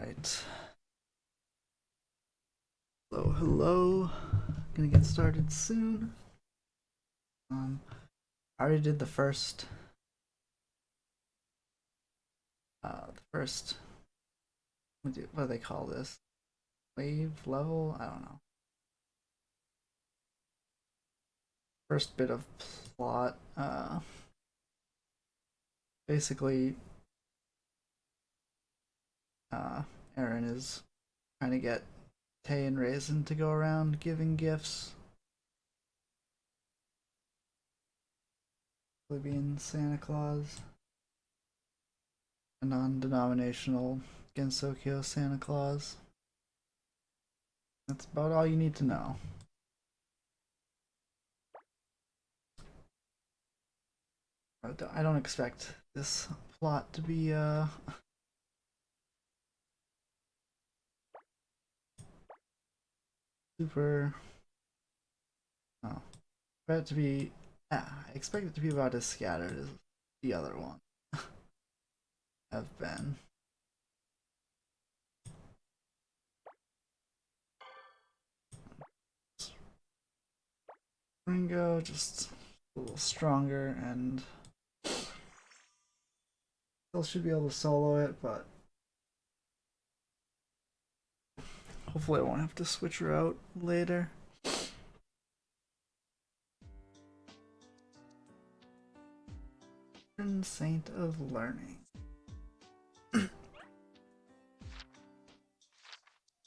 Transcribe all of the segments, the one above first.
Alright. Hello, hello. Gonna get started soon. I already did the first what do they call this? Wave level? I don't know. First bit of plot. Basically Aaron is trying to get Tay and Raisin to go around giving gifts. Being Santa Claus. A non-denominational Gensokyo Santa Claus. That's about all you need to know. I don't expect this plot to be super. Oh, expect it to be. Yeah, I expect it to be about as scattered as the other one have been. Ringo just a little stronger and still should be able to solo it, but hopefully I won't have to switch her out later. Saint of Learning.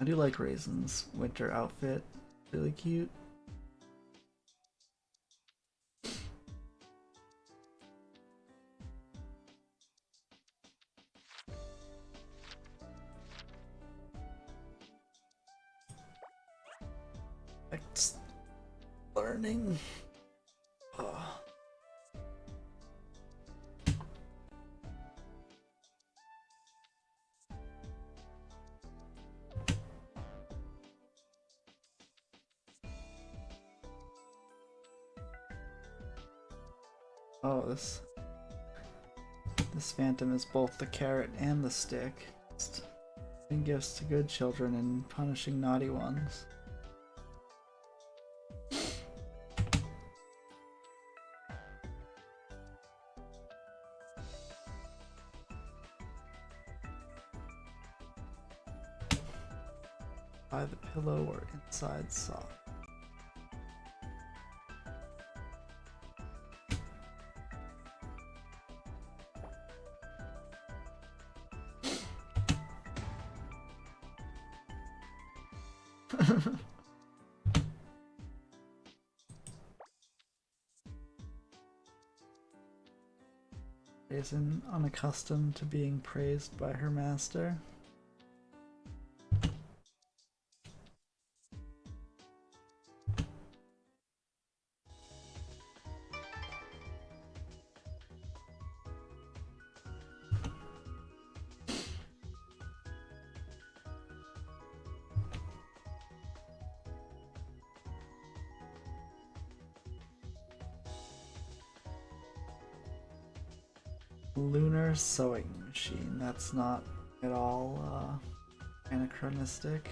I do like Raisin's winter outfit. Really cute. Next, learning. Oh. Oh, this phantom is both the carrot and the stick. It's giving gifts to good children and punishing naughty ones. By the pillow or inside sock. Raisin, unaccustomed to being praised by her master. Lunar sewing machine. That's not at all anachronistic.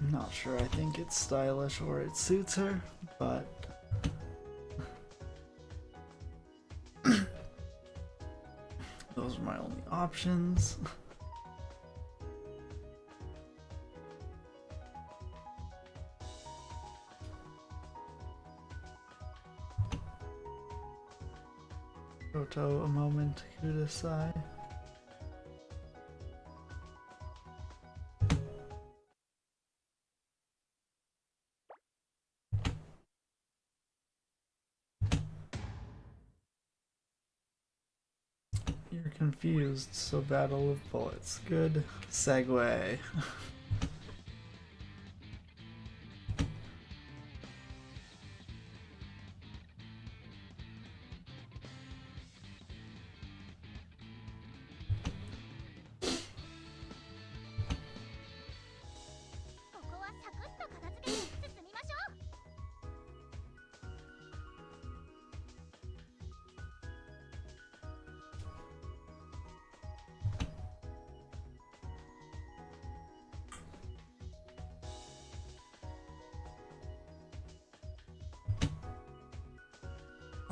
I'm not sure I think it's stylish or it suits her, but those are my only options. Koto, a moment to decide. You're confused, so battle of bullets. Good segue.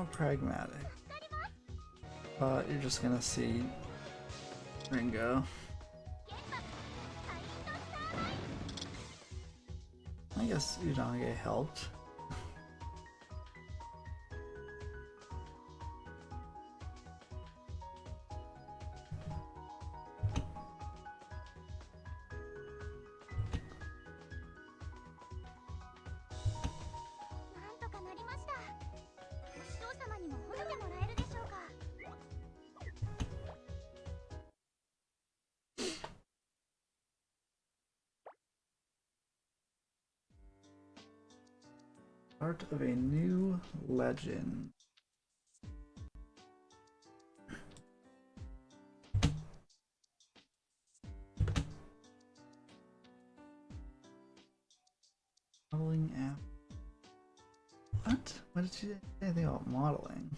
How pragmatic. But you're just gonna see Ringo. I guess you don't get helped. Start of a new legend. Modeling app. What? What did she say anything about modeling?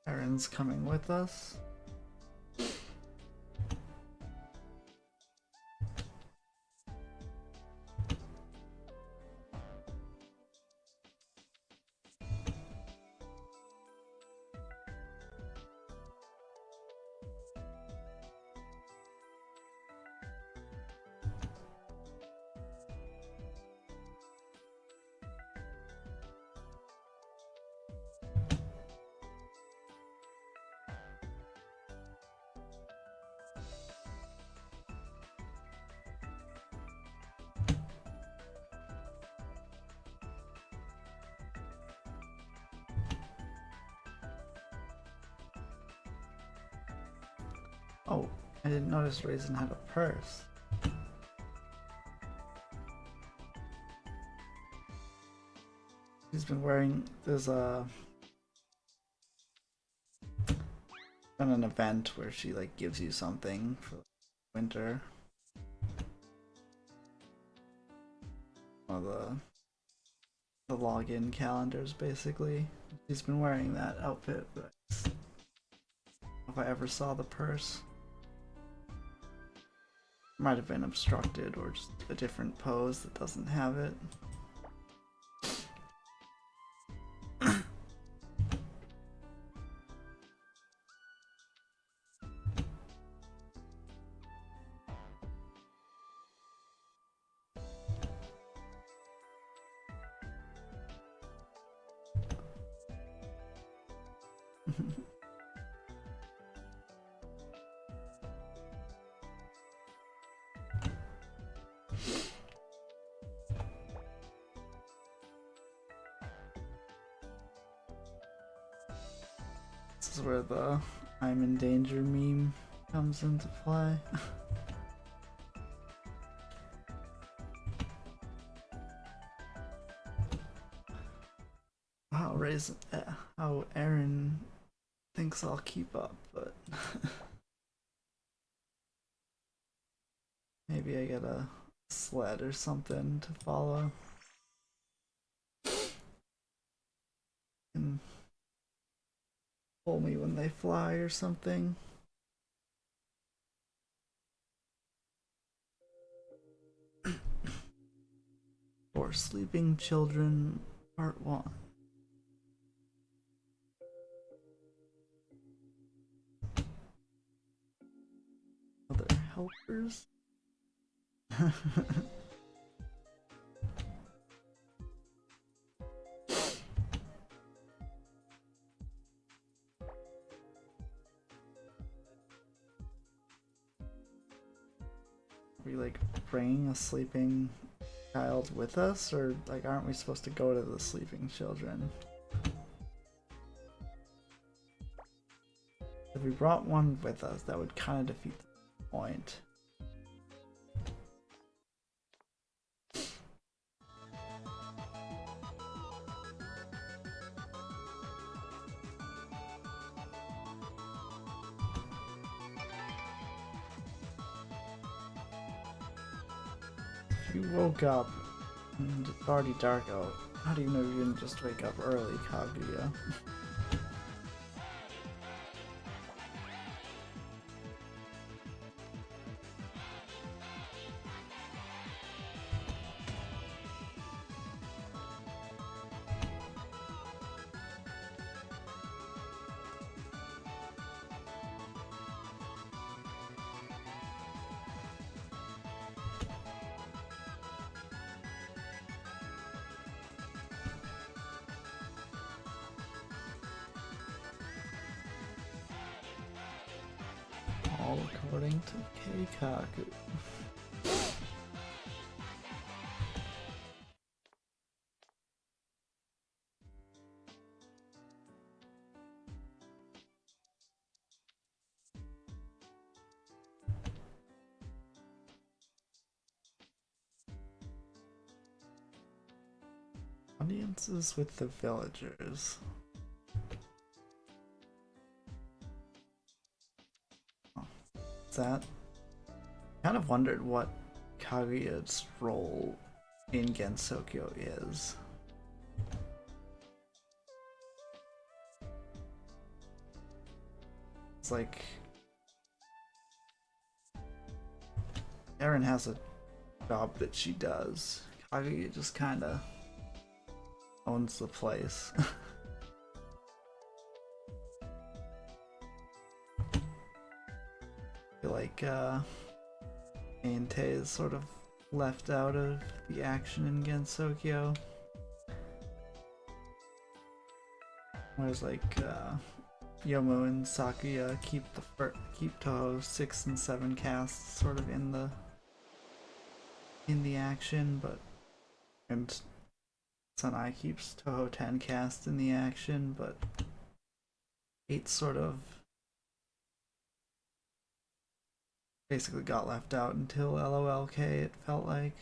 Aaron's coming with us. Oh, I didn't notice Raisin had a purse. She's been wearing, there's been an event where she like gives you something for winter. One of the login calendars basically. She's been wearing that outfit, but if I ever saw the purse. Might have been obstructed or just a different pose that doesn't have it. This is where the I'm in danger meme comes into play. How Aaron thinks I'll keep up, but maybe I get a sled or something to follow. And pull me when they fly or something. For Sleeping Children, Part 1. Other helpers? Are we like bringing a sleeping child with us, or like aren't we supposed to go to the sleeping children? If we brought one with us, that would kind of defeat the point. If you woke up and it's already dark out, how do you know you didn't just wake up early, Kaguya? All according to Keikaku. Audiences with the villagers. Oh, is that? I kind of wondered what Kaguya's role in Gensokyo is. It's like Erin has a job that she does. Kaguya just kind of owns the place. I feel like Ainte is sort of left out of the action in Gensokyo. Whereas like Youmu and Sakuya keep Touhou 6 and 7 casts sort of in the action, but and Sanai keeps Touhou 10 cast in the action, but 8 sort of basically got left out until LOLK, it felt like.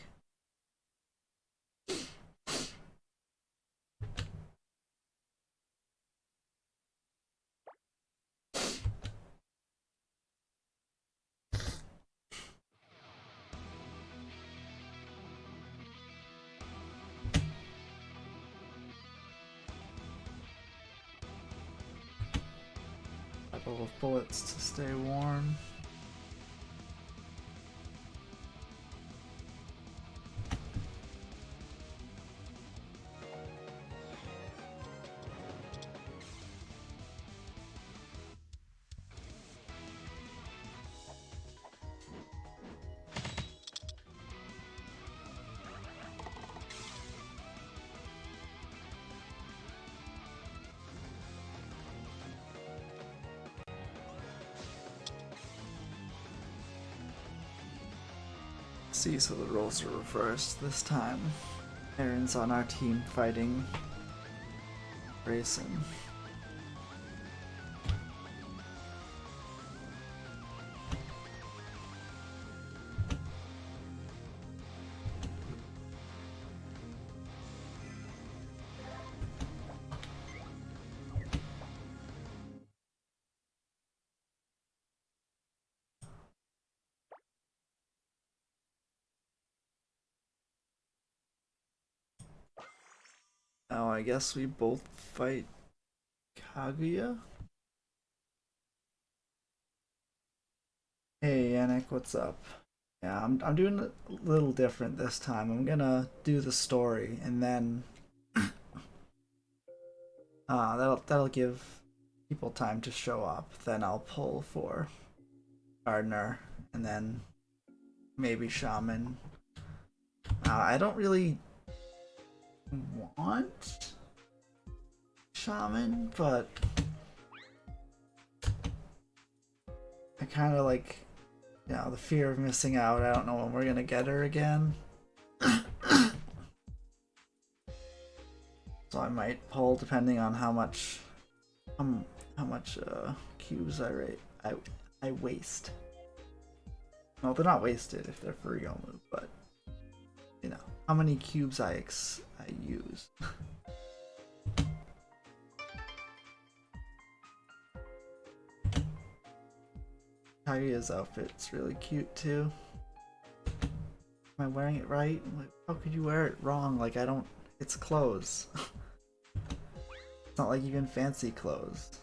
Couple of bullets to stay warm. See, so the roles are reversed this time. Erin's on our team fighting Grayson. Oh, I guess we both fight Kaguya? Hey Yannick, what's up? Yeah, I'm doing a little different this time. I'm gonna do the story and then that'll give people time to show up. Then I'll pull for Gardner and then maybe Shaman. I don't really want Shaman, but I kind of like, you know, the fear of missing out. I don't know when we're gonna get her again. So I might pull depending on how much cubes I waste. No, they're not wasted if they're for Youmu, but you know how many cubes I use. Kaguya's outfit's really cute too. Am I wearing it right? Like, how could you wear it wrong? Like, I don't. It's clothes. It's not like even fancy clothes.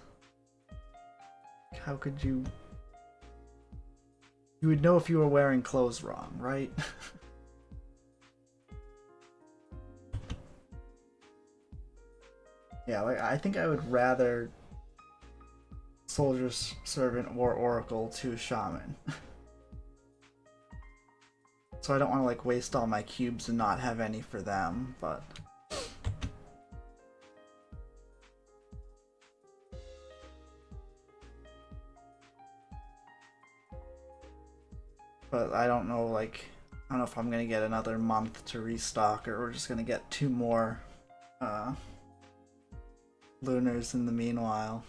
How could you? You would know if you were wearing clothes wrong, right? Yeah, like I think I would rather Soldier's Servant or Oracle to Shaman. So I don't want to like waste all my cubes and not have any for them, but but I don't know, like, I don't know if I'm gonna get another month to restock, or we're just gonna get 2 more lunars in the meanwhile.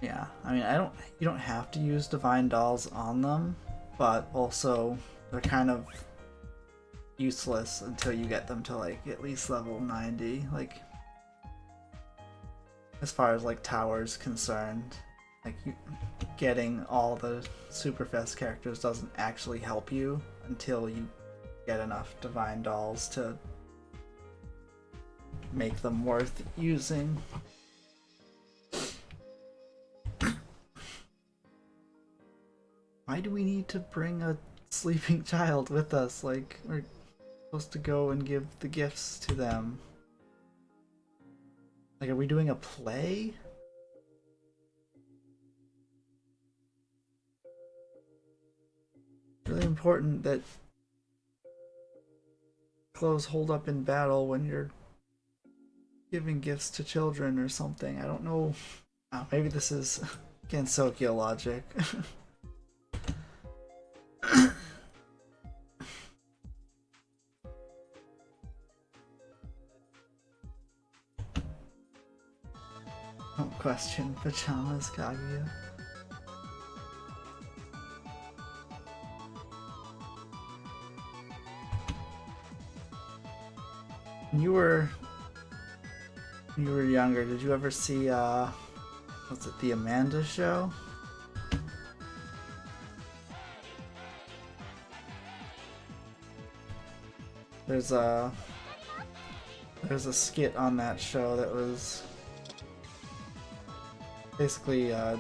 Yeah, I mean, you don't have to use divine dolls on them, but also they're kind of useless until you get them to like at least level 90. Like, as far as like towers concerned, like getting all the super fast characters doesn't actually help you until you get enough divine dolls to make them worth using. Why do we need to bring a sleeping child with us? Like, we're supposed to go and give the gifts to them. Like, are we doing a play? It's really important that clothes hold up in battle when you're giving gifts to children or something. I don't know. Oh, maybe this is Gensokyo logic. Don't question pajamas, Kaguya. When you were younger, did you ever see what's it, the Amanda Show? There's a skit on that show that was basically what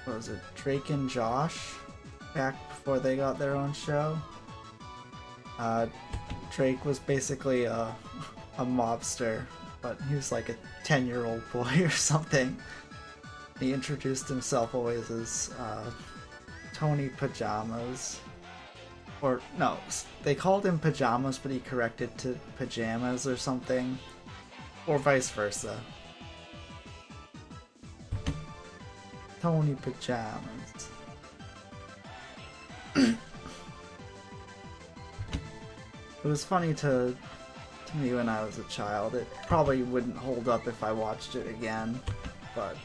was it, Drake and Josh back before they got their own show. Drake was basically a mobster, but he was like a 10-year-old boy or something. He introduced himself always as Tony Pajamas. Or, no, they called him Pajamas, but he corrected to Pajamas or something. Or vice versa. Tony Pajamas. It was funny to me when I was a child. It probably wouldn't hold up if I watched it again, but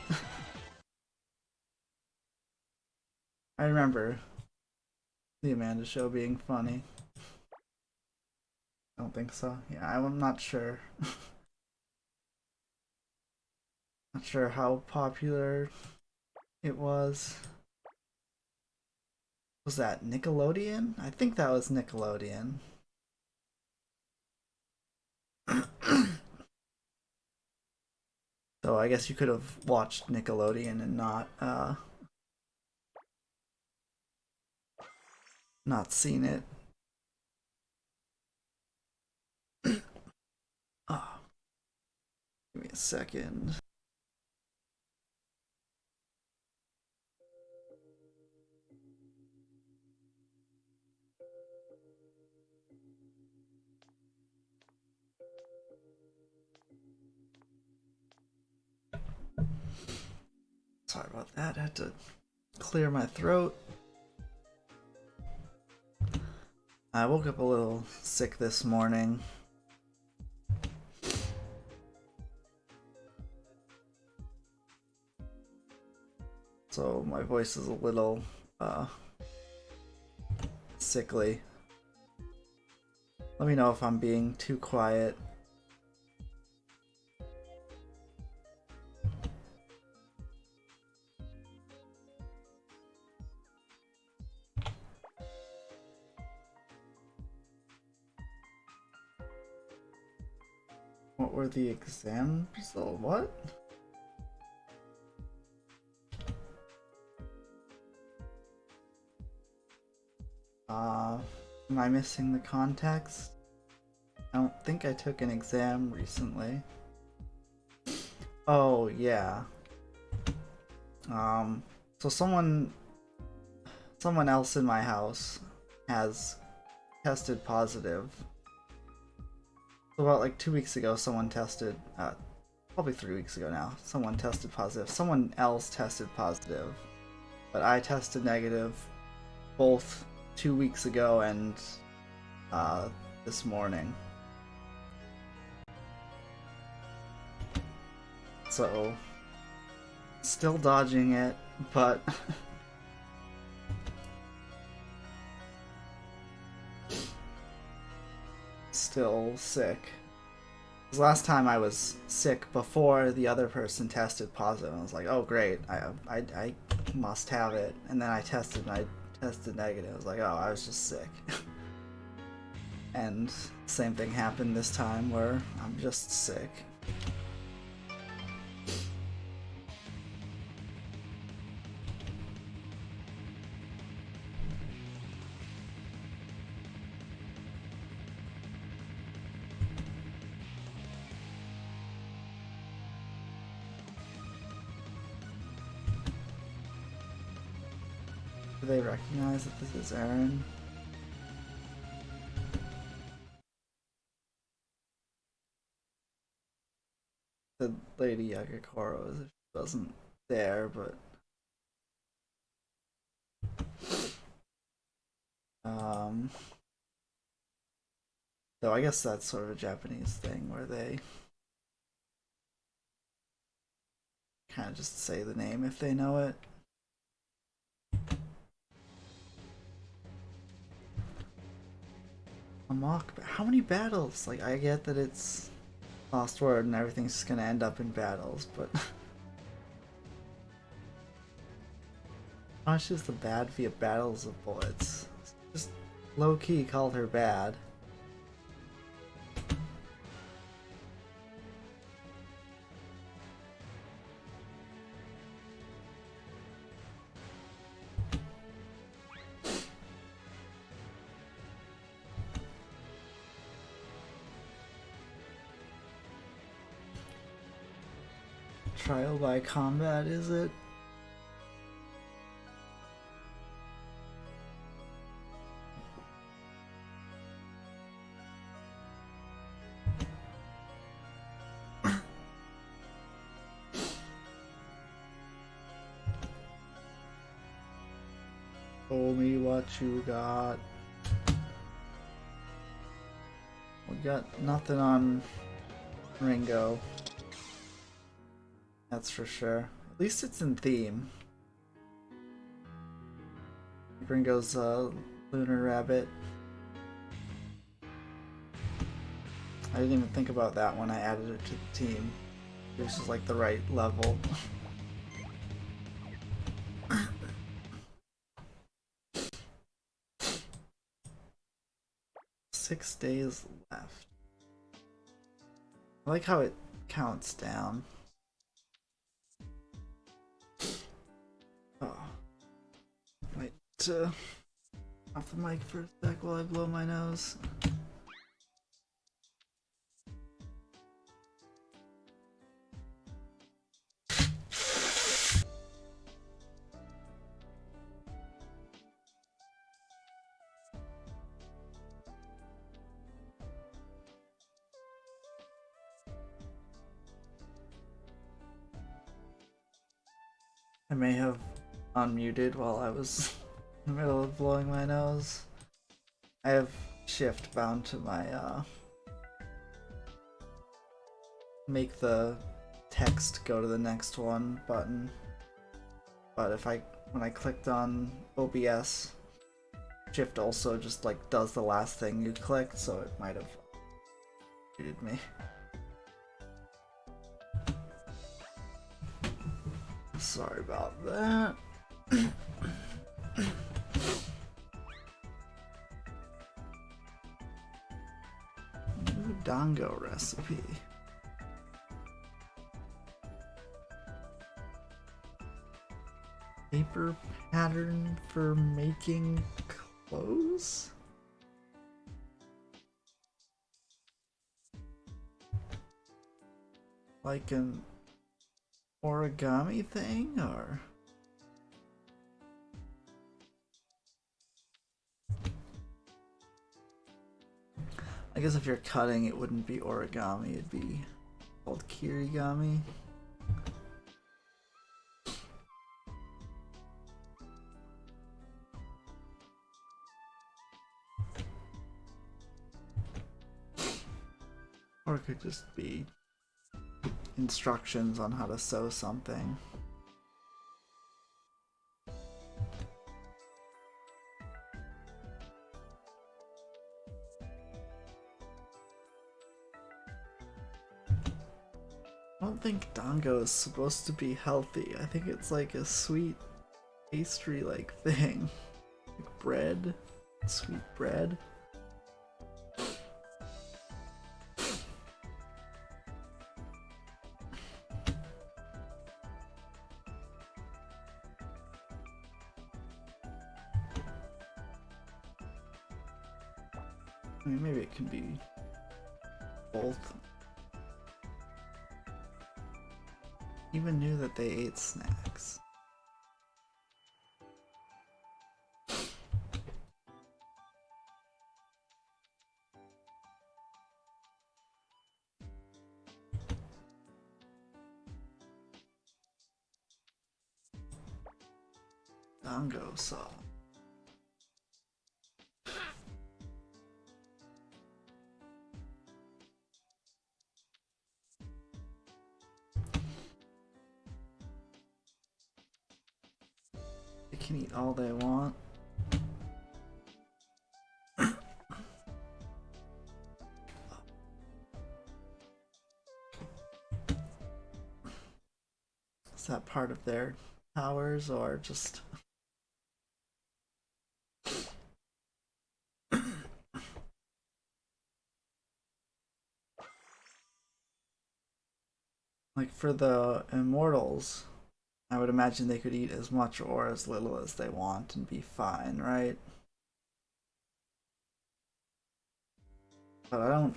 I remember the Amanda Show being funny. I don't think so. Yeah, I'm not sure. Not sure how popular it was. Was that Nickelodeon? I think that was Nickelodeon. So I guess you could have watched Nickelodeon and not seen it. Oh, give me a second. Sorry about that. I had to clear my throat. I woke up a little sick this morning. So my voice is a little sickly. Let me know if I'm being too quiet. What were the exam results? What? Am I missing the context? I don't think I took an exam recently. Oh, yeah. So someone else in my house has tested positive. So about like 2 weeks ago, someone tested probably 3 weeks ago now, someone tested positive. Someone else tested positive, but I tested negative both 2 weeks ago and this morning. So, still dodging it, but still sick. Because last time I was sick before the other person tested positive, and I was like, oh great, I must have it. And then I tested and I tested negative. I was like, oh, I was just sick. And same thing happened this time where I'm just sick. Do they recognize that this is Aaron? The Lady Yagakoro is if she wasn't there, but though I guess that's sort of a Japanese thing where they kind of just say the name if they know it. A mock. How many battles? Like, I get that it's Lost Word and everything's just gonna end up in battles, but how much is the bad via battles of bullets? Just low key called her bad. Trial by combat, is it? Show me what you got. We got nothing on Ringo. That's for sure. At least it's in theme. Ringo's lunar rabbit. I didn't even think about that when I added it to the team. This is like the right level. 6 days left. I like how it counts down. Oh. Wait, off the mic for a sec while I blow my nose. I may have unmuted while I was in the middle of blowing my nose. I have shift bound to my make the text go to the next one button. But if when I clicked on OBS, shift also just like does the last thing you clicked, so it might have muted me. Sorry about that. New dango recipe. Paper pattern for making clothes? Like an origami thing, or? I guess if you're cutting, it wouldn't be origami, it'd be Called Kirigami. Or it could just be instructions on how to sew something. I don't think dango is supposed to be healthy. I think it's like a sweet pastry like thing. Like bread. Sweet bread. I mean, maybe it can be both. Even knew that they ate snacks. Dango saw. They can eat all they want. Is that part of their powers or just... Like for the immortals, I would imagine they could eat as much or as little as they want and be fine, right? But I don't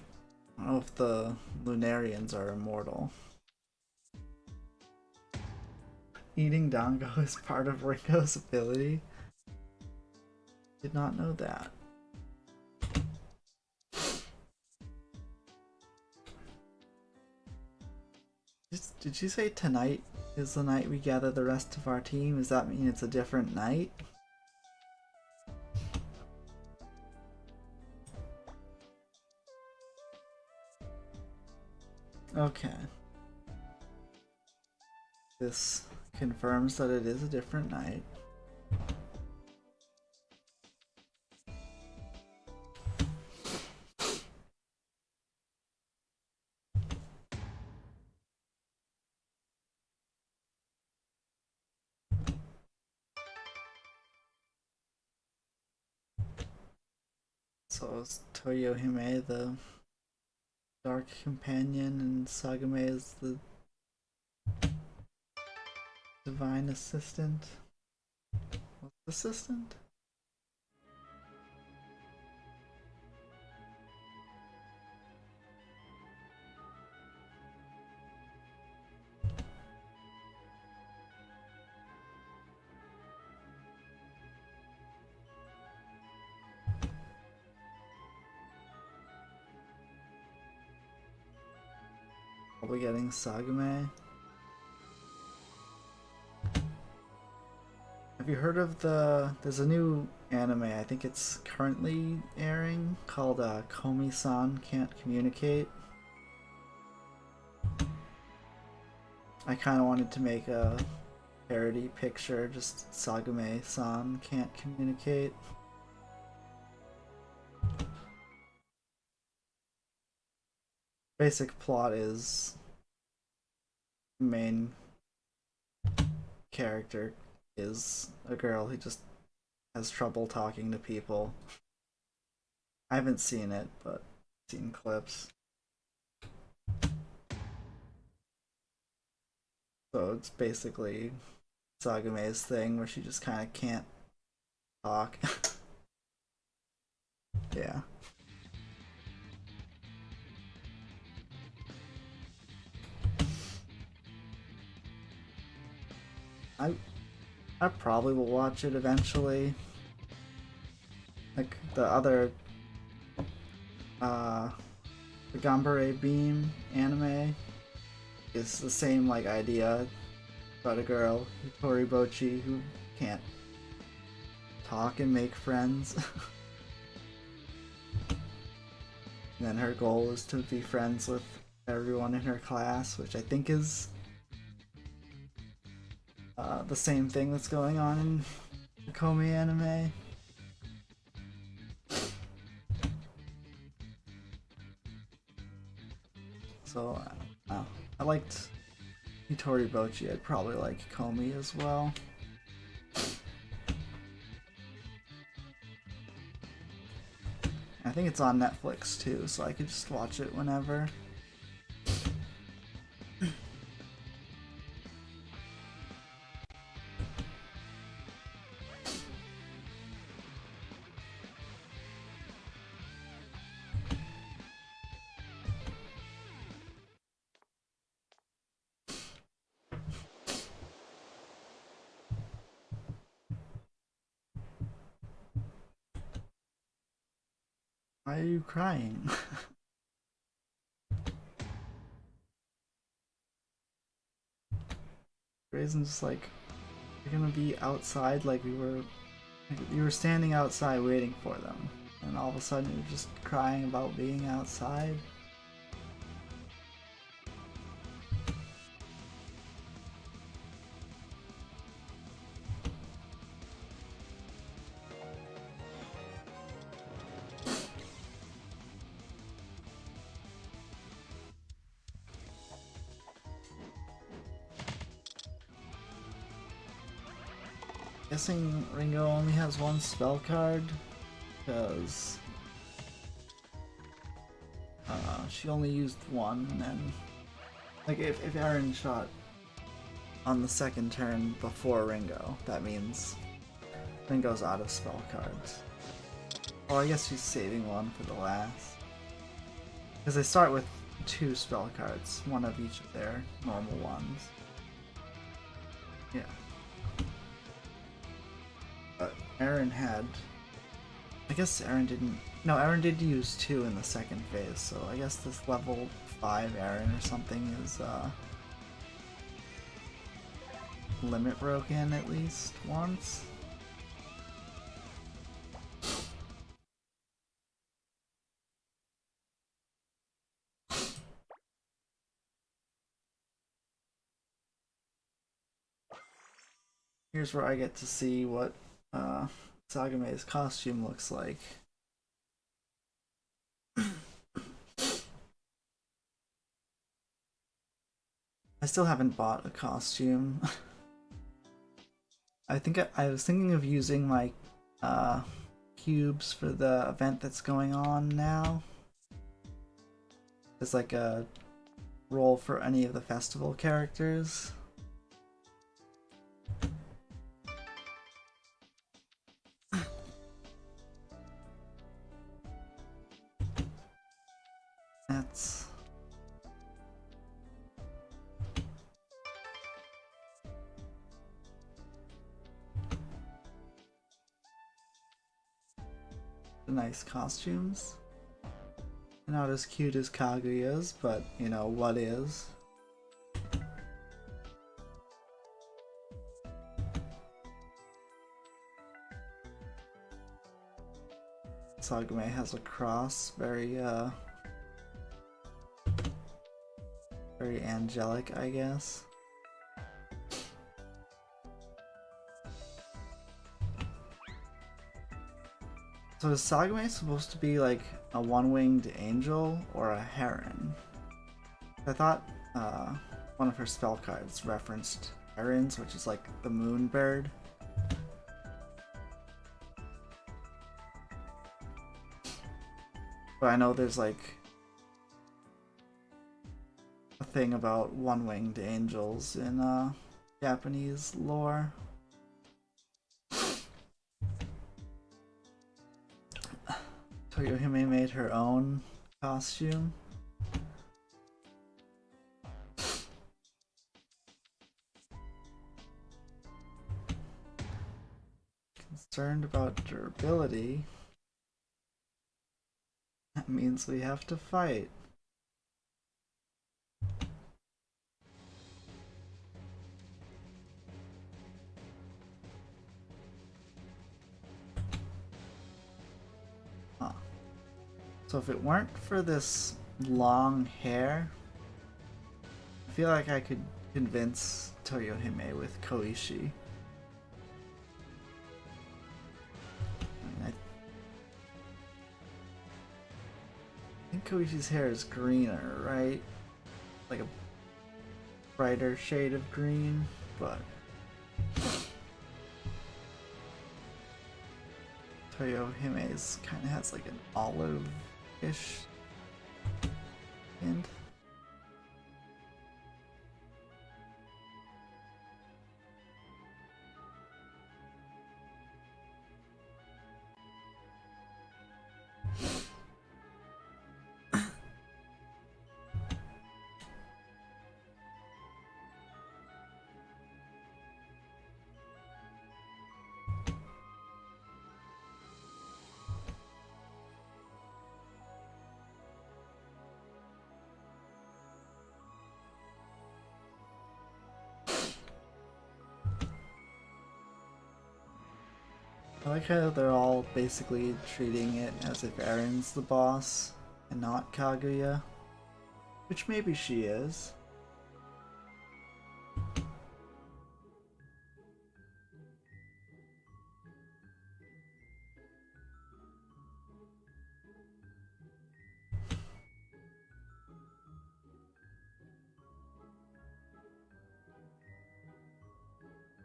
know if the Lunarians are immortal. Eating dango is part of Ringo's ability? Did not know that. Did you say tonight is the night we gather the rest of our team? Does that mean it's a different night? Okay. This confirms that it is a different night. So is Toyohime the Dark Companion and Sagame is the Divine Assistant? What's Assistant? Probably getting Sagame. Have you heard of there's a new anime, I think it's currently airing, called Komi-san Can't Communicate. I kind of wanted to make a parody picture, just Sagame-san Can't Communicate. Basic plot is main character is a girl who just has trouble talking to people. I haven't seen it, but I've seen clips. So it's basically Sagame's thing where she just kind of can't talk. Yeah. I probably will watch it eventually. Like the other the Gambare Beam anime. It's the same like idea about a girl, Toribochi, who can't talk and make friends. And then her goal is to be friends with everyone in her class, which I think is the same thing that's going on in the Komi anime. So, I liked Toribochi. I'd probably like Komi as well. I think it's on Netflix too, so I could just watch it whenever. Why are you crying? Raisin's just like, you're gonna be outside like you were standing outside waiting for them, and all of a sudden you're just crying about being outside. Guessing Ringo only has one spell card, because she only used one, and then like if Aaron shot on the second turn before Ringo, that means Ringo's out of spell cards. Well, I guess she's saving one for the last, because they start with 2 spell cards, one of each of their normal ones. Yeah. But Aaron had... I guess Aaron didn't... No, Aaron did use 2 in the second phase, so I guess this level 5 Aaron or something is limit broken at least once. Here's where I get to see what Sagame's costume looks like. I still haven't bought a costume. I think I was thinking of using my cubes for the event that's going on now. As like a role for any of the festival characters. That's... nice costumes. Not as cute as Kaguya's, but you know, what is? Sagame has a cross, very angelic, I guess. So is Sagame supposed to be like a one-winged angel or a heron? I thought one of her spell cards referenced herons, which is like the moon bird. But I know there's like a thing about one-winged angels in Japanese lore. Toyohime made her own costume. Concerned about durability. That means we have to fight. So if it weren't for this long hair, I feel like I could convince Toyohime with Koishi. I think Koishi's hair is greener, right? Like a brighter shade of green, but Toyohime's kind of has like an olive-ish hint. I like how they're all basically treating it as if Eren's the boss and not Kaguya, which maybe she is.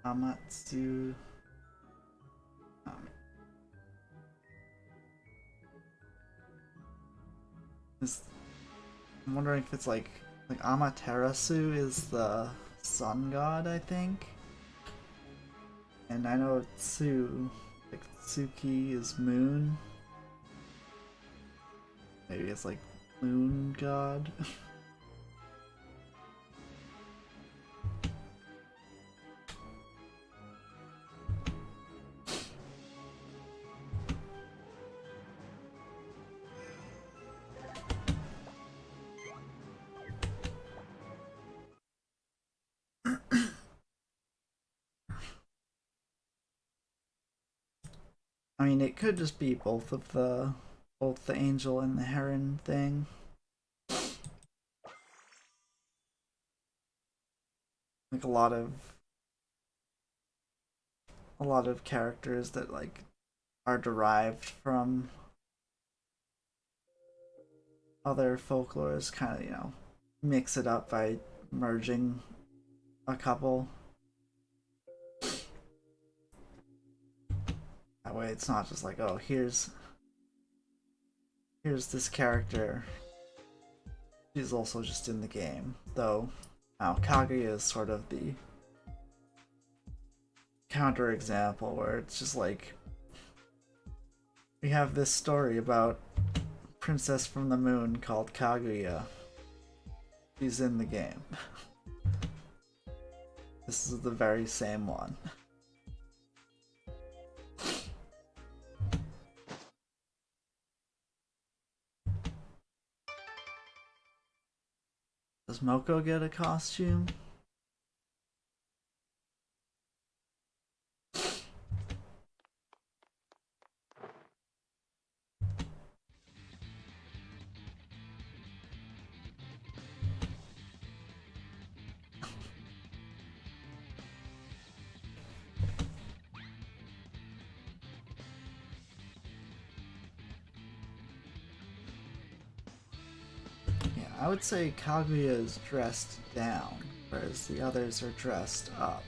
Amatsu. Um, I'm wondering if it's like Amaterasu is the sun god, I think, and I know like Tsuki is moon. Maybe it's like moon god. I mean, it could just be both the angel and the heron thing. Like a lot of characters that like are derived from other folklores kind of, mix it up by merging a couple. That way it's not just like, oh, here's this character. She's also just in the game. Though now Kaguya is sort of the counter example where it's just like we have this story about Princess from the Moon called Kaguya. She's in the game. This is the very same one. Does Moko get a costume? Yeah, I would say Kaguya is dressed down, whereas the others are dressed up.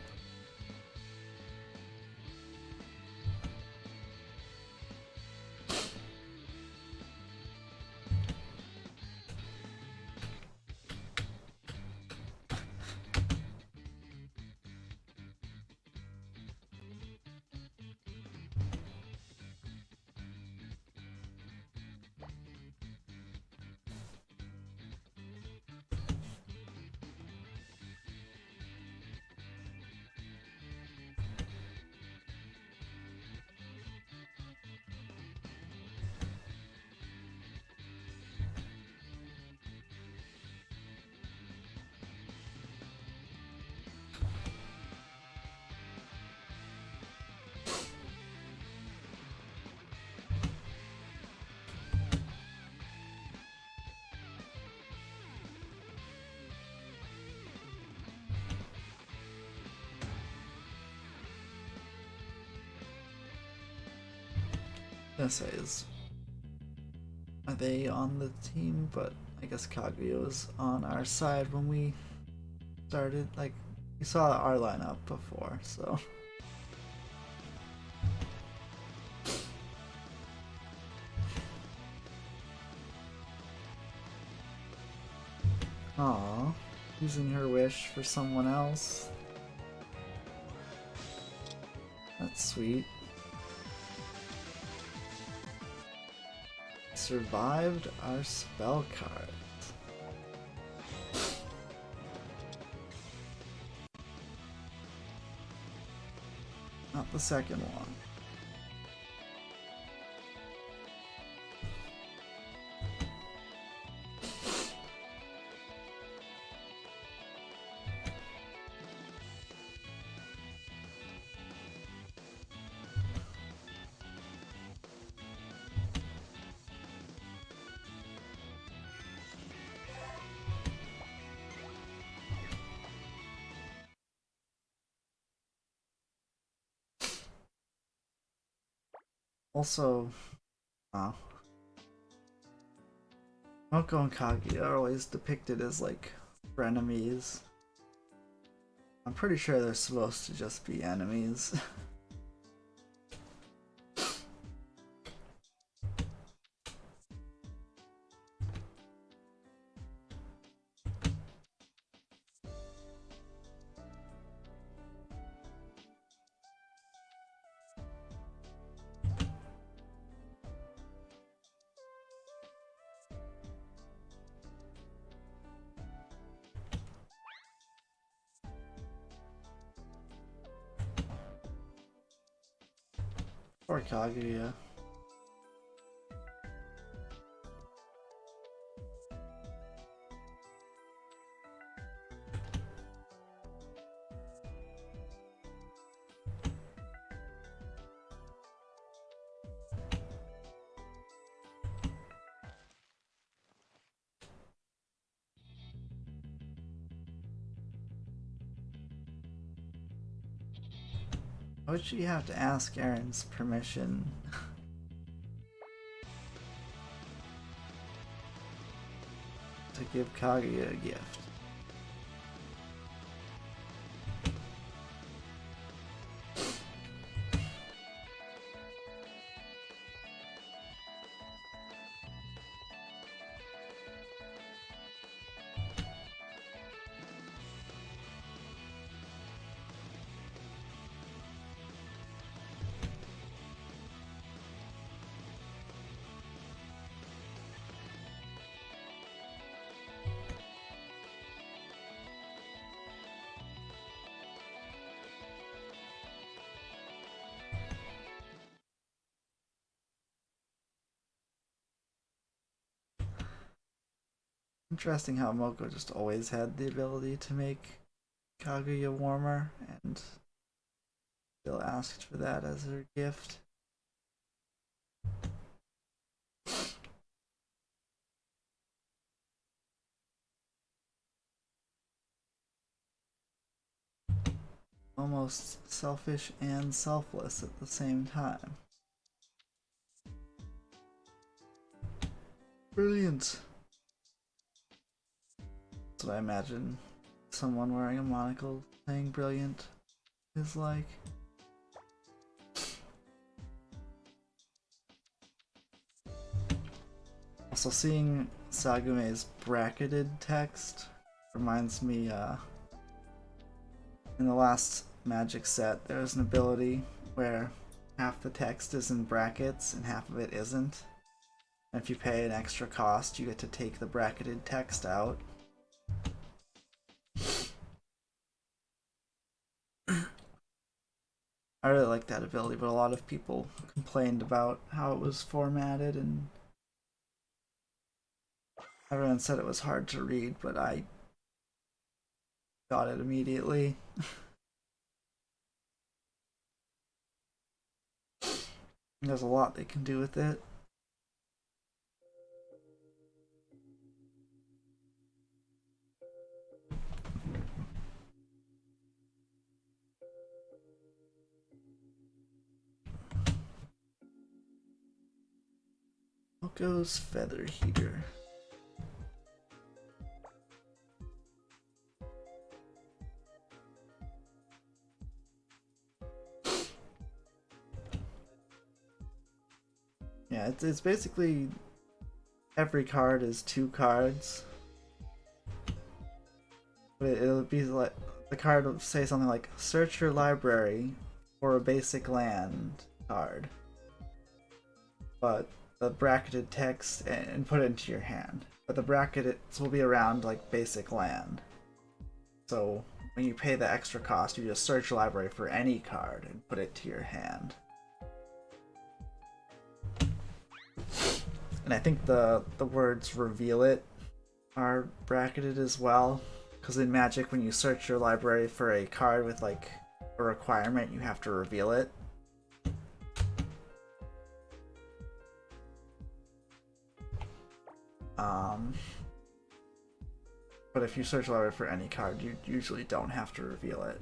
gonna say is, are they on the team? But I guess Kaguya was on our side when we started. Like, you saw our lineup before, so. Aw, using her wish for someone else. That's sweet. Survived our spell card. Not the second one. Also, wow. Moko and Kaguya are always depicted as like frenemies. I'm pretty sure they're supposed to just be enemies. Or Kaguya. Why would she have to ask Aaron's permission? To give Kaguya a gift? Interesting how Moko just always had the ability to make Kaguya warmer and still asked for that as her gift. Almost selfish and selfless at the same time. Brilliant. That's what I imagine someone wearing a monocle saying brilliant is like. Also, seeing Sagume's bracketed text reminds me, in the last magic set, there was an ability where half the text is in brackets and half of it isn't. And if you pay an extra cost, you get to take the bracketed text out. I really like that ability, but a lot of people complained about how it was formatted, and everyone said it was hard to read, but I got it immediately. There's a lot they can do with it. Out goes Feather Heater. Yeah, it's basically every card is 2 cards. But it'll be like the card will say something like search your library for a basic land card. But the bracketed text and put it into your hand. But the brackets will be around like basic land. So when you pay the extra cost, you just search your library for any card and put it to your hand. And I think the words reveal it are bracketed as well. Because in Magic, when you search your library for a card with like a requirement, you have to reveal it. But if you search your library for any card, you usually don't have to reveal it.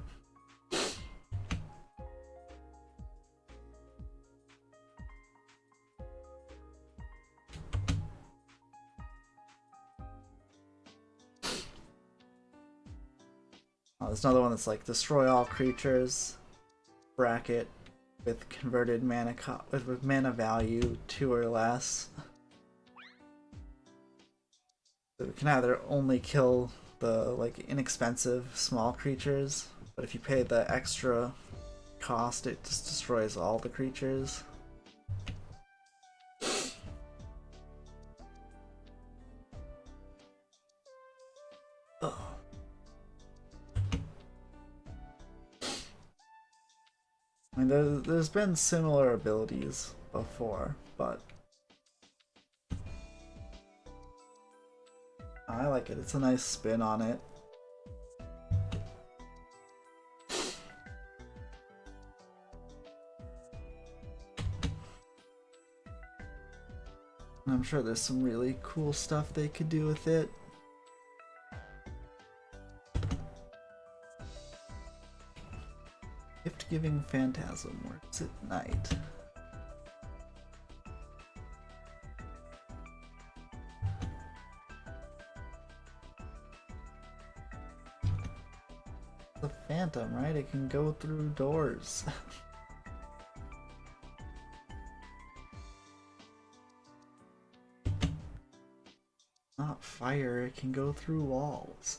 There's another one that's like destroy all creatures, bracket with converted mana with mana value 2 or less. So it can either only kill the like inexpensive small creatures, but if you pay the extra cost, it just destroys all the creatures. Oh. I mean, there's been similar abilities before, but I like it. It's a nice spin on it. And I'm sure there's some really cool stuff they could do with it. Gift-giving Phantasm works at night. The Phantom, right? It can go through doors. Not fire, it can go through walls.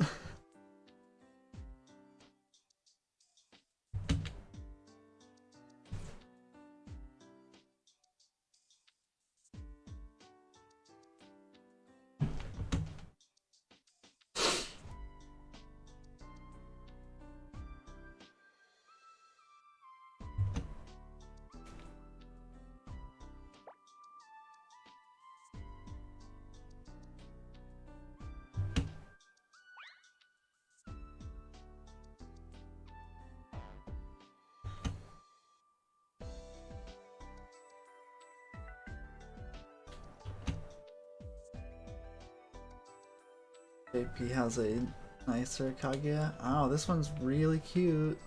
JP has a nicer Kaguya. Oh, this one's really cute.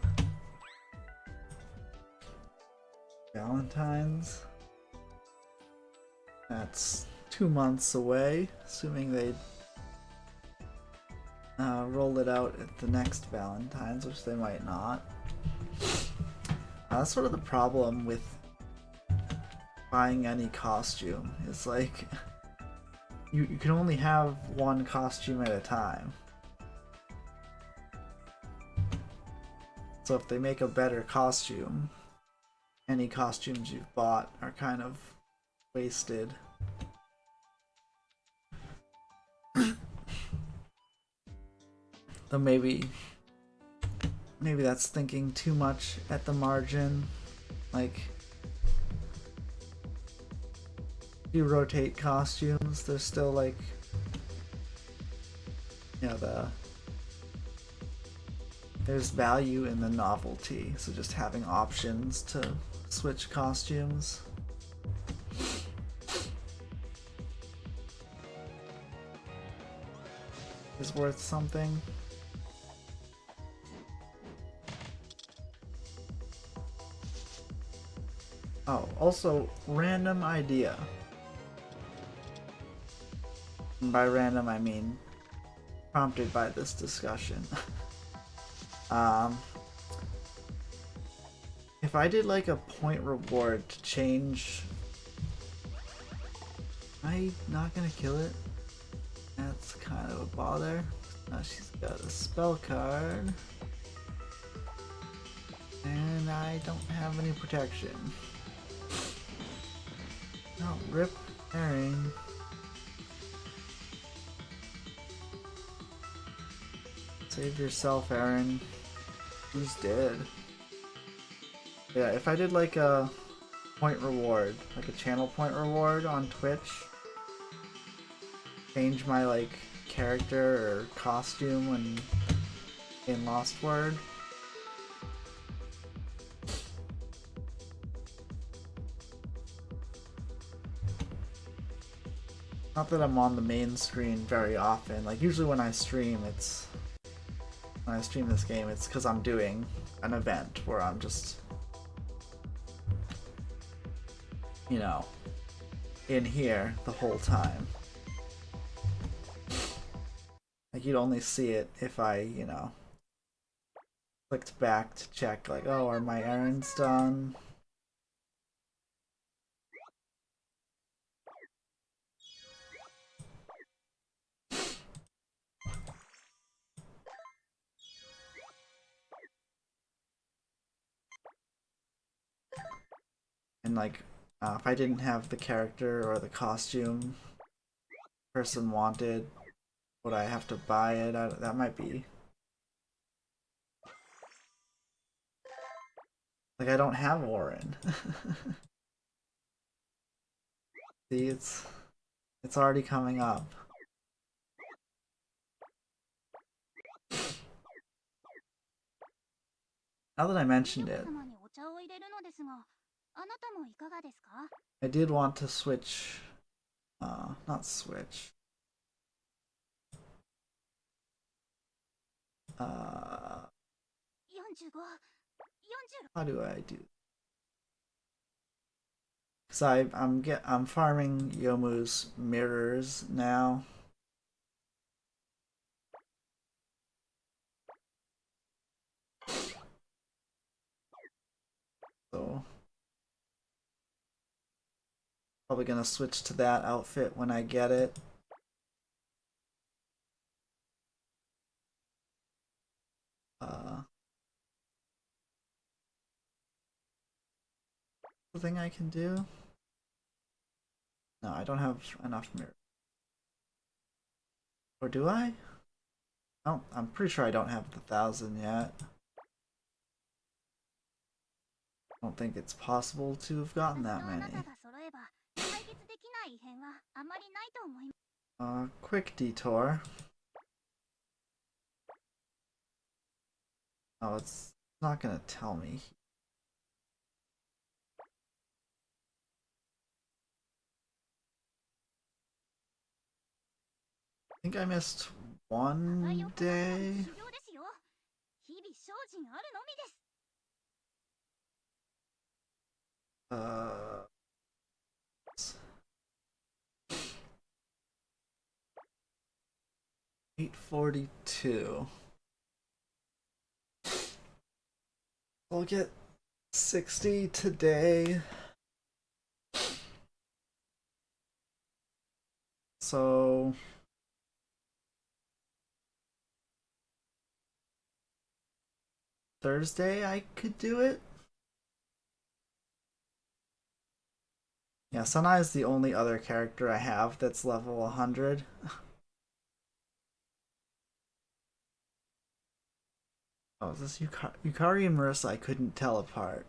Valentine's. That's 2 months away, assuming they roll it out at the next Valentine's, which they might not. That's sort of the problem with buying any costume. It's like you can only have one costume at a time. So if they make a better costume, any costumes you've bought are kind of wasted. Though maybe that's thinking too much at the margin. Like, if you rotate costumes, there's still like, you know, there's value in the novelty, so just having options to switch costumes. Is worth something. Oh, also, random idea. And by random, I mean prompted by this discussion. If I did like a point reward to change, am I not gonna kill it? That's kind of a bother. Now she's got a spell card. And I don't have any protection. No, rip herring. Save yourself, Aaron. Who's dead? Yeah, if I did like a point reward, like a channel point reward on Twitch, change my like character or costume when in Lost Word. Not that I'm on the main screen very often. Like usually when I stream, when I stream this game, it's because I'm doing an event where I'm just, you know, in here the whole time. Like you'd only see it if I, you know, clicked back to check like, oh, are my errands done? And like, if I didn't have the character or the costume person wanted, would I have to buy it? That might be. Like I don't have Orin. See, it's already coming up. Now that I mentioned it, I did want to switch, not switch. How do I do? Cause I'm farming Yomu's mirrors now. So probably gonna switch to that outfit when I get it. The thing I can do? No, I don't have enough mirrors. Or do I? Oh, I'm pretty sure I don't have the 1,000 yet. I don't think it's possible to have gotten that many. Quick detour. Oh, it's not gonna tell me. I think I missed one day. 842. I'll get 60 today. So Thursday I could do it. Yeah, Suneye is the only other character I have that's level 100. Oh, is this Yukari and Marissa I couldn't tell apart.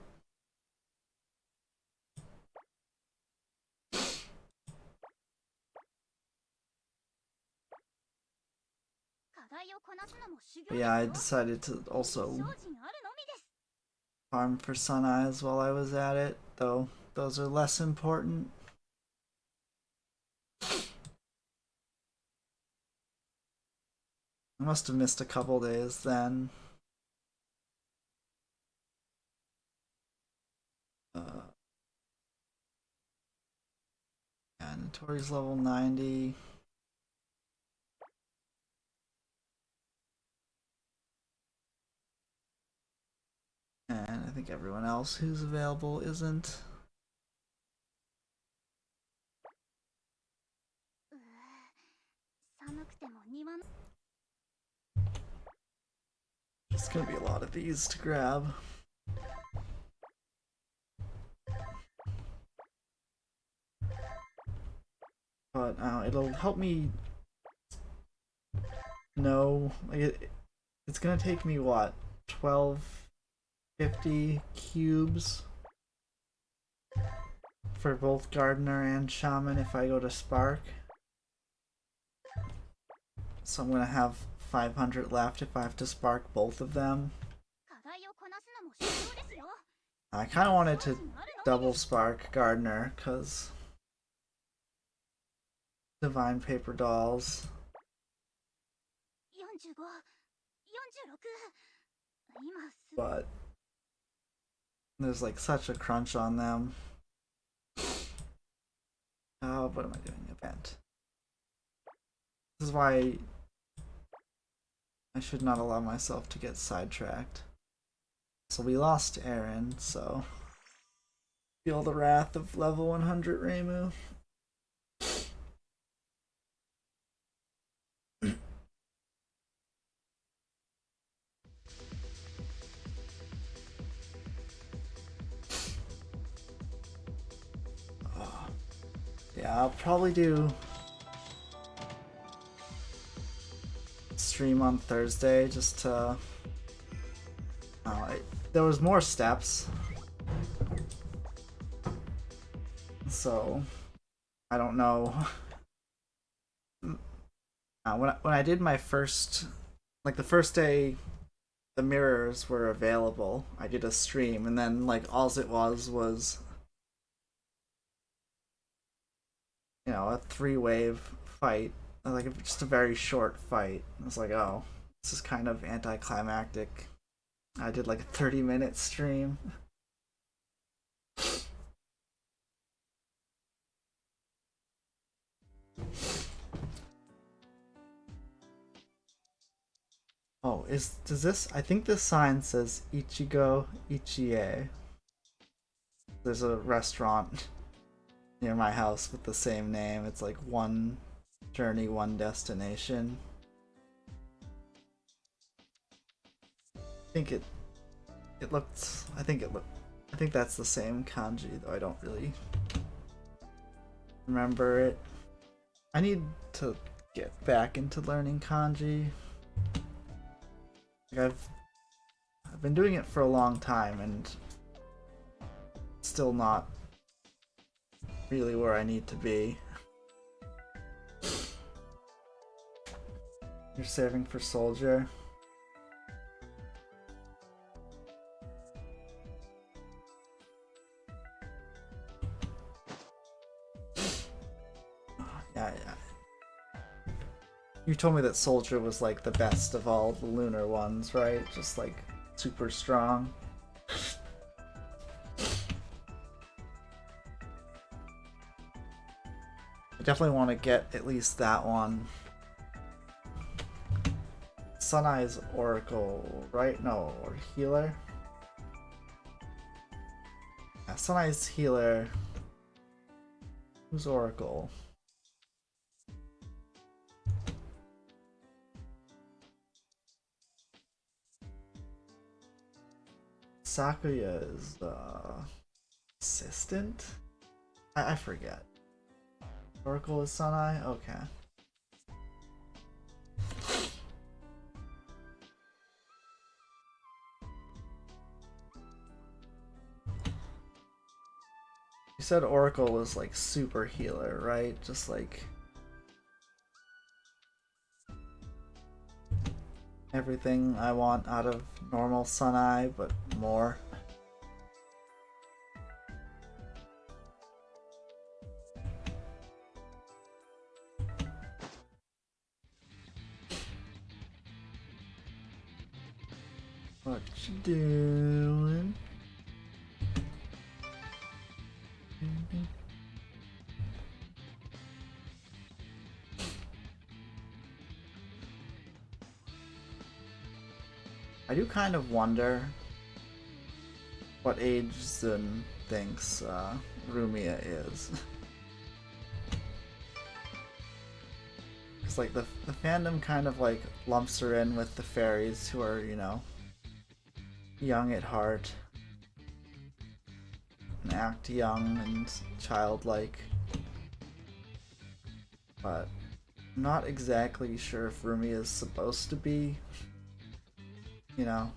But yeah, I decided to also farm for Sun Eyes while I was at it, though those are less important. I must have missed a couple days then. Yeah, Notori's level 90. think everyone else who's available isn't. There's gonna be a lot of these to grab. But it'll help me know, like it's gonna take me what, 1250 cubes for both Gardener and Shaman if I go to Spark. So I'm gonna have 500 left if I have to Spark both of them. I kind of wanted to double Spark Gardener because Divine Paper Dolls. But there's like such a crunch on them. Oh, what am I doing? Event. This is why I should not allow myself to get sidetracked. So we lost Aaron, so feel the wrath of level 100 Reimu. Yeah, I'll probably do stream on Thursday just to. There was more steps, so I don't know. When I did my first, like the first day, the mirrors were available. I did a stream, and then like all it was a 3-wave fight, like just a very short fight. I was like, oh, this is kind of anticlimactic. I did like a 30-minute stream. Oh, does this? I think this sign says Ichigo Ichie. There's a restaurant near my house with the same name. It's like one journey, one destination. I think I think that's the same kanji, though I don't really remember it. I need to get back into learning kanji. Like I've been doing it for a long time and still not really where I need to be. You're saving for Soldier. Yeah. You told me that Soldier was like the best of all the lunar ones, right? Just like super strong. I definitely want to get at least that one. Sun Eye's Oracle, right? No, or Healer. Yeah, Sun Eye's Healer. Who's Oracle? Sakuya's assistant? I forget. Oracle is Sunai? Okay. You said Oracle was like super healer, right? Just like everything I want out of normal Sunai, but more. What you doing? I do kind of wonder what age Zun thinks Rumia is. It's like the fandom kind of like lumps her in with the fairies who are, you know, young at heart and act young and childlike. But I'm not exactly sure if Rumia is supposed to be, you know,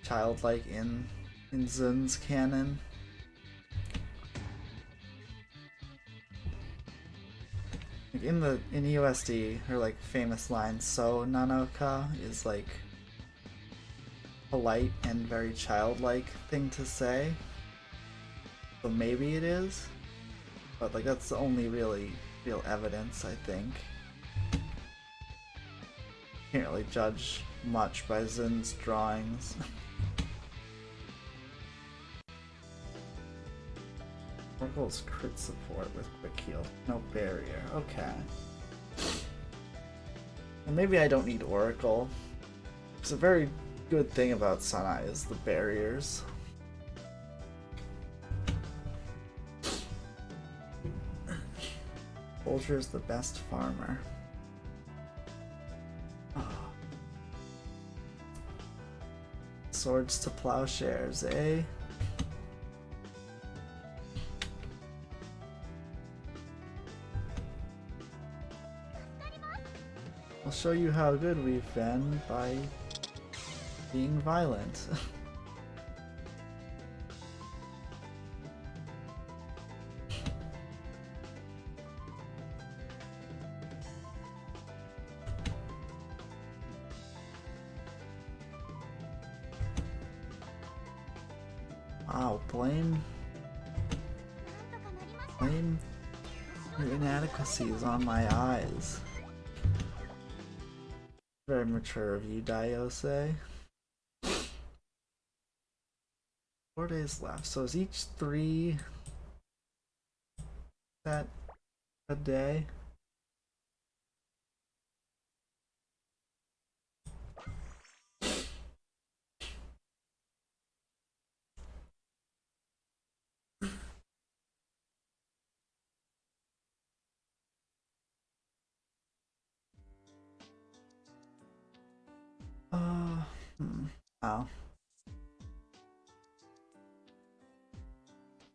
childlike in Zun's canon. Like in USD, her like famous line "So Nanoka" is like polite and very childlike thing to say. So maybe it is, but like that's the only really real evidence, I think. Can't really judge much by Zun's drawings. Oracle's crit support with quick heal, no barrier. Okay. And maybe I don't need Oracle. It's a very good thing about Sunai is the barriers. Soldier is the best farmer. Oh. Swords to plowshares, eh? I'll show you how good we've been by being violent. Wow, blame your inadequacies on my eyes. Very mature of you, Diose. 4 days left, so is each 3 that a day? Oh.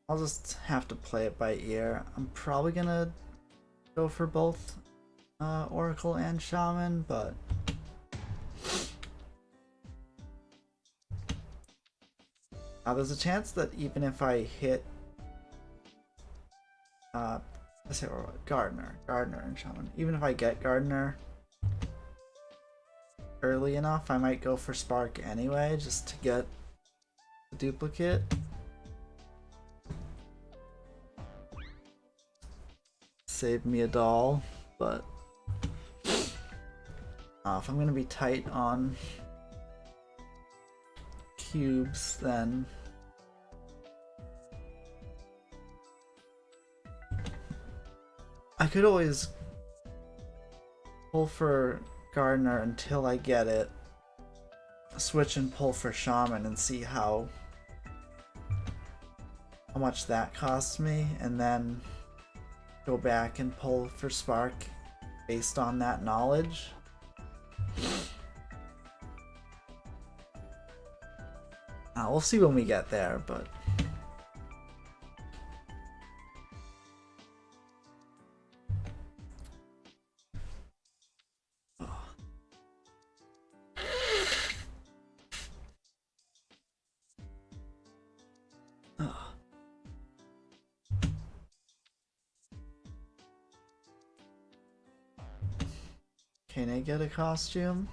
I'll just have to play it by ear. I'm probably gonna go for both Oracle and Shaman, but there's a chance that even if I hit let's say Gardener and Shaman, even if I get Gardener early enough, I might go for Spark anyway, just to get the duplicate. Save me a doll, but if I'm gonna be tight on cubes, then I could always pull for Gardener until I get it, switch and pull for Shaman and see how much that costs me, and then go back and pull for Spark based on that knowledge. We'll see when we get there, but can I get a costume?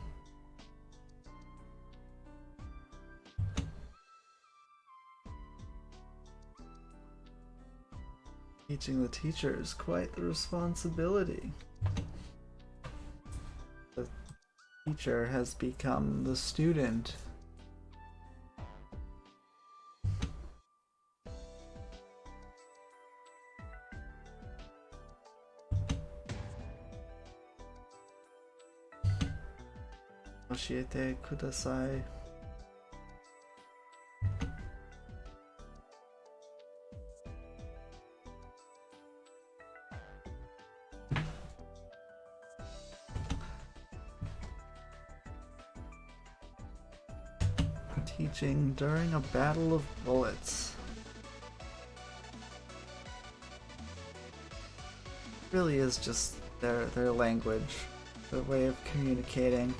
Teaching the teacher is quite the responsibility. The teacher has become the student. Oshiete kudasai. Teaching during a battle of bullets. It really is just their language, their way of communicating.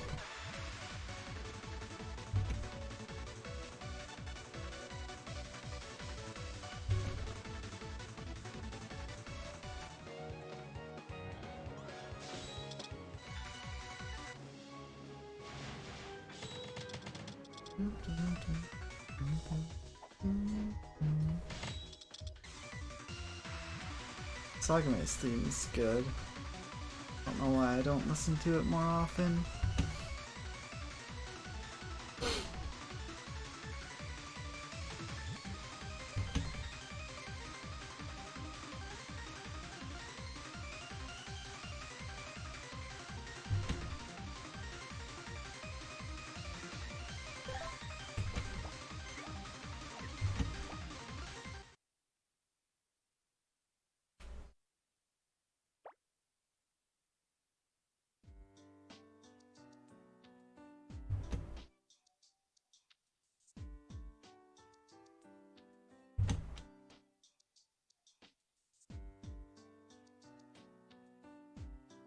Sagame's theme is good. I don't know why I don't listen to it more often.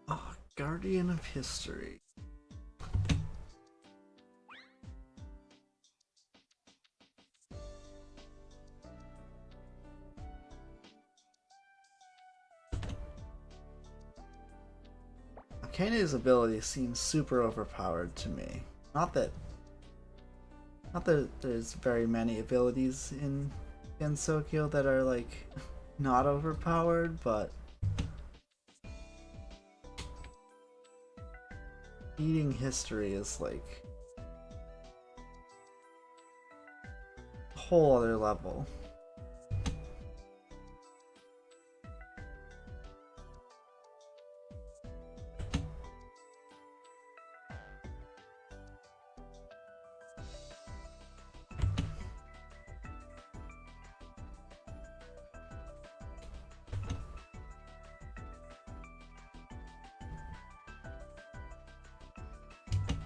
Oh, Guardian of History. Akane's ability seems super overpowered to me. Not that there's very many abilities in Gensokyo that are like not overpowered, but eating history is like a whole other level.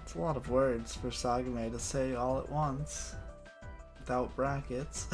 It's a lot of words for Sagame to say all at once, without brackets.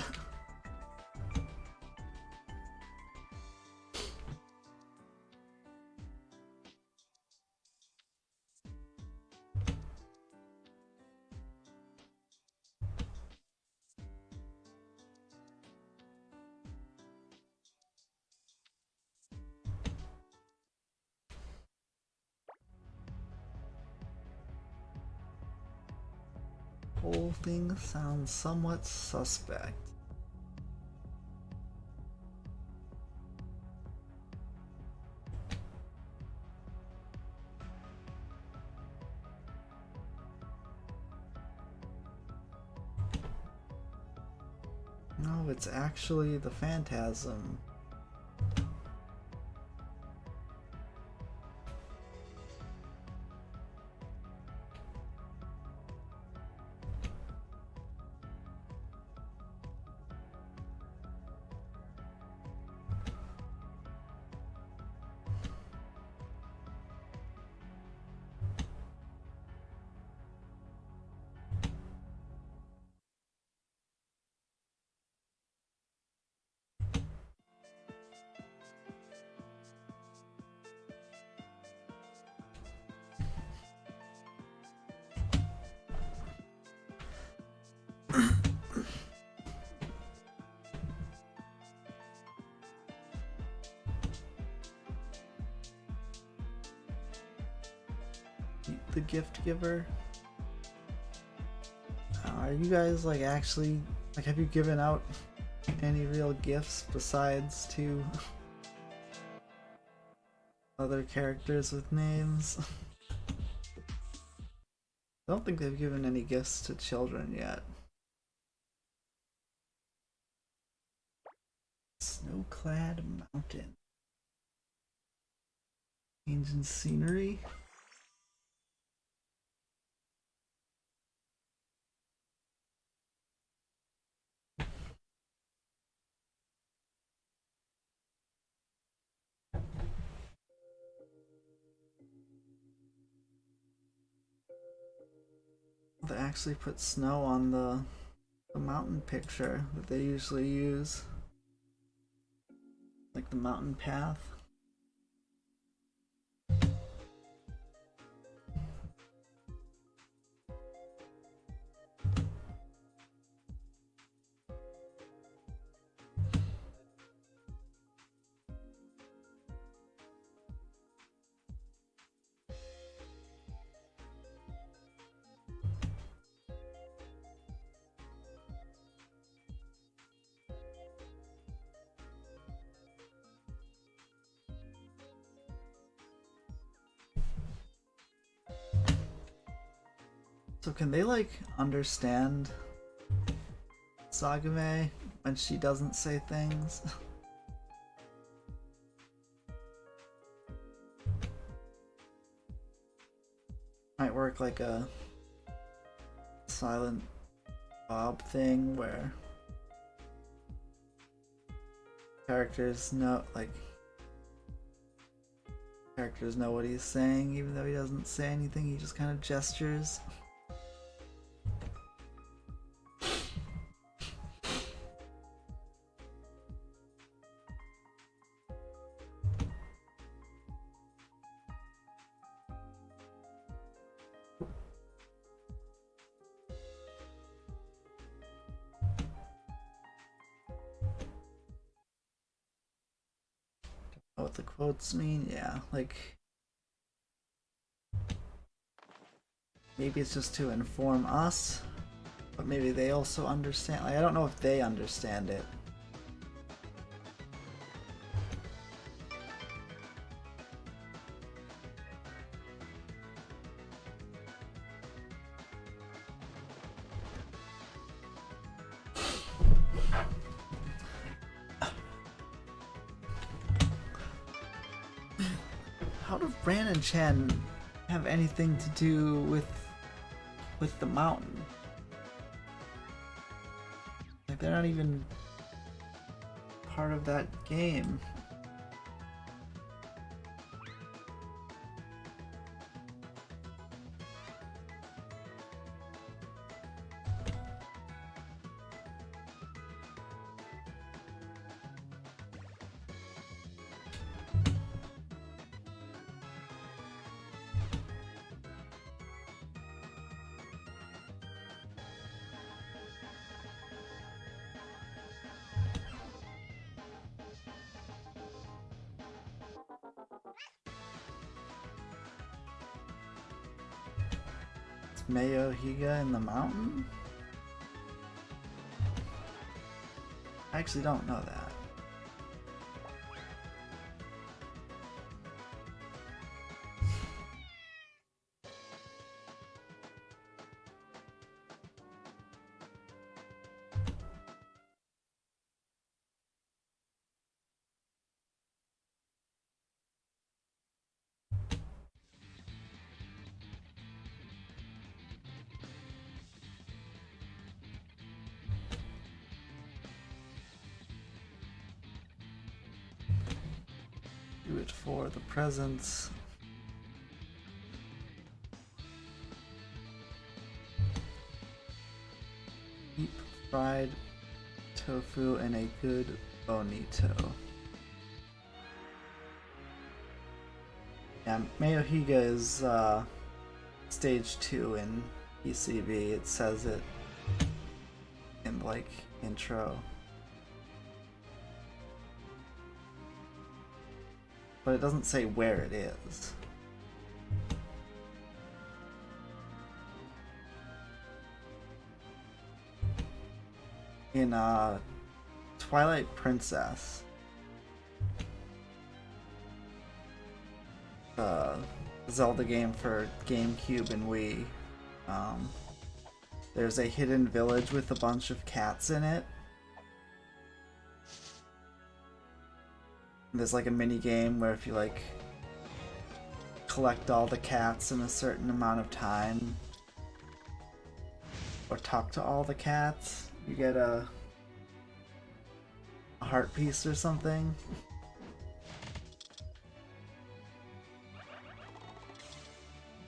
Whole thing sounds somewhat suspect. No, it's actually the Phantasm. The gift giver. Are you guys like actually like have you given out any real gifts besides to other characters with names? I don't think they've given any gifts to children yet. Snow-clad mountain. Change in scenery. They actually put snow on the mountain picture that they usually use. Like the mountain path. So can they like understand Sagame when she doesn't say things? Might work like a Silent Bob thing where characters know what he's saying even though he doesn't say anything, he just kind of gestures. What the quotes mean? Yeah, like maybe it's just to inform us, but maybe they also understand. Like I don't know if they understand it. How do Ran and Chen have anything to do with the mountain? Like they're not even part of that game. Mayo Higa in the mountain? I actually don't know that. Do it for the presents. Deep fried tofu and a good bonito. Yeah, Mayo Higa is stage 2 in PCB. It says it in like intro. But it doesn't say where it is. In Twilight Princess, the Zelda game for GameCube and Wii, there's a hidden village with a bunch of cats in it. There's like a mini game where if you like collect all the cats in a certain amount of time or talk to all the cats, you get a heart piece or something.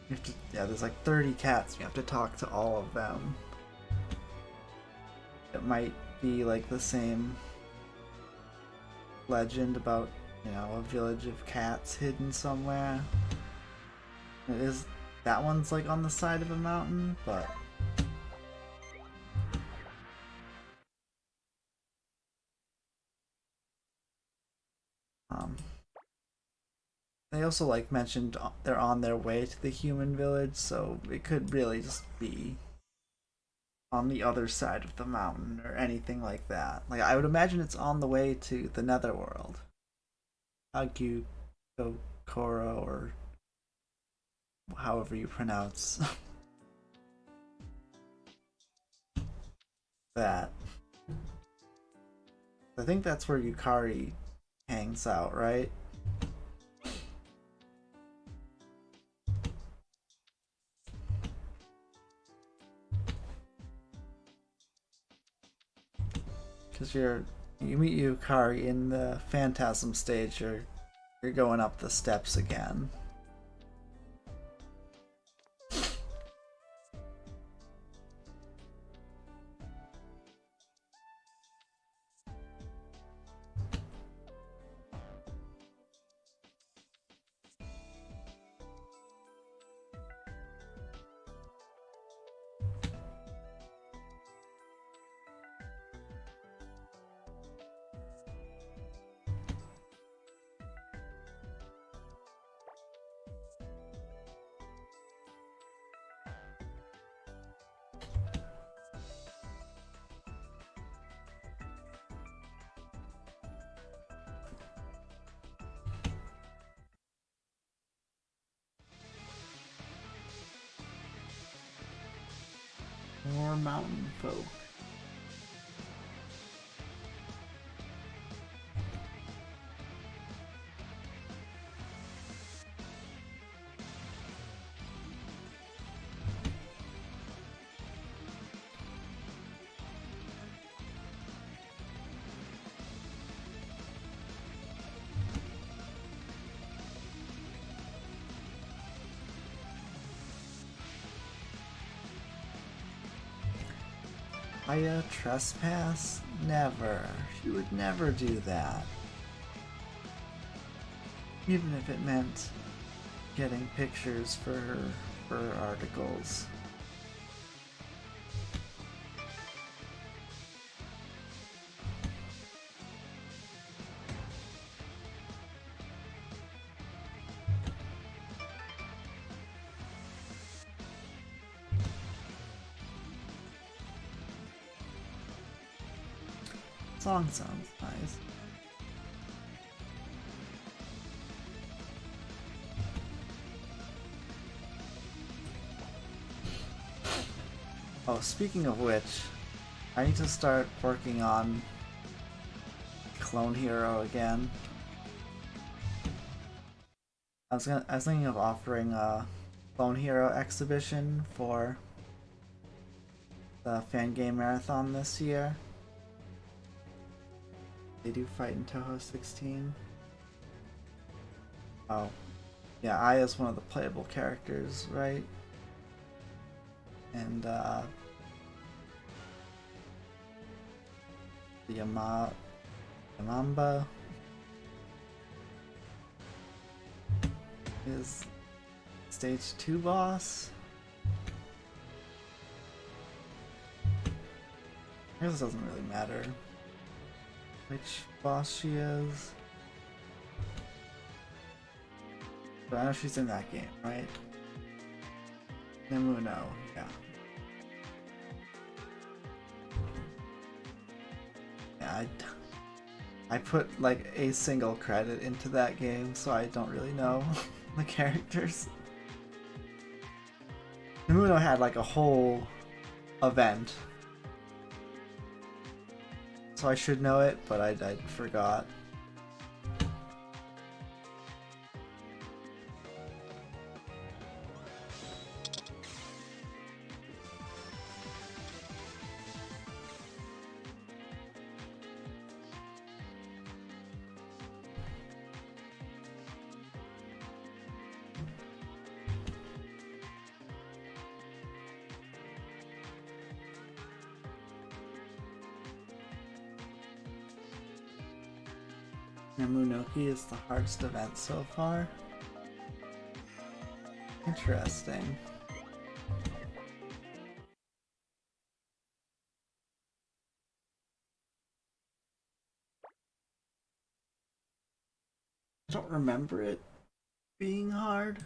You have to Yeah, there's like 30 cats. You have to talk to all of them. It might be like the same legend about, you know, a village of cats hidden somewhere. It is, that one's like on the side of a mountain, but they also like mentioned they're on their way to the human village, so it could really just be on the other side of the mountain or anything like that. Like I would imagine it's on the way to the netherworld. Agu Koro, or however you pronounce that. I think that's where Yukari hangs out, right? Because you meet Yukari in the Phantasm stage, you're going up the steps again. More mountain folk. Aya trespass? Never. She would never do that. Even if it meant getting pictures for her articles. Song sounds nice. Oh, speaking of which, I need to start working on Clone Hero again. I was thinking of offering a Clone Hero exhibition for the fan game marathon this year. They do fight in Touhou 16. Oh, yeah, Aya's one of the playable characters, right? And the Yamamba is stage 2 boss. I guess it doesn't really matter which boss she is. But I know she's in that game, right? Youmu, no, yeah. Yeah, I put like a single credit into that game, so I don't really know the characters. Namuno had like a whole event, so I should know it, but I forgot. Namunoki is the hardest event so far. Interesting. I don't remember it being hard,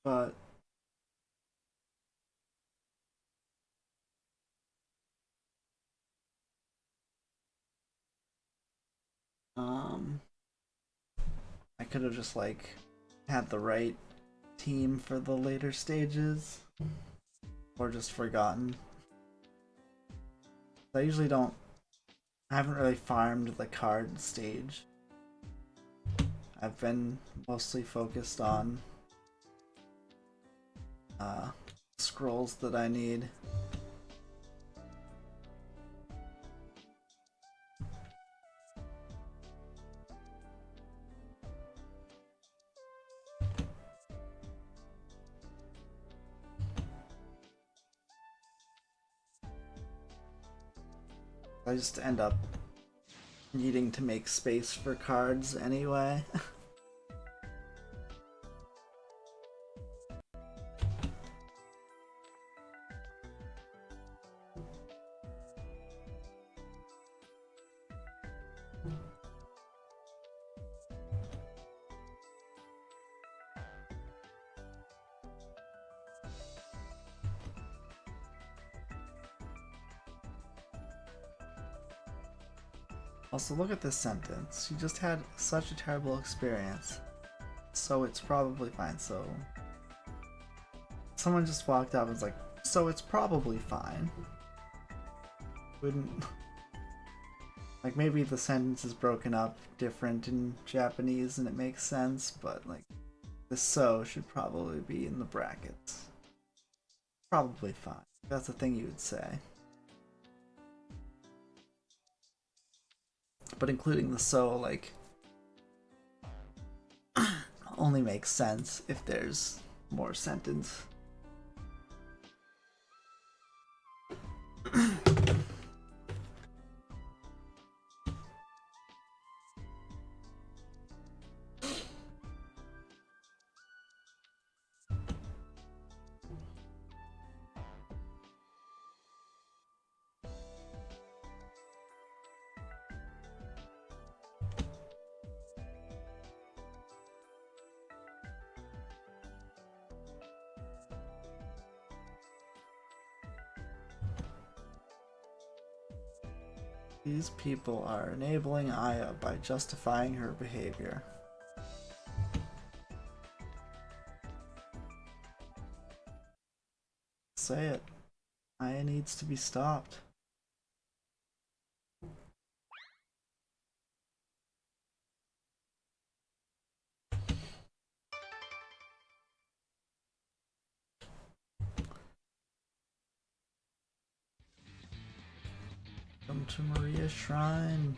but I could have just like had the right team for the later stages, or just forgotten. I usually don't. I haven't really farmed the card stage. I've been mostly focused on scrolls that I need. I just end up needing to make space for cards anyway. Also, look at this sentence. You just had such a terrible experience, so it's probably fine. So someone just walked up and was like, so it's probably fine. Wouldn't like, maybe the sentence is broken up different in Japanese and it makes sense, but like the so should probably be in the brackets. Probably fine. That's the thing you would say. But including the so, like, only makes sense if there's more sentence. These people are enabling Aya by justifying her behavior. Say it. Aya needs to be stopped. Come to Maria's shrine.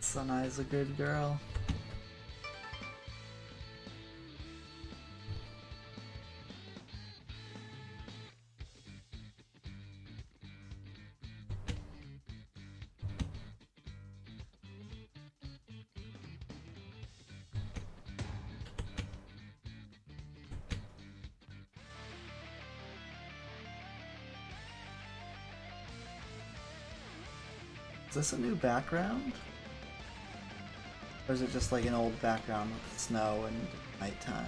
Sanai's a good girl. Is this a new background? Or is it just like an old background with snow and nighttime?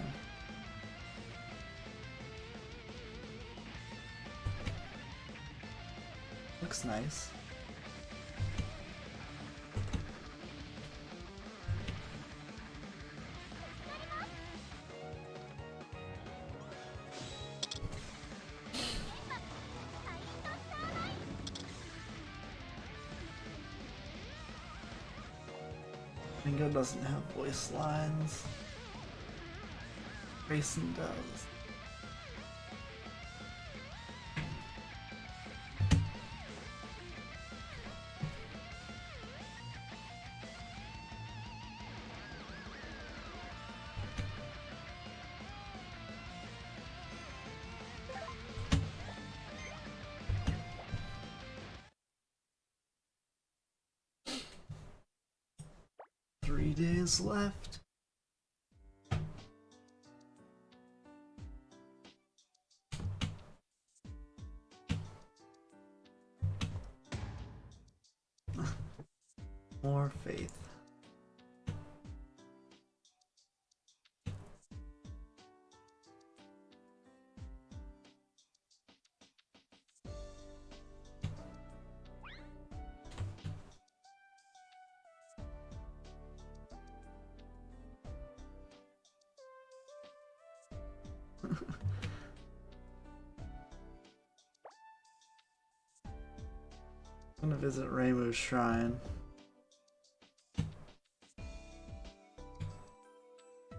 Looks nice. Ringo doesn't have voice lines. Grayson does. days left. More faith. I'm gonna visit Reimu's shrine.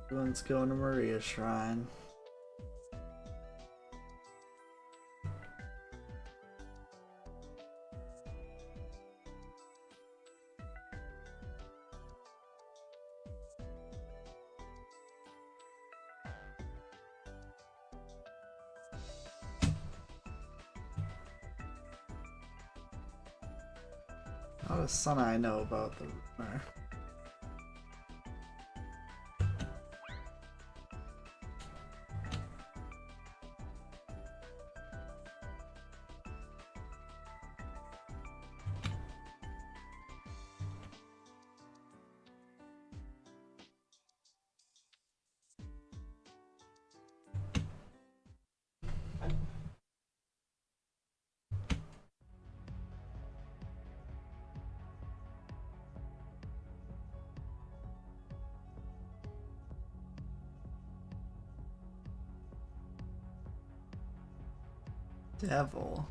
Everyone's going to Maria's shrine. How does Sunai know about the rumor? Devil.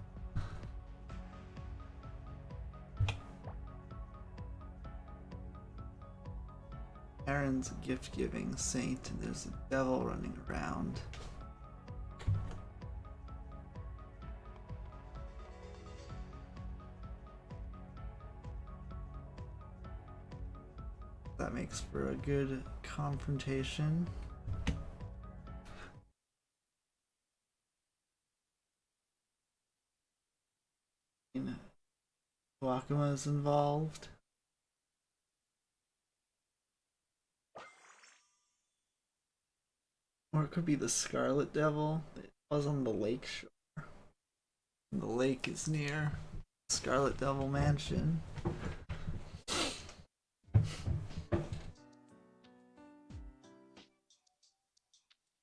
Aaron's a gift-giving saint and there's a devil running around. That makes for a good confrontation. Wakuma is involved. Or it could be the Scarlet Devil. It was on the lake shore. The lake is near Scarlet Devil Mansion.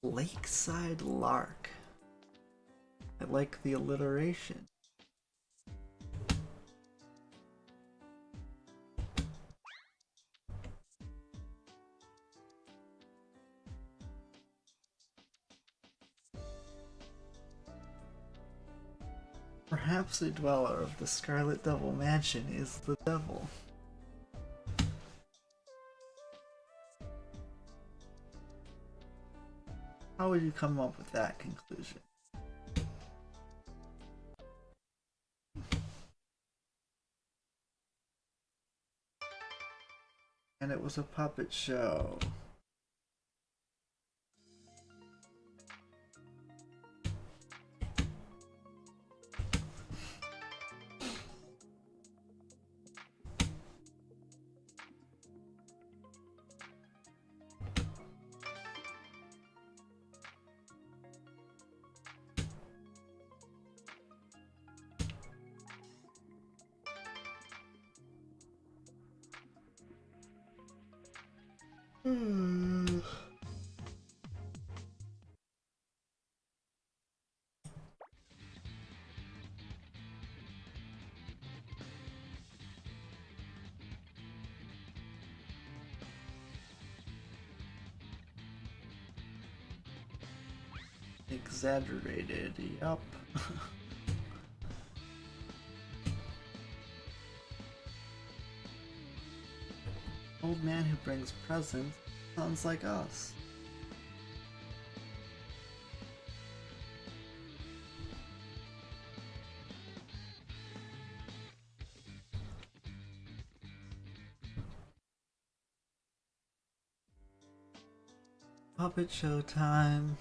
Lakeside Lark. I like the alliteration. Perhaps a dweller of the Scarlet Devil Mansion is the devil. How would you come up with that conclusion? And it was a puppet show. Exaggerated, yup. Old man who brings presents sounds like us. Puppet show time.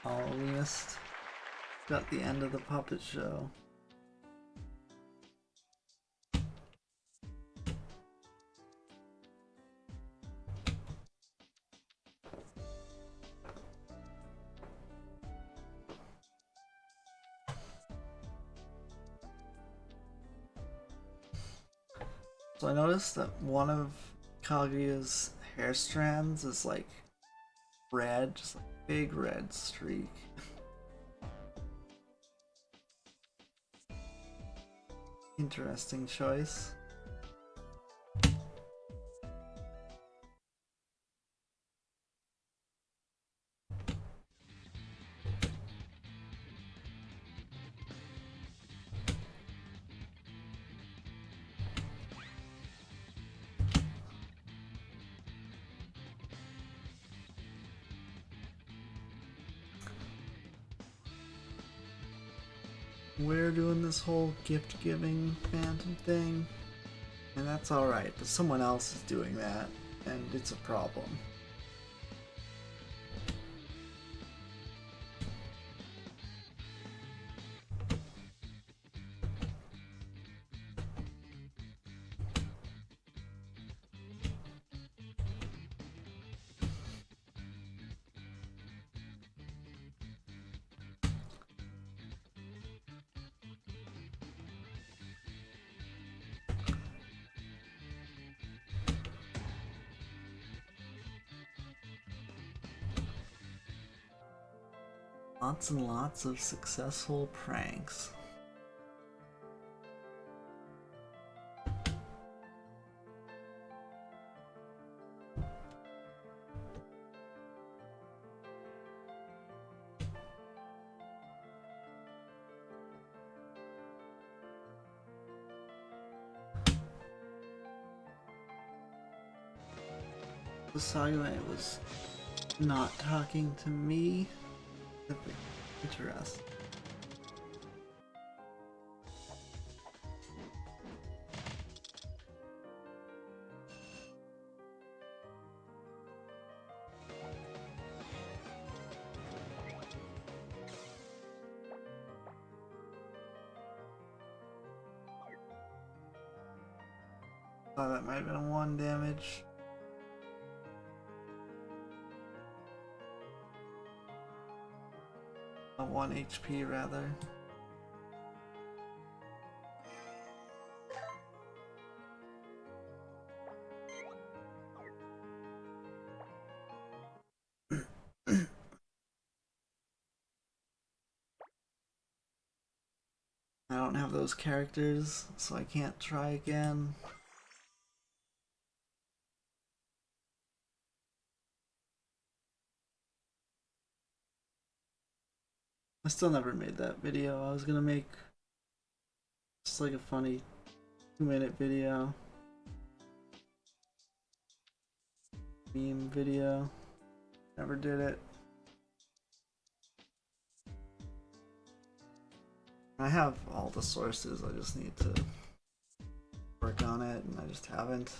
Oh, we missed. Got the end of the puppet show. So I noticed that one of Kaguya's hair strands is like red, just like a big red streak. Interesting choice. We're doing this whole gift giving phantom thing, and that's alright, but someone else is doing that, and it's a problem. Lots and lots of successful pranks. The Sayume was not talking to me. Interesting. Oh, that might have been a 1 damage. A 1 HP rather. I don't have those characters, so I can't try again. I still never made that video. I was gonna make just like a funny 2-minute video. Meme video. Never did it. I have all the sources, I just need to work on it, and I just haven't.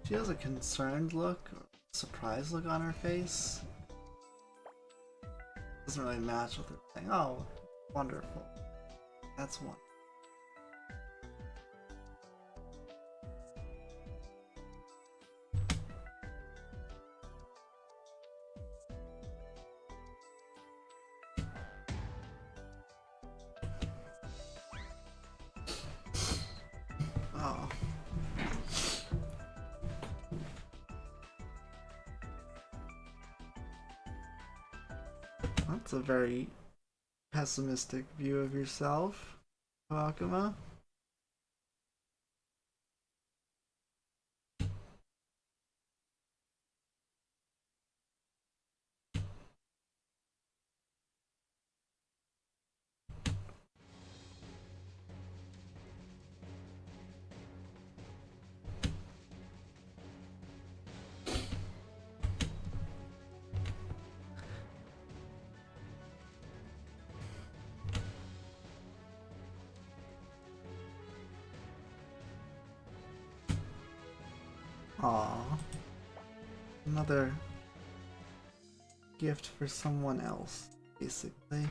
She has a concerned look, or surprised look on her face. Doesn't really match with her thing. Oh, wonderful. That's one. Oh. That's a very pessimistic view of yourself, Wakuma. Aww. Another gift for someone else, basically.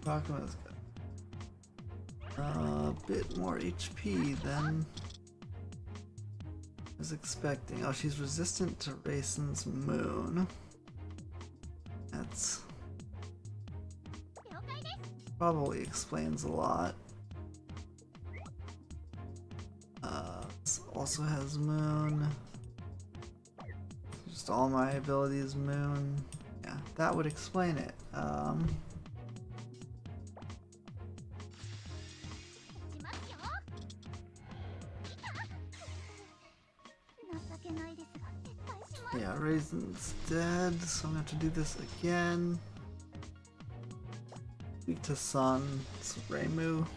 Pakuma's got a bit more HP than I was expecting. Oh, she's resistant to Raisin's moon. That's probably explains a lot. This also has moon. Just all my abilities moon. Yeah, that would explain it. Yeah, Raisin's dead, so I'm gonna have to do this again. Weak to Sun, it's Reimu.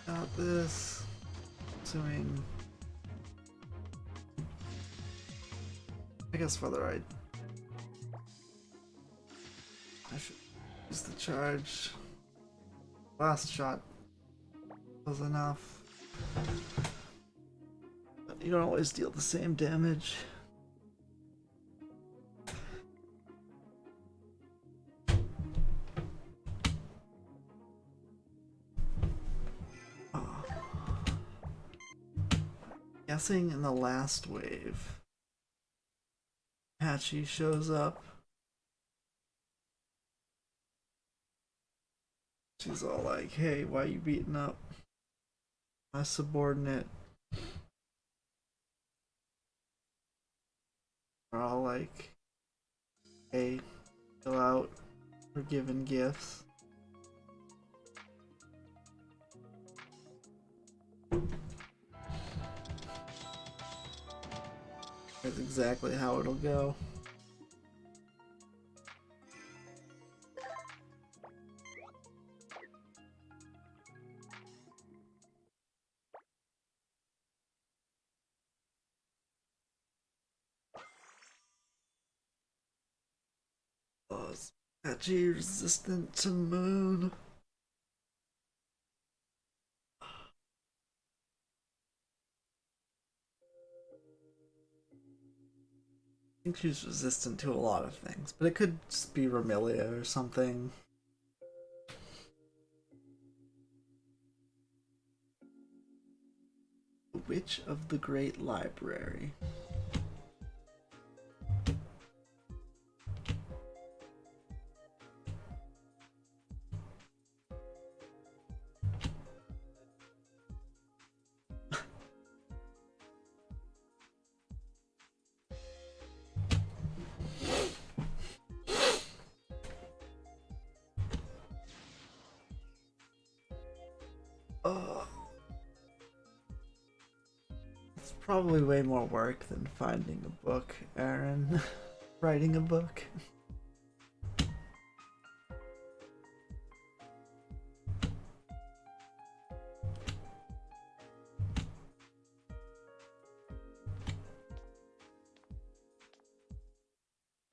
Got this. Assuming. I guess for the right. I should use the charge. Last shot was enough. But you don't always deal the same damage. Oh. Guessing in the last wave, Patchy shows up. She's all like, hey, why you beating up my subordinate? We're all like, hey, chill out, we're giving gifts. That's exactly how it'll go. Oh, it's Patchy resistant to moon. I think she's resistant to a lot of things, but it could just be Remilia or something. The Witch of the Great Library. It's probably way more work than finding a book, Aaron. Writing a book.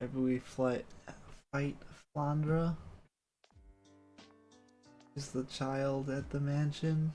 Maybe we fight Flandra. Is the child at the mansion?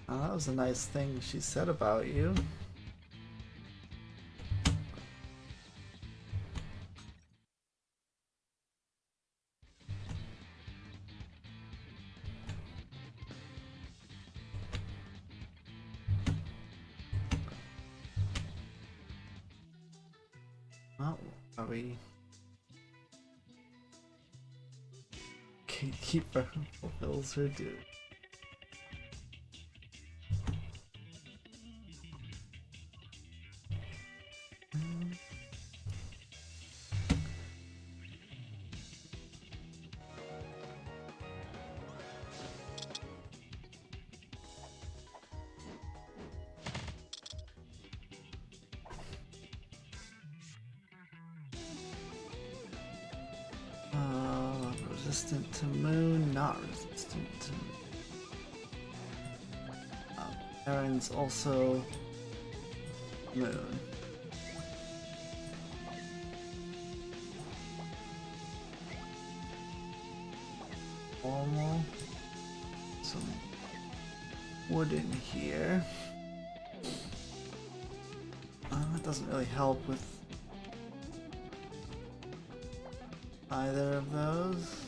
Oh, that was a nice thing she said about you. Oh, are we? Gatekeeper fulfills her duty. Resistant to moon, not resistant to Aaron's also moon. Normal. Some wood in here. That doesn't really help with either of those.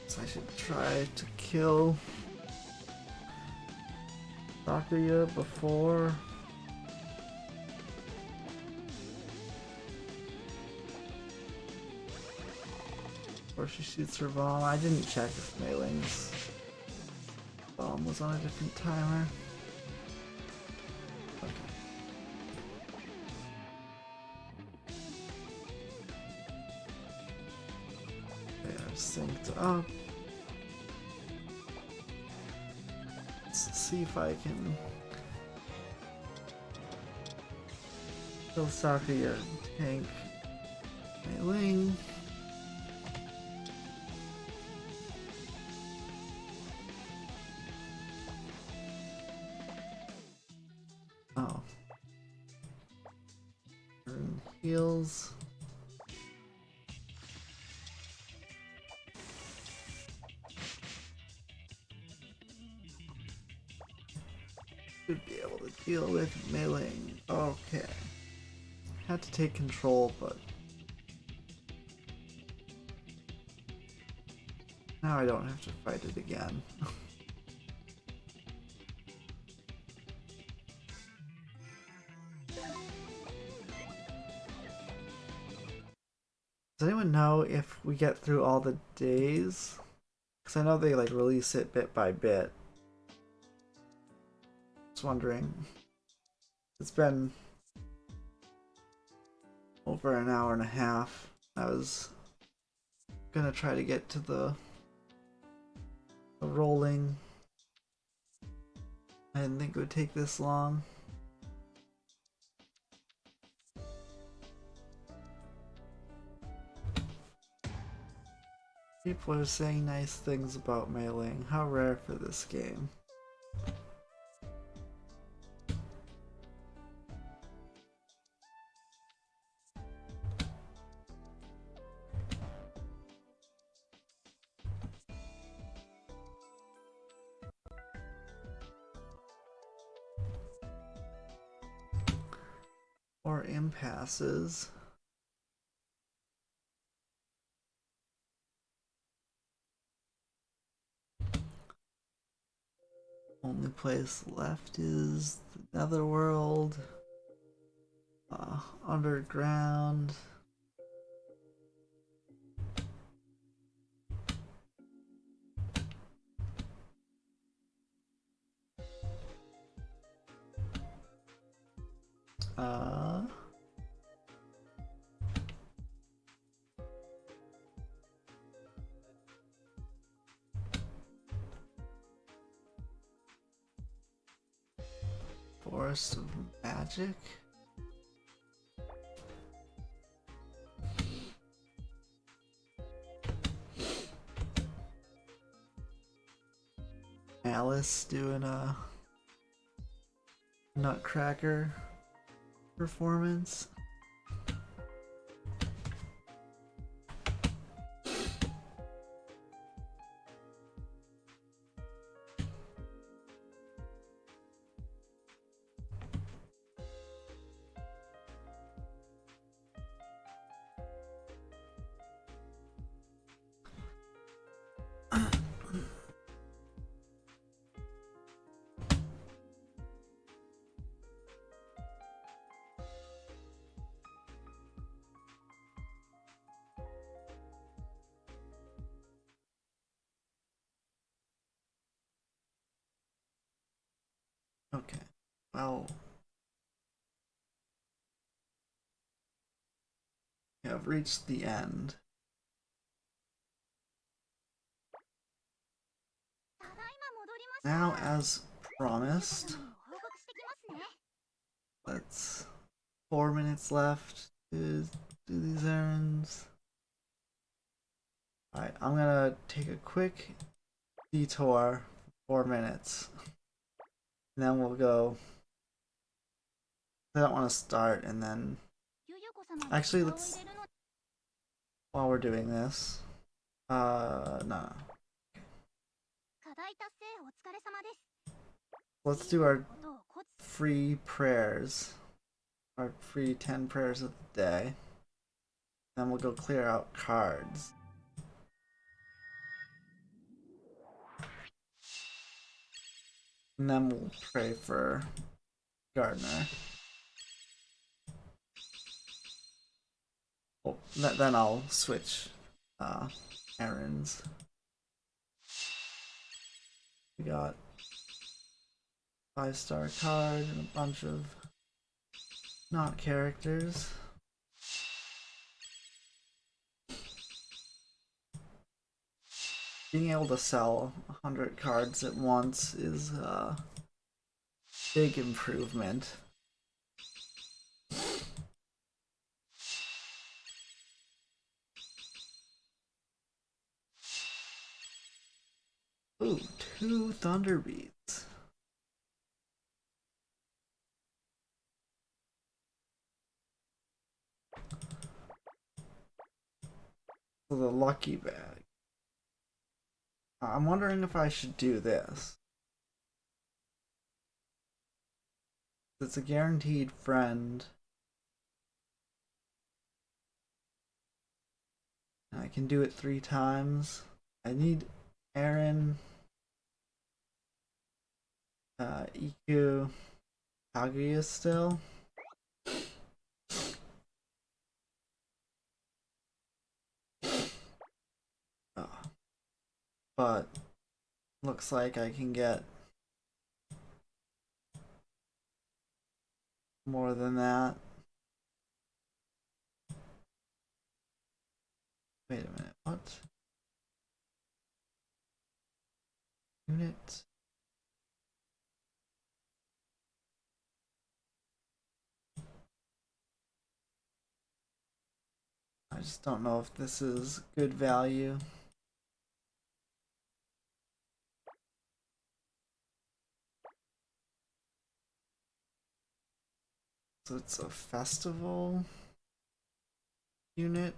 So I should try to kill Sakuya before. Before she shoots her bomb. I didn't check if Mei Ling's bomb was on a different timer. Okay. They are synced up. Let's see if I can kill Sakuya and tank Mei Ling. Oh. Heals. Should be able to deal with Mei Ling. Okay. Had to take control, but now I don't have to fight it again. Does anyone know if we get through all the days? Because I know they like release it bit by bit. Just wondering. It's been over an hour and a half. I was gonna try to get to the rolling. I didn't think it would take this long. People are saying nice things about Mei Ling. How rare for this game. Or impasses. Only place left is the Netherworld, underground. Forest of Magic. Alice doing a Nutcracker performance. Okay, well, we have reached the end. Now, as promised, let's 4 minutes left to do these errands. Alright, I'm gonna take a quick detour, 4 minutes, and then we'll go. I don't want to start and then. Actually, let's. While we're doing this. No. Let's do our free prayers. Our free 10 prayers of the day. Then we'll go clear out cards. And then we'll pray for Gardener. Well, then I'll switch errands. We got 5-star card and a bunch of not characters. Being able to sell 100 cards at once is a big improvement. Ooh, 2 Thunder Beats. So the lucky bag. I'm wondering if I should do this. It's a guaranteed friend. And I can do it 3 times. I need Aaron, Iku, Kaguya still. But looks like I can get more than that. Wait a minute, what? Unit? I just don't know if this is good value. So it's a festival unit.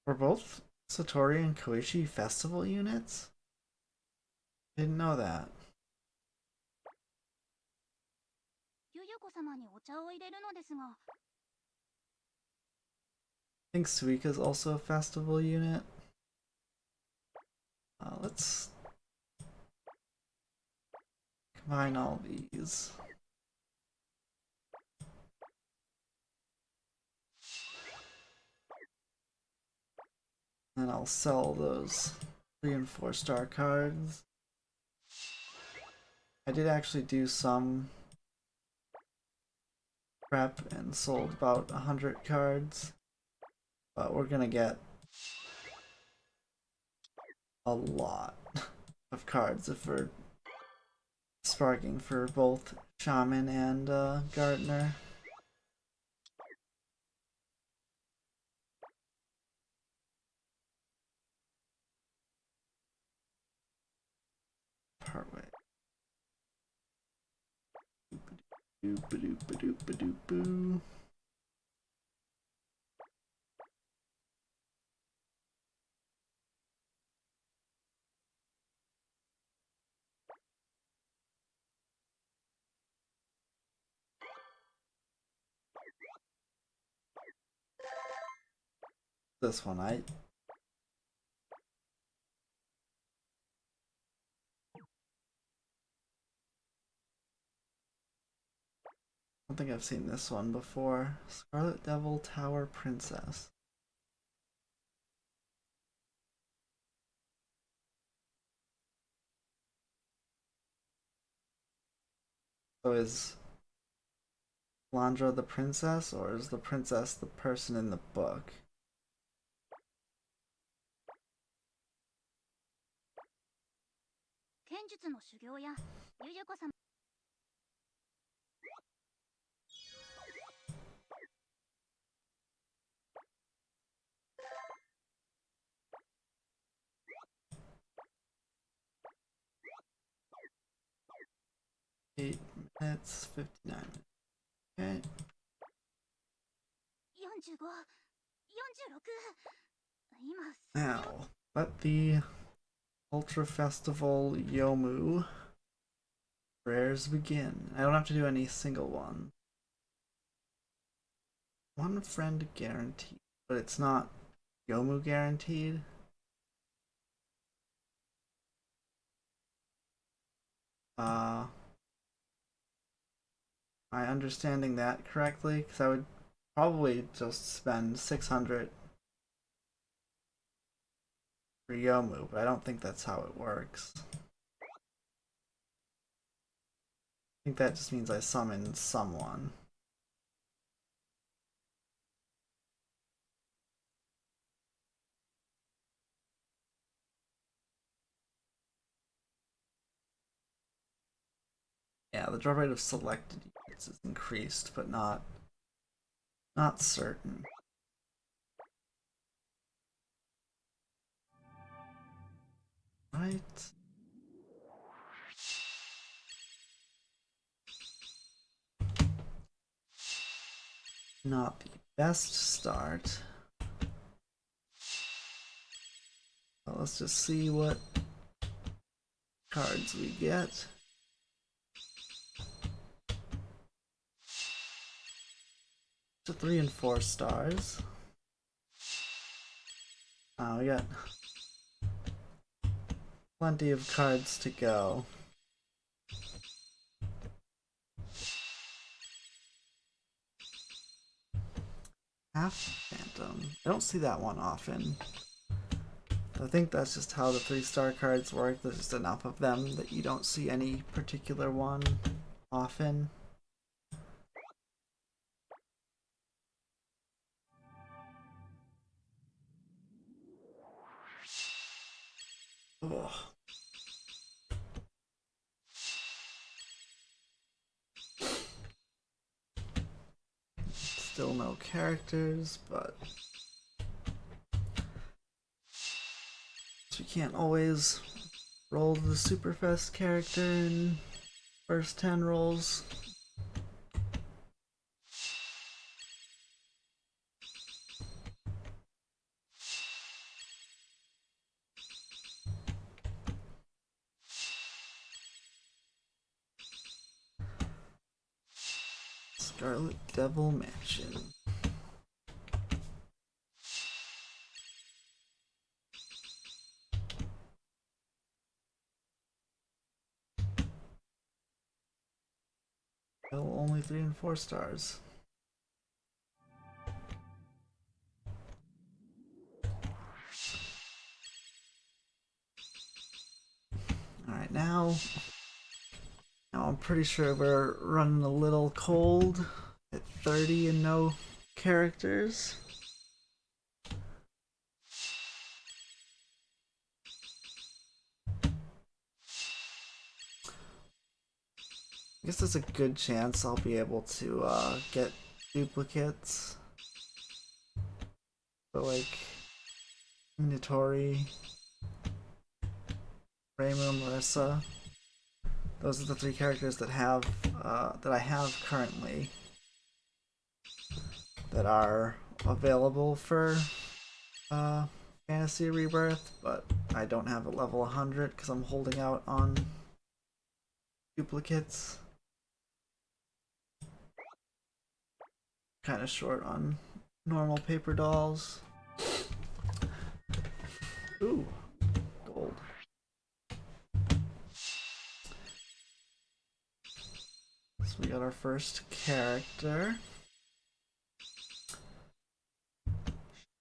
Were both Satori and Koichi festival units? Didn't know that. I think Suika's also a festival unit. Let's combine all these. And I'll sell those 3 and 4-star cards. I did actually do some prep and sold about 100 cards, but we're gonna get a lot of cards if we're sparking for both Shaman and Gardener. partway. Doop-a-doop-a-doop-a-doop-a-doop-boo. This one, I don't think I've seen this one before. Scarlet Devil Tower Princess. So is Landra the princess, or is the princess the person in the book? Eight minutes, 59 minutes. Okay. Now, let the Ultra Festival Youmu prayers begin. I don't have to do any single one. One friend guaranteed, but it's not Youmu guaranteed. Am I understanding that correctly? Because I would probably just spend 600 for Youmu, but I don't think that's how it works. I think that just means I summon someone. Yeah, the draw rate of selected units is increased, but not certain. Right. Not the best start. Well, let's just see what cards we get. To 3 and 4 stars. We got plenty of cards to go. Half Phantom. I don't see that one often. I think that's just how the 3-star cards work. There's just enough of them that you don't see any particular one often. Ugh. Still no characters, but we can't always roll the Superfest character in first 10 rolls. Scarlet Devil Mansion. Still only 3 and 4 stars. Alright, now I'm pretty sure we're running a little cold at 30 and no characters. I guess there's a good chance I'll be able to get duplicates. So like Minatori, Reimu, Marissa. those are the three characters that I have currently that are available for Fantasy Rebirth, but I don't have a level 100 because I'm holding out on duplicates. Kind of short on normal paper dolls. Ooh, gold. So we got our first character.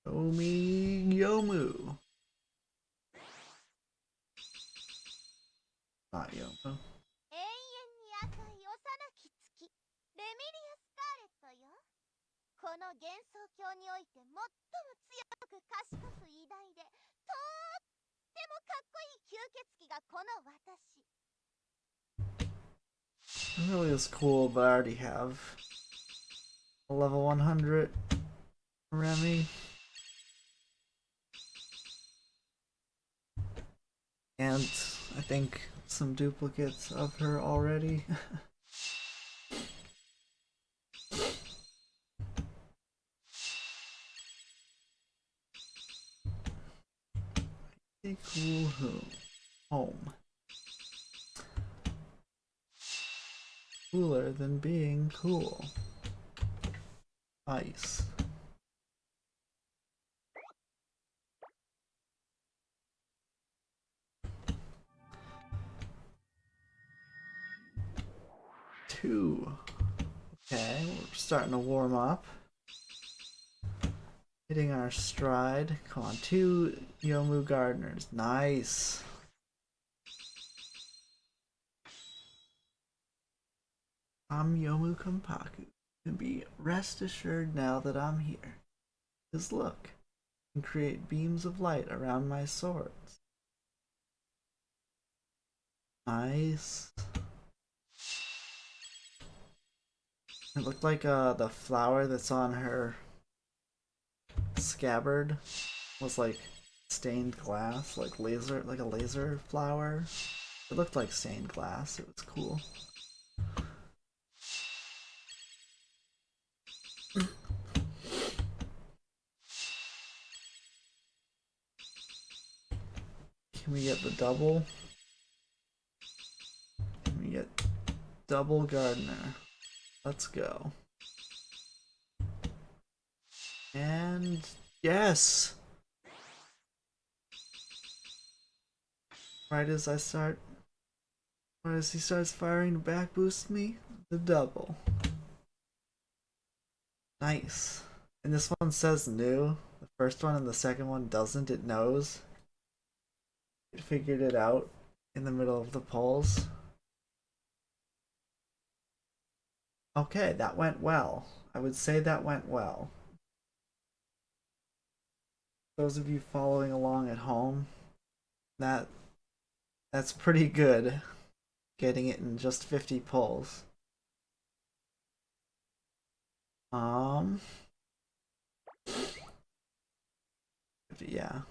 Show me Youmu. Not Youmu. It really is cool, but I already have a level 100 Remy. And I think some duplicates of her already. Cool home. Cooler than being cool. Ice. Two. Okay, we're starting to warm up. Hitting our stride. Come on, 2 Youmu Gardeners. Nice. I'm Youmu Kampaku. And be rest assured now that I'm here. Just look. And create beams of light around my swords. Nice. It looked like the flower that's on her scabbard was like stained glass, like a laser flower. It looked like stained glass. It was cool. Can we get the double? Can we get double gardener? Let's go. And yes! Right as he starts firing to back boost me, the double. Nice. And this one says new. The first one and the second one doesn't. It knows. It figured it out in the middle of the polls. Okay, that went well. I would say that went well. Those of you following along at home, that's pretty good. Getting it in just 50 polls. Yeah.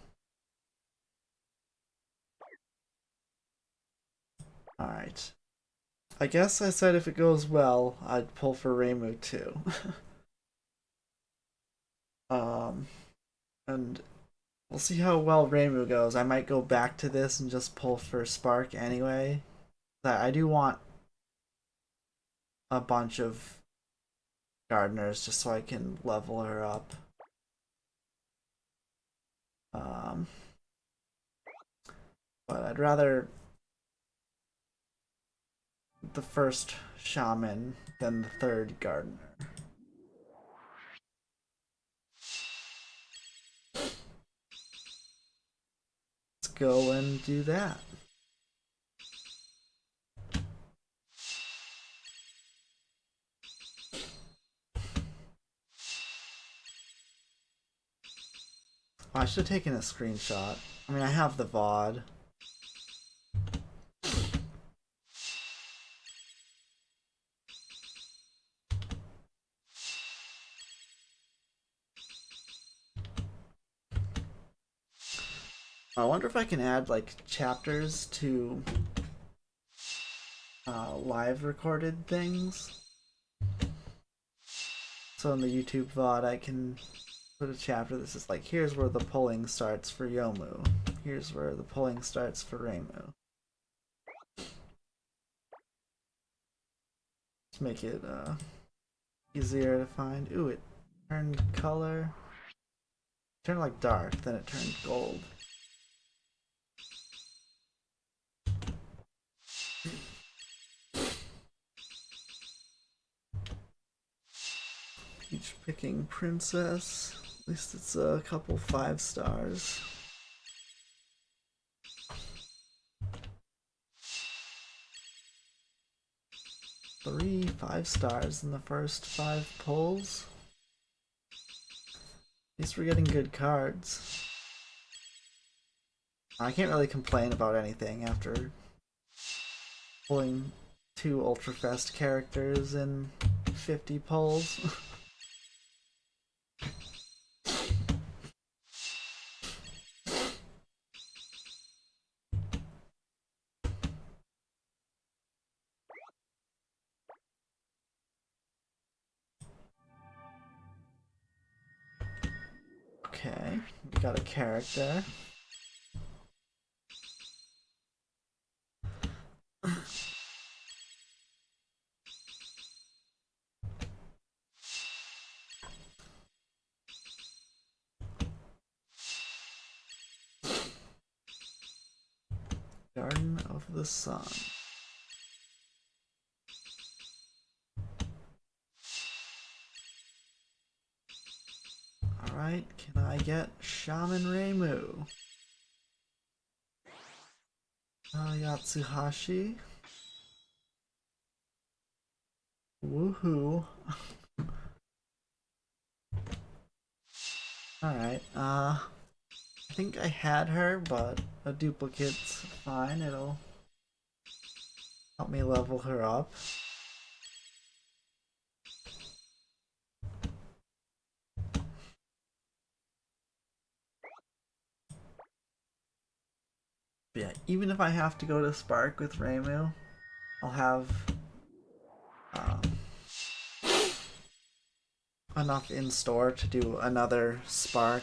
Alright. I guess I said if it goes well, I'd pull for Reimu too. And we'll see how well Reimu goes. I might go back to this and just pull for Spark anyway. I do want a bunch of gardeners just so I can level her up. But I'd rather the first shaman than the third gardener. Let's go and do that. Oh, I should have taken a screenshot. I mean, I have the VOD. I wonder if I can add like chapters to live recorded things. So in the YouTube VOD, I can put a chapter that says like, here's where the pulling starts for Youmu. Here's where the pulling starts for Reimu. Let's make it easier to find. Ooh, it turned color. It turned like dark, then it turned gold. Peach picking princess. At least it's a couple 5 stars. 3 5 stars in the first 5 pulls. At least we're getting good cards. I can't really complain about anything after pulling 2 Ultra Fest characters in 50 pulls. Okay, we got a character. Garden of the Sun. Alright, can I get Shaman Reimu? Yatsuhashi. Woohoo. Alright, I think I had her, but a duplicate's fine. It'll help me level her up. But yeah, even if I have to go to Spark with Reimu, I'll have enough in store to do another Spark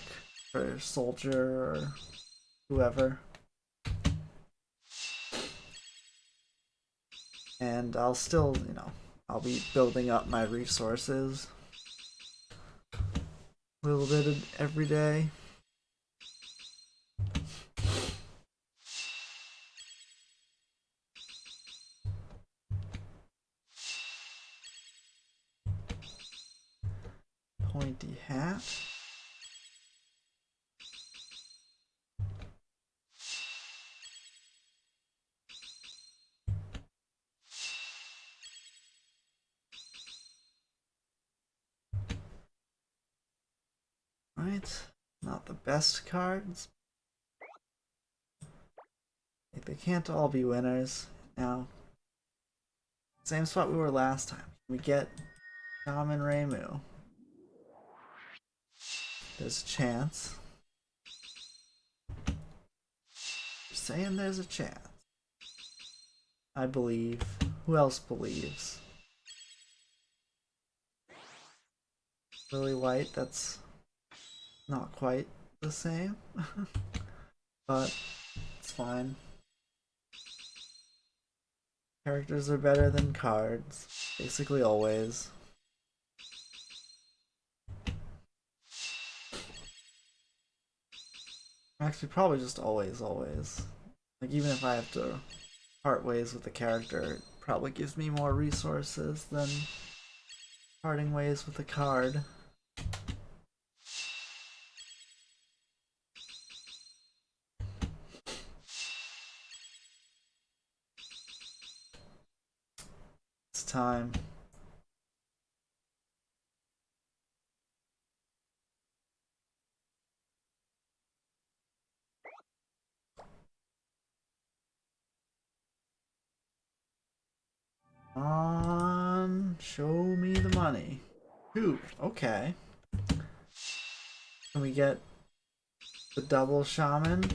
for Soldier or whoever. And I'll still, I'll be building up my resources a little bit every day. Pointy hat. Right, not the best cards. They can't all be winners. Now, same spot we were last time. We get Shaman Reimu. There's a chance. Just saying there's a chance. I believe. Who else believes? Lily White, that's not quite the same. But it's fine. Characters are better than cards. Basically always. Actually, probably just always. Like, even if I have to part ways with the character, it probably gives me more resources than parting ways with a card. It's time. Show me the money. Ooh, okay. Can we get the double shaman?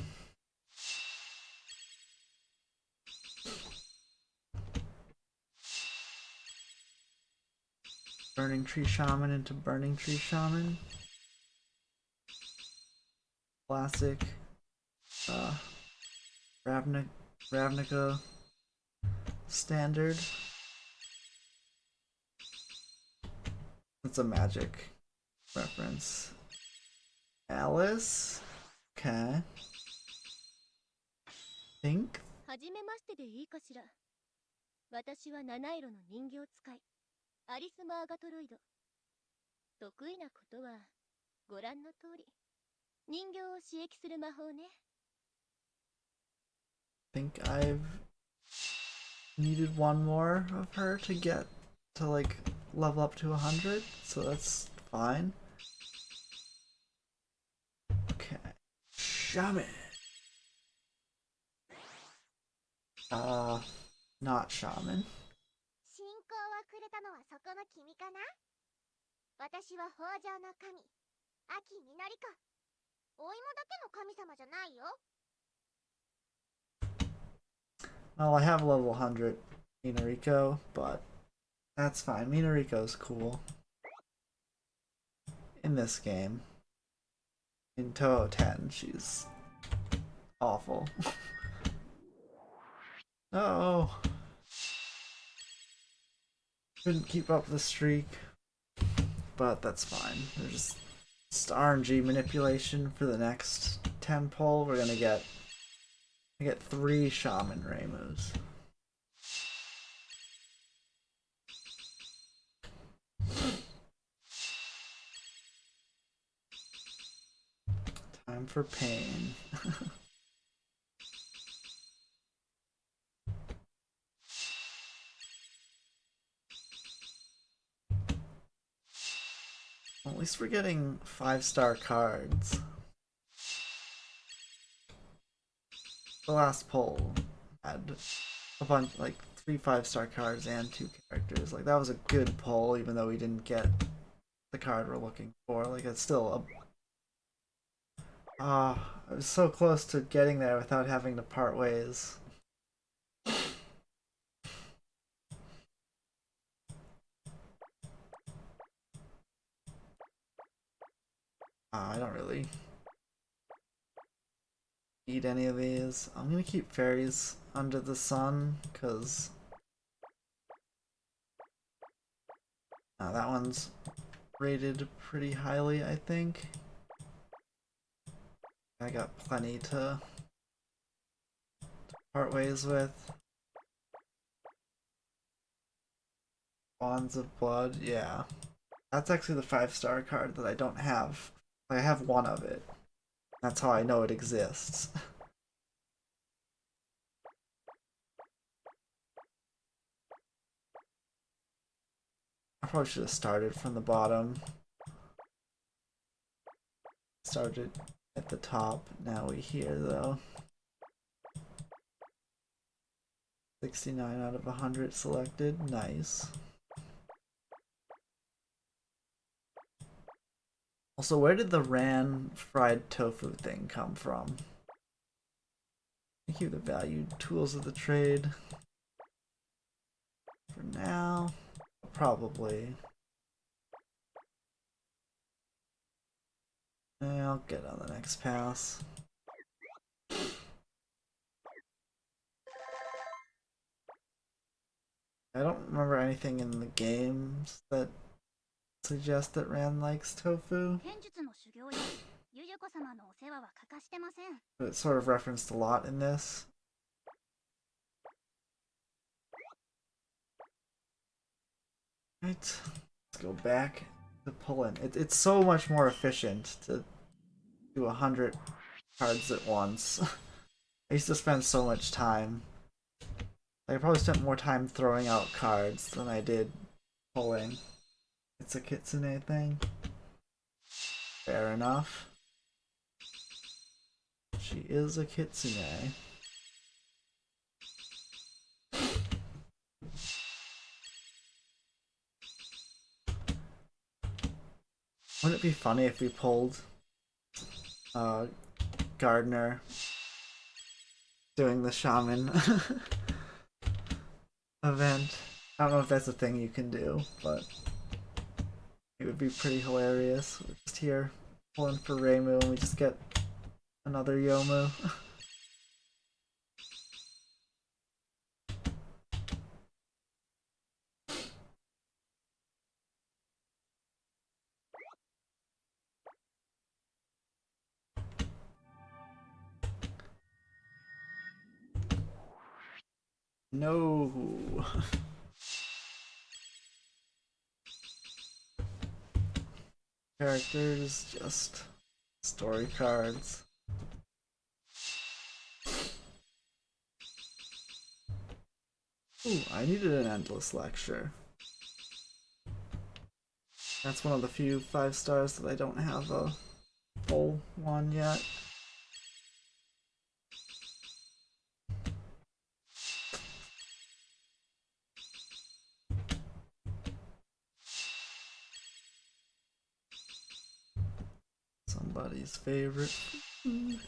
Burning Tree Shaman into Burning Tree Shaman. Classic. Ravnica standard. It's a magic reference. Alice? Okay. Think? はじめましてでいいかしら。私は七色の人形使い、アリス・マーガトロイド。得意なことは、ご覧の通り、人形を刺激する魔法ね。Think I've needed one more of her to get to like level up to 100, so that's fine. Okay. Shaman. Not shaman. 信仰をくれたのはそこの君かな。私は豊穣の神、秋みのり子。お芋だけの神様じゃないよ。Well, I have level 100 Minariko, but that's fine. Minariko's cool. In this game. In Touhou 10, she's awful. Oh, couldn't keep up the streak, but that's fine. There's just RNG manipulation for the next 10 pull. We're gonna get 3 Shaman Reimus. Time for pain. Well, at least we're getting 5-star cards. The last poll had a bunch, like 3 5-star cards and 2 characters. Like, that was a good poll, even though we didn't get the card we're looking for. Like, it's still a... I was so close to getting there without having to part ways. I don't really need any of these. I'm gonna keep fairies under the sun, because that one's rated pretty highly, I think. I got plenty to part ways with. Bonds of Blood, yeah. That's actually the 5-star card that I don't have. I have one of it. That's how I know it exists. I probably should have started from the bottom. Started at the top. Now we here though. 69 out of 100 selected. Nice. Also, where did the Ran fried tofu thing come from? Thank you, the valued tools of the trade. For now, probably. I'll get on the next pass. I don't remember anything in the games that suggest that Ran likes tofu. But it's sort of referenced a lot in this. Right, let's go back to pull in. It's so much more efficient to do 100 cards at once. I used to spend so much time. I probably spent more time throwing out cards than I did pulling. It's a kitsune thing. Fair enough. She is a kitsune. Wouldn't it be funny if we pulled Gardener doing the shaman event? I don't know if that's a thing you can do, but It would be pretty hilarious. We're just here pulling for Reimu and we just get another Youmu. No. Characters, just story cards. Ooh, I needed an endless lecture. That's one of the few 5 stars that I don't have a full one yet. Somebody's favorite food.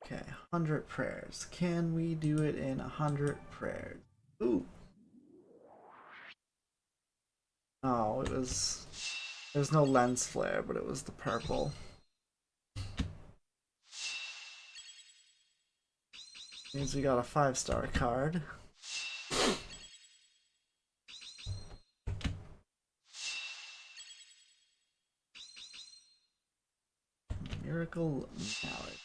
Okay, 100 prayers. Can we do it in 100 prayers? Ooh. Oh, there's no lens flare, but it was the purple. Means we got a 5-star card. Miracle Mallet.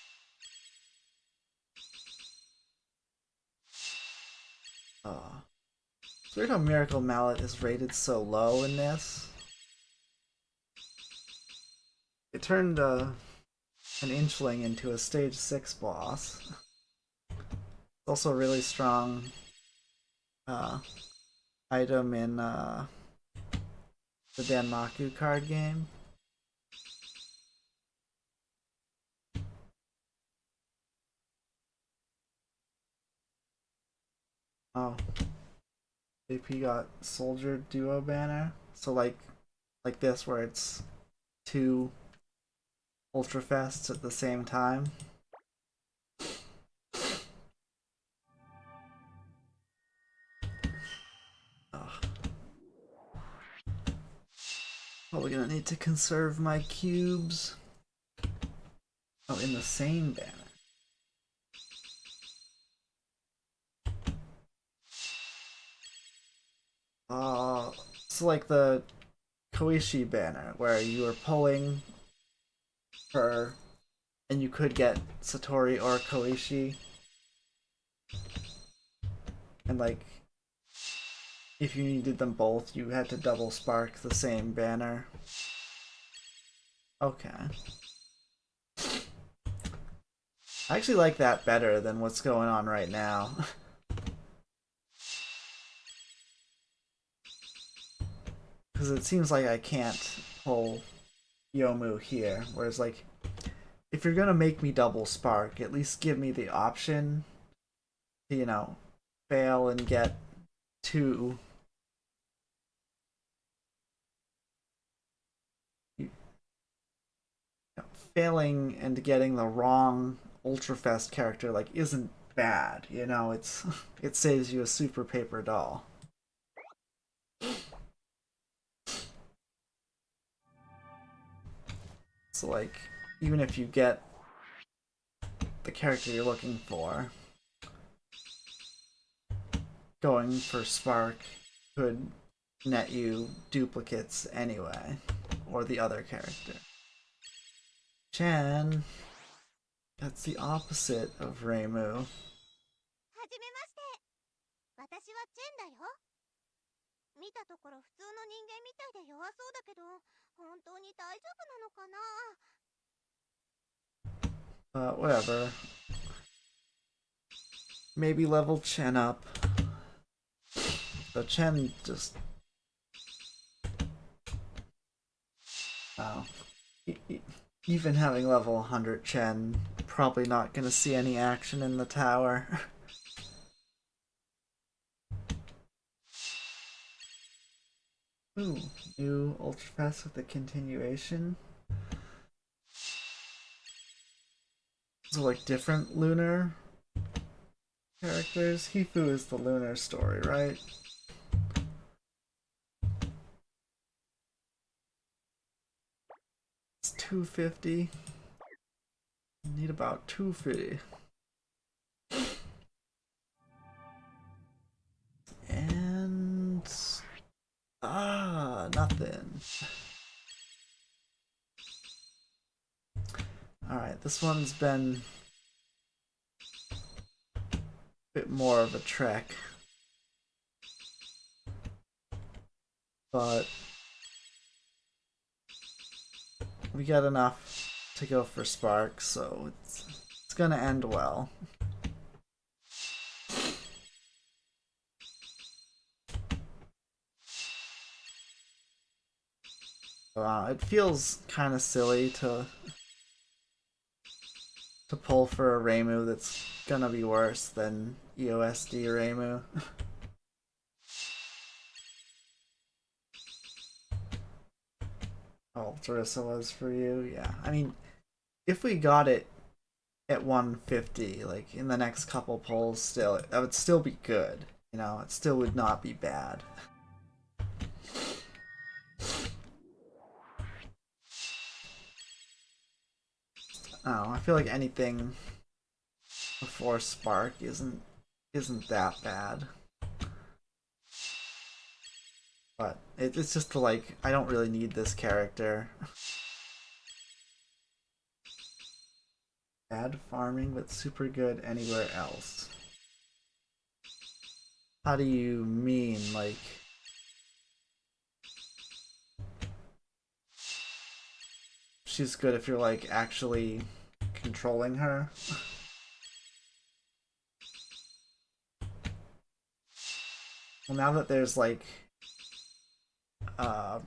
It's weird how Miracle Mallet is rated so low in this. It turned an Inchling into a stage 6 boss. It's also a really strong item in the Danmaku card game. Oh. AP got Soldier Duo banner. So like this where it's 2 Ultra Fests at the same time. Probably gonna need to conserve my cubes. Oh, in the same banner. It's like the Koishi banner where you were pulling for, and you could get Satori or Koishi. And like, if you needed them both, you had to double spark the same banner. Okay. I actually like that better than what's going on right now. Because it seems like I can't pull Youmu here, whereas like, if you're gonna make me double spark, at least give me the option to, you know, fail and get 2. Failing and getting the wrong Ultrafest character like isn't bad, you know, it's it saves you a super paper doll. So like, even if you get the character you're looking for, going for Spark could net you duplicates anyway, or the other character. Chan, that's the opposite of Reimu. はじめまして。私はチェンだよ。見たところ普通の人間みたいで弱そうだけど、本当に大丈夫なのかな? Whatever. Maybe level Chen up. So Chen just... Oh. Even having level 100 Chen, probably not gonna see any action in the tower. Ooh, new Ultra Fast with the continuation. So like different lunar characters. Hifu is the lunar story, right? It's 250. Need about 250. And nothing. Alright, this one's been a bit more of a trek. But we got enough to go for Spark, so it's gonna end well. It feels kind of silly to pull for a Reimu that's gonna be worse than EOSD Reimu. Oh, Teresa was for you, yeah. I mean, if we got it at 150, like in the next couple pulls, still that would still be good. You know, it still would not be bad. I feel like anything before Spark isn't that bad. But it's just like, I don't really need this character. Bad farming, but super good anywhere else. How do you mean, like... She's good if you're, like, actually controlling her? Well, now that there's, like,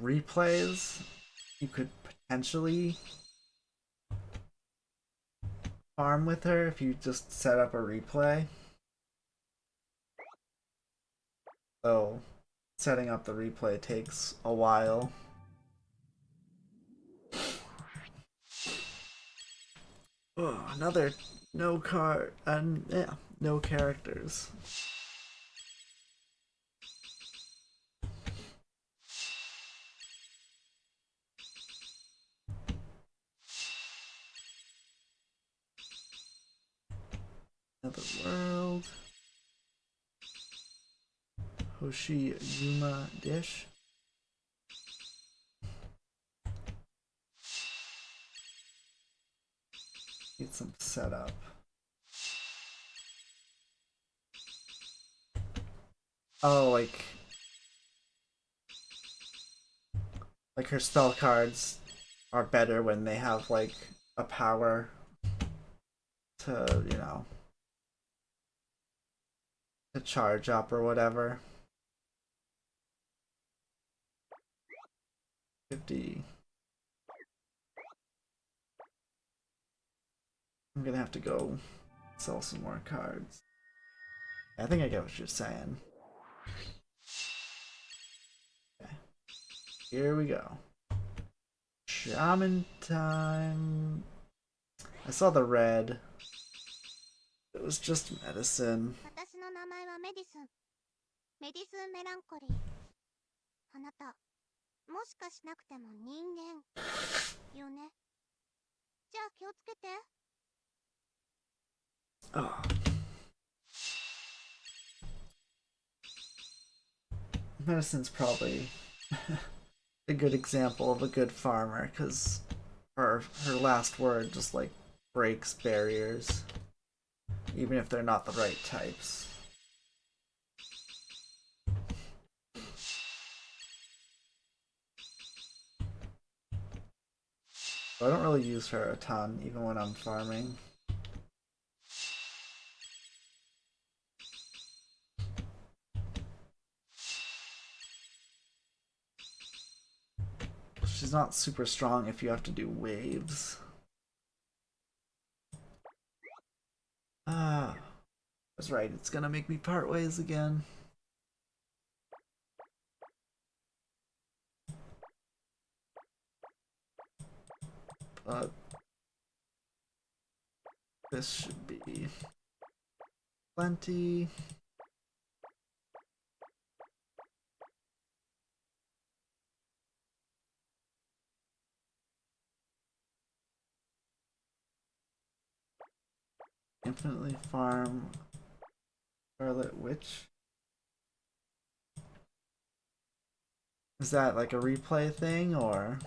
replays, you could potentially farm with her if you just set up a replay. So, setting up the replay takes a while. Oh, another no card, and yeah, no characters. Another world. Hoshi Yuma dish. Need some setup. Oh, like her spell cards are better when they have like a power to, you know, to charge up or whatever. 50. I'm gonna have to go sell some more cards. I think I get what you're saying. Okay. Here we go. Shaman time. I saw the red. It was just medicine. 私の名前はメディスン。メディスンメランコリー。あなた、もしかしなくても人間よね。じゃあ気をつけて。Oh. Medicine's probably a good example of a good farmer, because her last word just like breaks barriers, even if they're not the right types. I don't really use her a ton, even when I'm farming. She's not super strong if you have to do waves. I was right, it's gonna make me part ways again. But This should be plenty. Infinitely farm Scarlet Witch. Is that like a replay thing, or?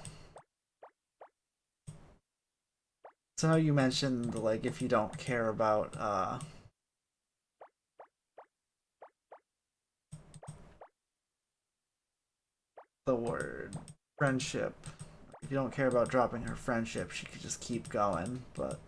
So how you mentioned, like, if you don't care about the word friendship, if you don't care about dropping her friendship, she could just keep going, but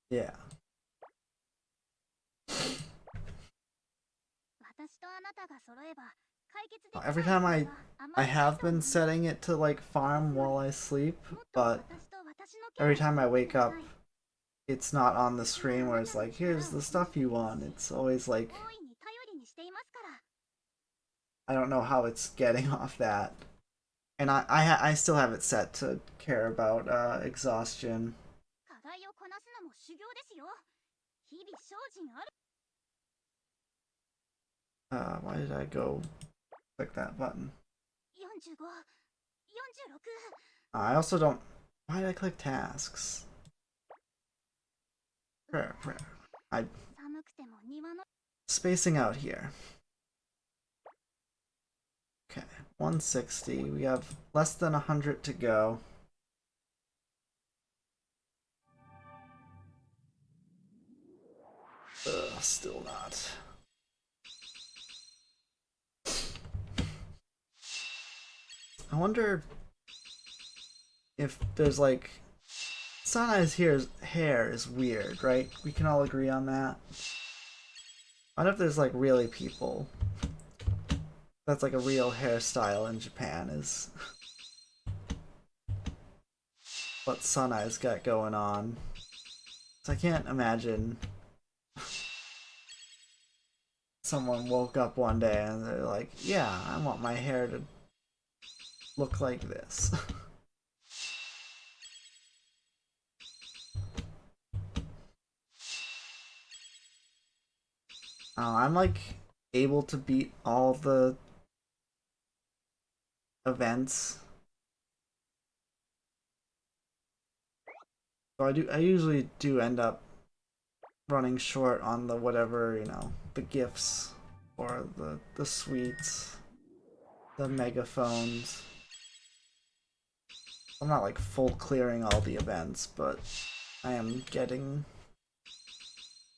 yeah. Every time I have been setting it to like farm while I sleep, but every time I wake up it's not on the screen where it's like, here's the stuff you want. It's always like, I don't know how it's getting off that. And I still have it set to care about exhaustion. Why did I go click that button? I also don't. Why did I click tasks? Prayer. I spacing out here. Okay, 160. We have less than 100 to go. Still not. I wonder if there's like Sanae's hair is weird, right? We can all agree on that. I wonder if there's like really people that's like a real hairstyle in Japan is what Sanae's got going on. So I can't imagine someone woke up one day and they're like, yeah, I want my hair to look like this. I'm like able to beat all the events. So I usually do end up running short on the whatever, you know, the gifts or the sweets, the megaphones. I'm not like full clearing all the events, but I am getting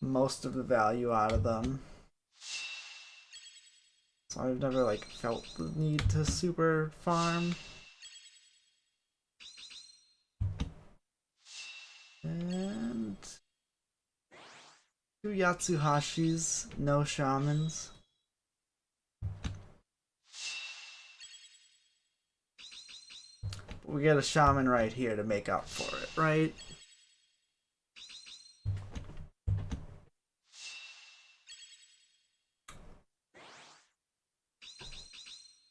most of the value out of them. So I've never like felt the need to super farm. And 2 Yatsuhashis, no shamans. We get a shaman right here to make up for it, right?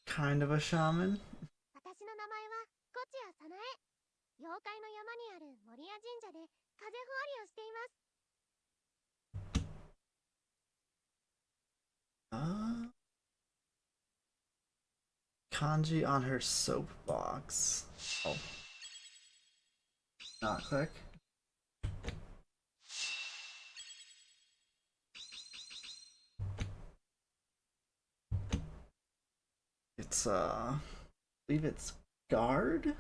Kind of a shaman. Kanji on her soapbox. Oh. Not click. It's I believe it's guard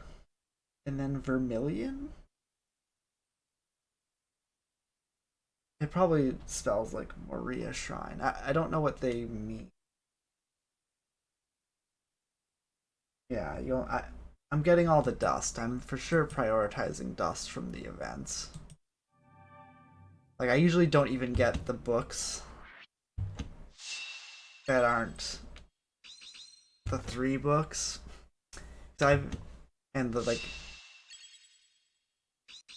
and then vermilion. It probably spells like Moria Shrine. I don't know what they mean. Yeah, I'm getting all the dust. I'm for sure prioritizing dust from the events. Like I usually don't even get the books that aren't the 3 books. So and the like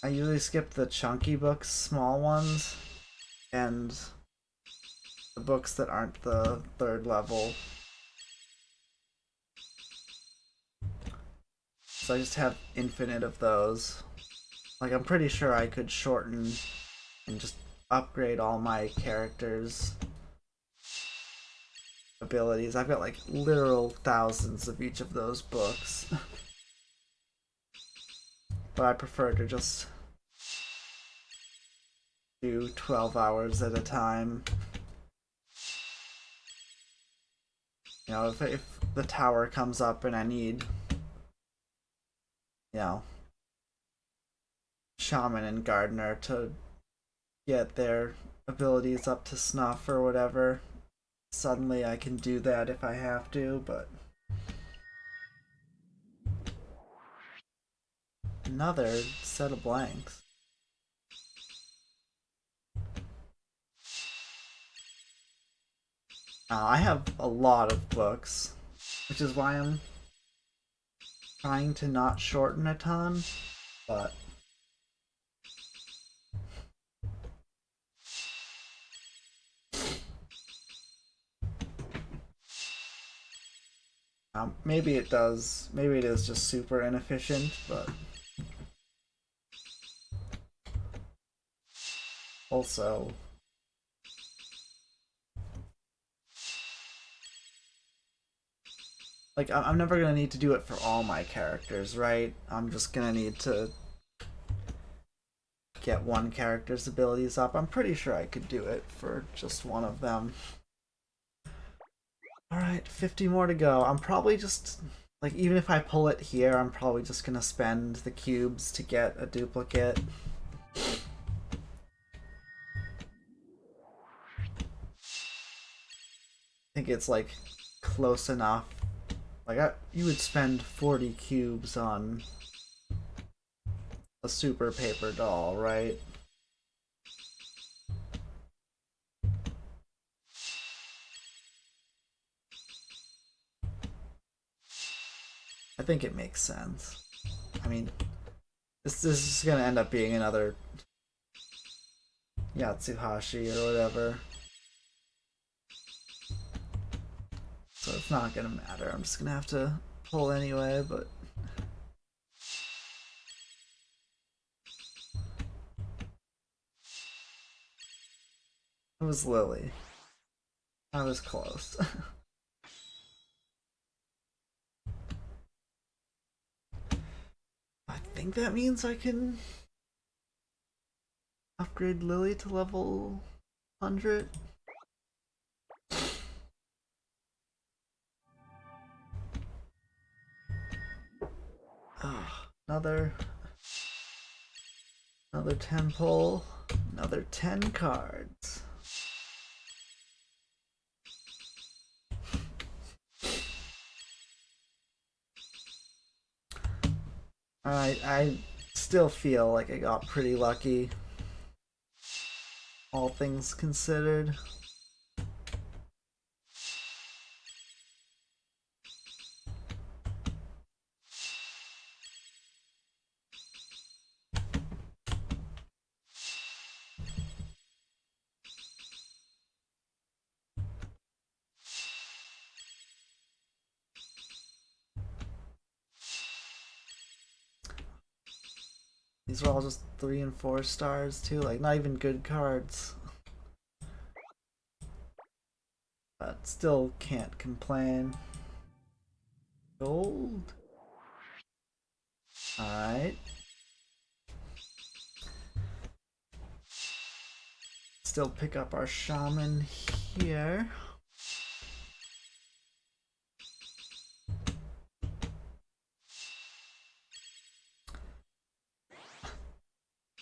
I usually skip the chunky books, small ones, and the books that aren't the 3rd level. So I just have infinite of those. Like, I'm pretty sure I could shorten and just upgrade all my characters' abilities. I've got like literal thousands of each of those books. But I prefer to just do 12 hours at a time. You know, if the tower comes up and I need, you know, Shaman and Gardener to get their abilities up to snuff or whatever, suddenly I can do that if I have to, but another set of blanks. I have a lot of books, which is why I'm trying to not shorten a ton, but maybe it does. Maybe it is just super inefficient, but also like I'm never gonna need to do it for all my characters, right? I'm just gonna need to get one character's abilities up. I'm pretty sure I could do it for just one of them. Alright, 50 more to go. I'm probably just, like, even if I pull it here, I'm probably just gonna spend the cubes to get a duplicate. I think it's, like, close enough. Like, you would spend 40 cubes on a super paper doll, right? I think it makes sense. I mean, this is gonna end up being another Yatsuhashi or whatever. So it's not gonna matter. I'm just gonna have to pull anyway, but it was Lily. I was close. I think that means I can upgrade Lily to level 100. Oh, another 10 pull, another 10 cards. I still feel like I got pretty lucky, all things considered. These are all just 3 and 4 stars too, like not even good cards. But still can't complain. Gold. Alright. Still pick up our Shaman here.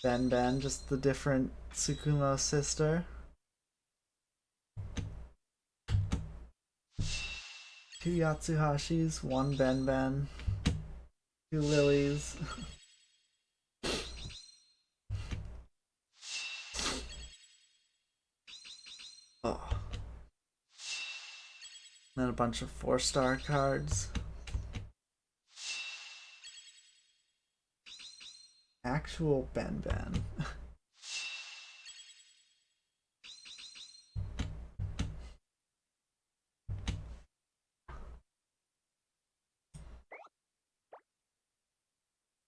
Ben, just the different Tsukumo sister. 2 Yatsuhashis, 1 Ben, 2 Lilies. Oh. Then a bunch of 4-star cards. Actual Ben Ben.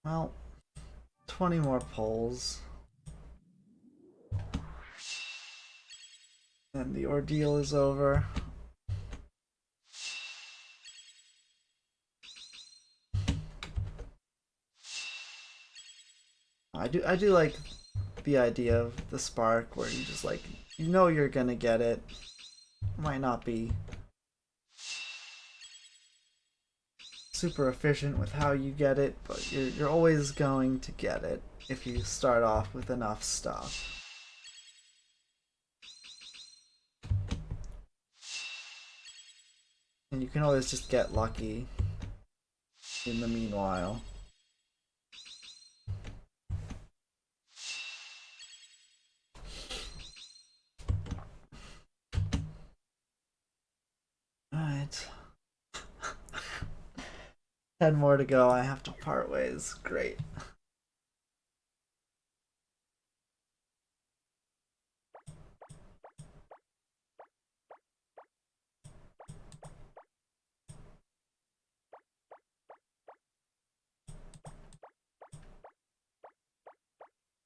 Well, 20 more polls. And the ordeal is over. I do like the idea of the spark where you just like you know you're gonna get it. Might not be super efficient with how you get it, but you're always going to get it if you start off with enough stuff. And you can always just get lucky in the meanwhile. Alright. 10 more to go. I have to part ways. Great.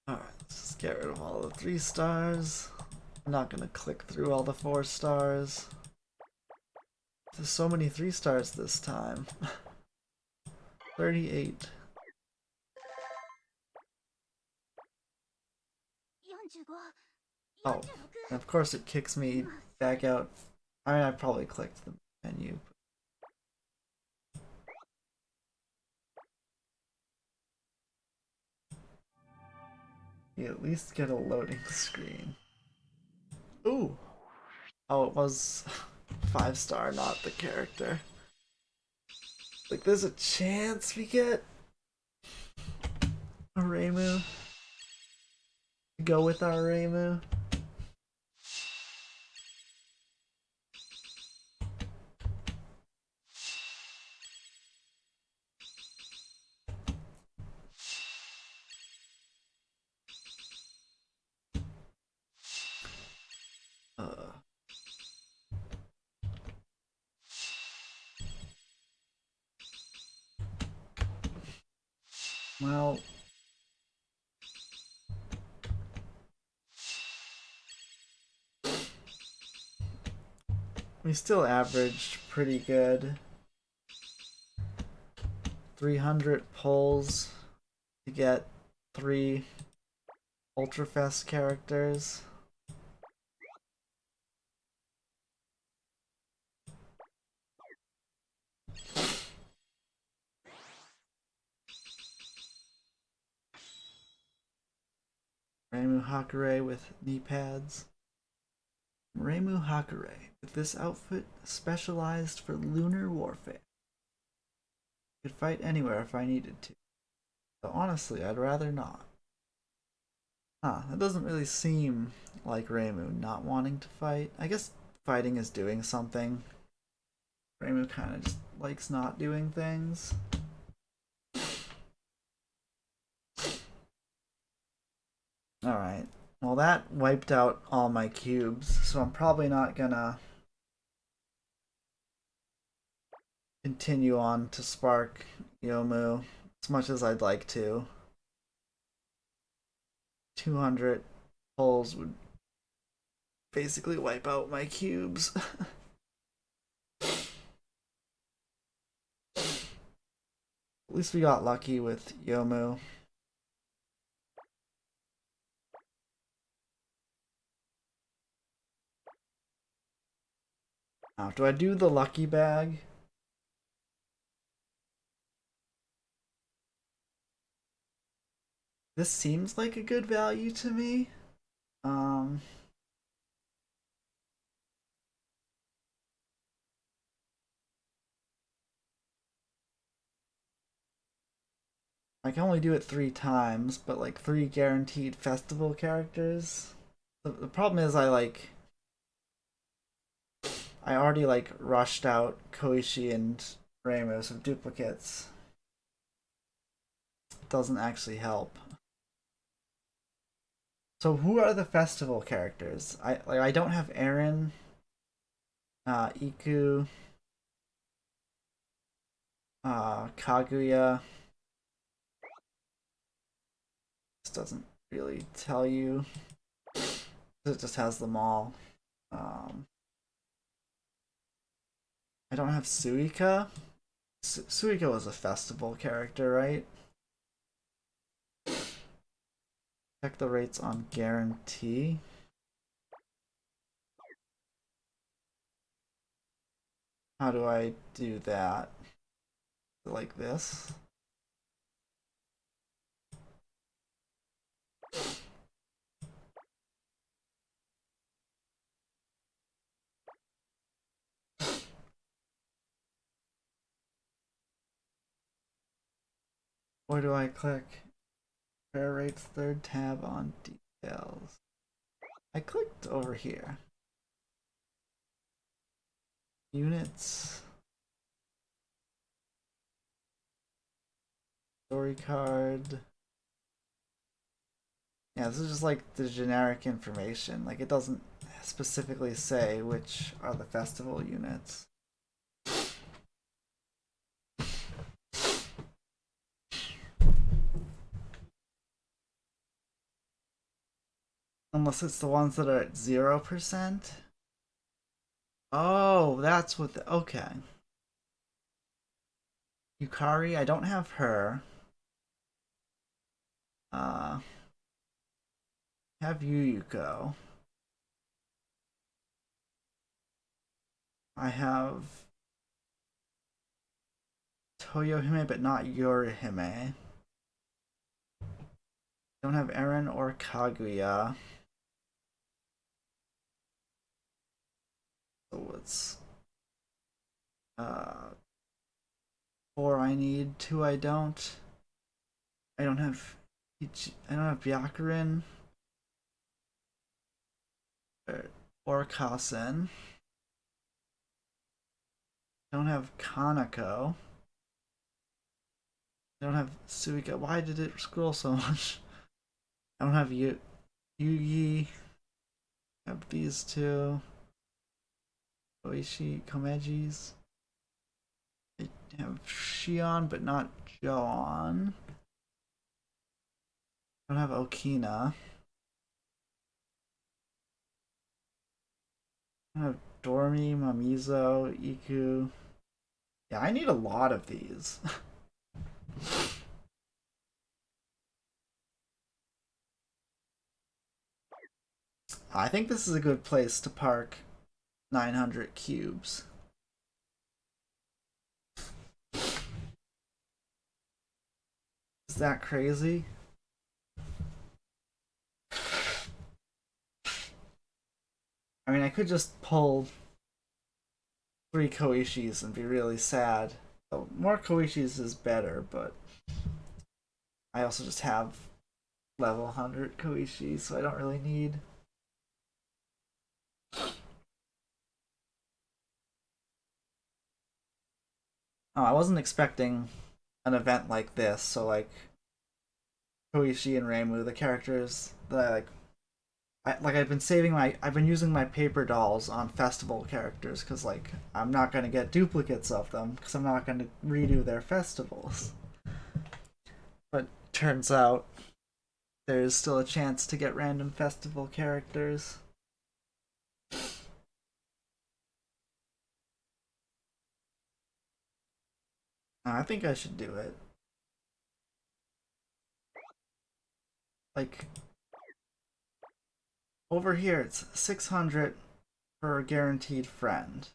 Alright, let's just get rid of all the 3 stars. I'm not gonna click through all the 4 stars. There's so many 3 stars this time. 38. Oh, and of course it kicks me back out. I mean, I probably clicked the menu. You at least get a loading screen. Ooh! Oh, it was 5 star, not the character. Like, there's a chance we get a Reimu. Go with our Reimu. Well, we still averaged pretty good. 300 pulls to get 3 Ultrafest characters. Reimu Hakure with knee pads. Reimu Hakure with this outfit specialized for lunar warfare. Could fight anywhere if I needed to. But honestly, I'd rather not. Huh, that doesn't really seem like Reimu not wanting to fight. I guess fighting is doing something. Reimu kind of just likes not doing things. Alright, well that wiped out all my cubes, so I'm probably not gonna continue on to spark Youmu as much as I'd like to. 200 pulls would basically wipe out my cubes. At least we got lucky with Youmu. Now, do I do the lucky bag? This seems like a good value to me. I can only do it 3 times, but like 3 guaranteed festival characters. The problem is I already like rushed out Koishi and Reimu of duplicates. It doesn't actually help. So who are the festival characters? I don't have Aaron, Iku, Kaguya. This doesn't really tell you. It just has them all. I don't have Suika. Suika was a festival character, right? Check the rates on guarantee. How do I do that? Like this? Where do I click? Fair rates, third tab on details. I clicked over here. Units. Story card. Yeah, this is just like the generic information. Like it doesn't specifically say which are the festival units. Unless it's the ones that are at 0%. Oh, that's what the. Okay. Yukari, I don't have her. Have Yuyuko. I have Toyohime, but not Yorihime. Don't have Eren or Kaguya. So what's 4 I need, 2 I don't. I don't have Byakurin or Kasen. Don't have Kanako. I don't have Suika. Why did it scroll so much? I don't have Yugi. I have these two. Oishi, Komejis. I have Shion, but not Joan. I don't have Okina. I have Dormi, Mamizo, Iku. Yeah, I need a lot of these. I think this is a good place to park 900 cubes. Is that crazy? I mean, I could just pull 3 Koishis and be really sad. So more Koishis is better, but I also just have level 100 Koishi, so I don't really need. Oh, I wasn't expecting an event like this, so like Koishi and Reimu, the characters that I like. I've been using my paper dolls on festival characters because like I'm not gonna get duplicates of them because I'm not gonna redo their festivals. But turns out there's still a chance to get random festival characters. I think I should do it. Like over here, it's 600 for a guaranteed friend.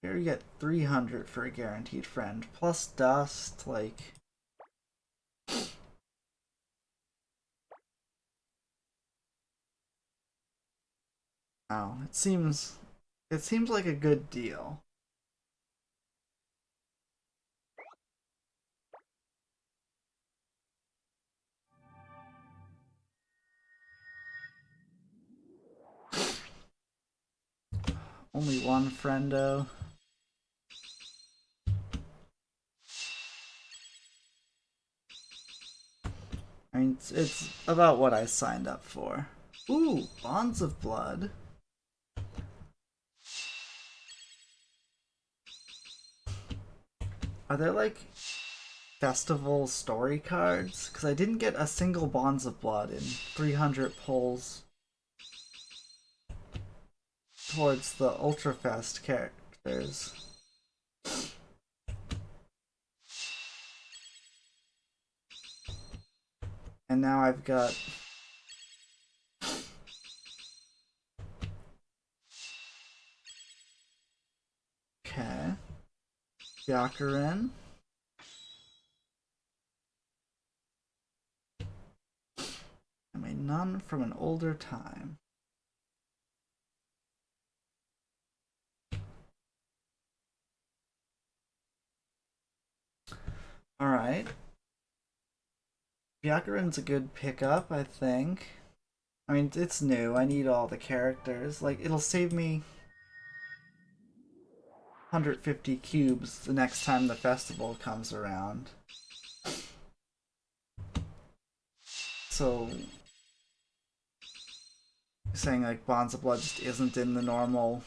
Here you get 300 for a guaranteed friend plus dust. Like. Oh, it seems like a good deal. Only one friendo. I mean, it's about what I signed up for. Ooh, Bonds of Blood. Are there like festival story cards? Because I didn't get a single Bonds of Blood in 300 pulls towards the Ultrafest characters. And now I've got okay. Byakuren. I mean, none from an older time. Alright. Byakuren's a good pickup, I think. I mean, it's new. I need all the characters. Like, it'll save me 150 cubes the next time the festival comes around. So, saying like Bonds of Blood just isn't in the normal.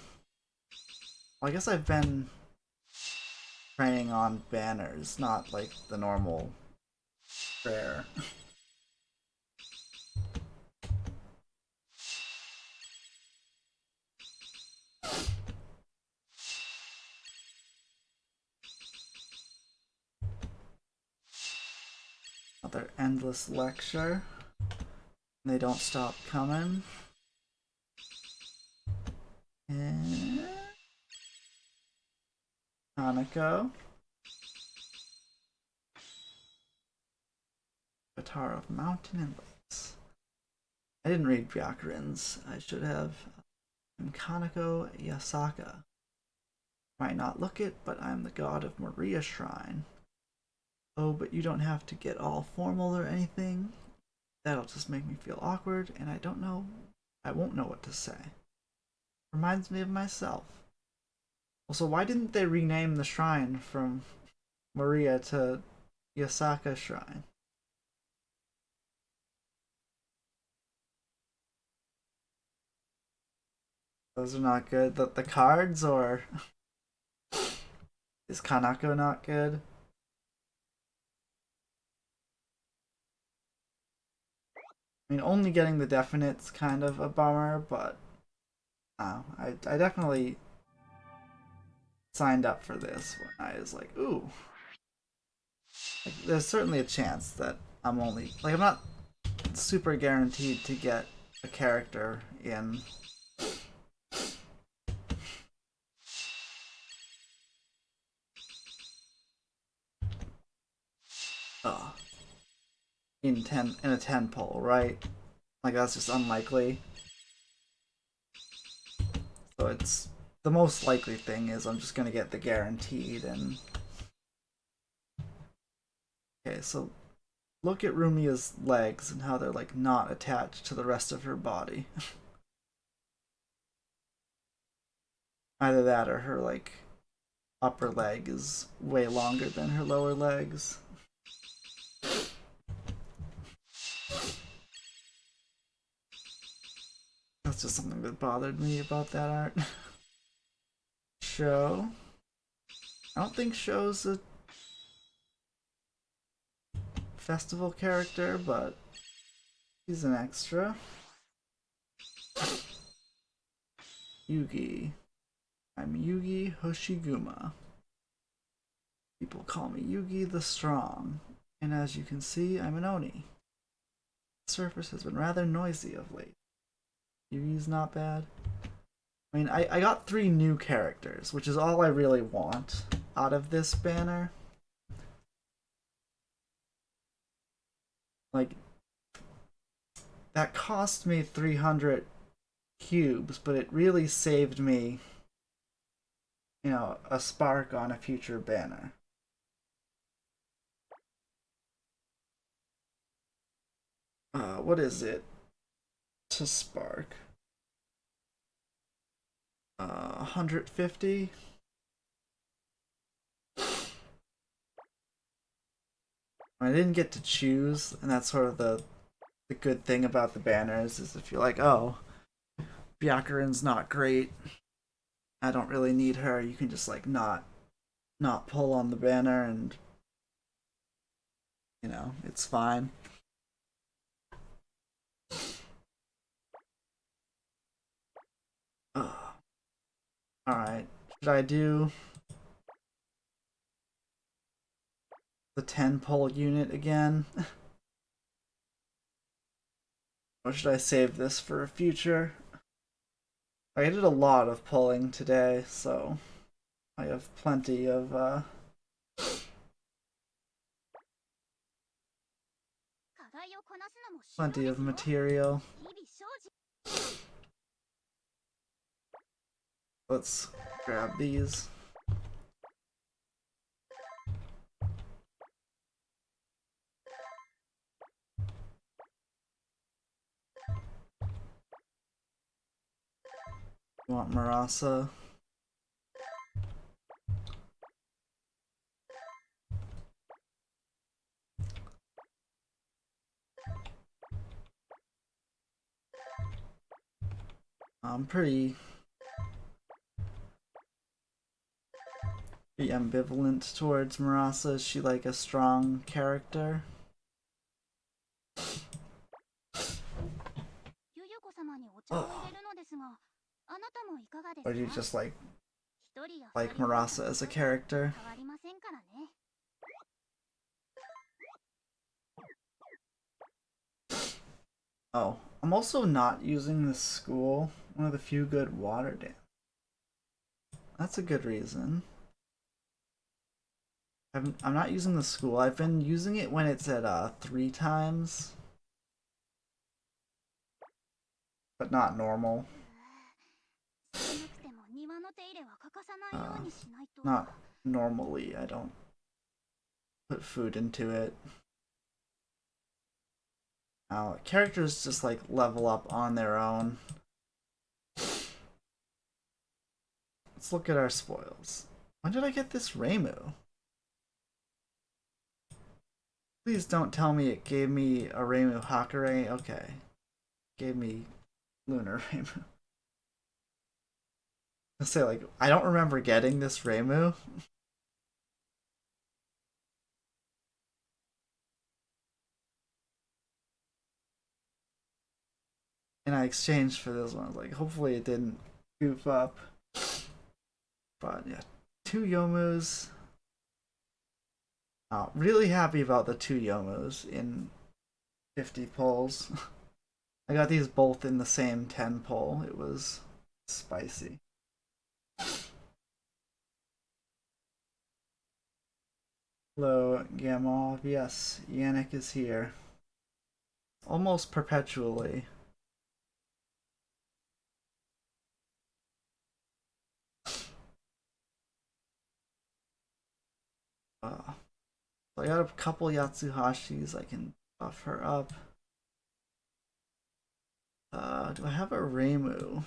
Well, I guess I've been preying on banners, not like the normal rare. Another endless lecture. They don't stop coming. And Hanako. Guitar of Mountain and Lakes. I didn't read Byakuren's. I should have. I'm Kanako Yasaka. Might not look it, but I'm the god of Maria Shrine. Oh, but you don't have to get all formal or anything. That'll just make me feel awkward, and I won't know what to say. Reminds me of myself. Also, why didn't they rename the shrine from Maria to Yasaka Shrine? Those are not good. The cards, or is Kanako not good? I mean, only getting the definite's kind of a bummer, but I definitely signed up for this when I was like, ooh. Like, there's certainly a chance that I'm not super guaranteed to get a character in. Oh, in a 10 pull, right? Like, that's just unlikely. So it's the most likely thing is I'm just gonna get the guaranteed. And okay, so look at Rumia's legs and how they're like not attached to the rest of her body. Either that or her like upper leg is way longer than her lower legs. That's just something that bothered me about that art. Show. I don't think Show's a festival character, but he's an extra. Yugi. I'm Yugi Hoshiguma. People call me Yugi the Strong, and as you can see, I'm an Oni. The surface has been rather noisy of late. Yugi's not bad. I mean, I got 3 new characters, which is all I really want out of this banner. Like, that cost me 300 cubes, but it really saved me, you know, a spark on a future banner. What is it to spark? 150? I didn't get to choose, and that's sort of the good thing about the banners is if you're like, oh, Byakuren's not great, I don't really need her, you can just like not pull on the banner and you know, it's fine. Alright. Should I do the 10 pull unit again? Or should I save this for a future? I did a lot of pulling today, so I have plenty of material. Let's grab these. You want Marasa? I'm pretty ambivalent towards Marasa. Is she like a strong character? Oh. Or do you just like Marasa as a character? Oh, I'm also not using the school. One of the few good water dams. That's a good reason. I'm not using the school. I've been using it when it's at 3 times. But not normal. Not normally. I don't put food into it. Characters just like level up on their own. Let's look at our spoils. When did I get this Reimu? Please don't tell me it gave me a Reimu Hakare. Okay. Gave me Lunar Reimu. I'll say like, I don't remember getting this Reimu. And I exchanged for this one. Like, hopefully it didn't goof up. But yeah, 2 Yomus. Really happy about the 2 Yomus in 50 pulls. I got these both in the same 10 pull. It was spicy. Hello, Gamov. Yes, Yannick is here. Almost perpetually. So I got a couple Yatsuhashis. I can buff her up. Do I have a Reimu?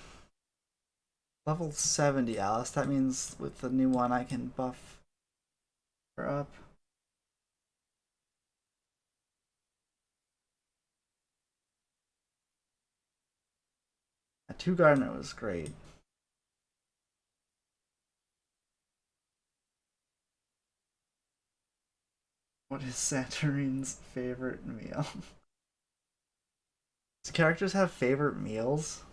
Level 70 Alice. That means with the new one I can buff her up. A 2 Gardener was great. What is Saturine's favorite meal? Does characters have favorite meals?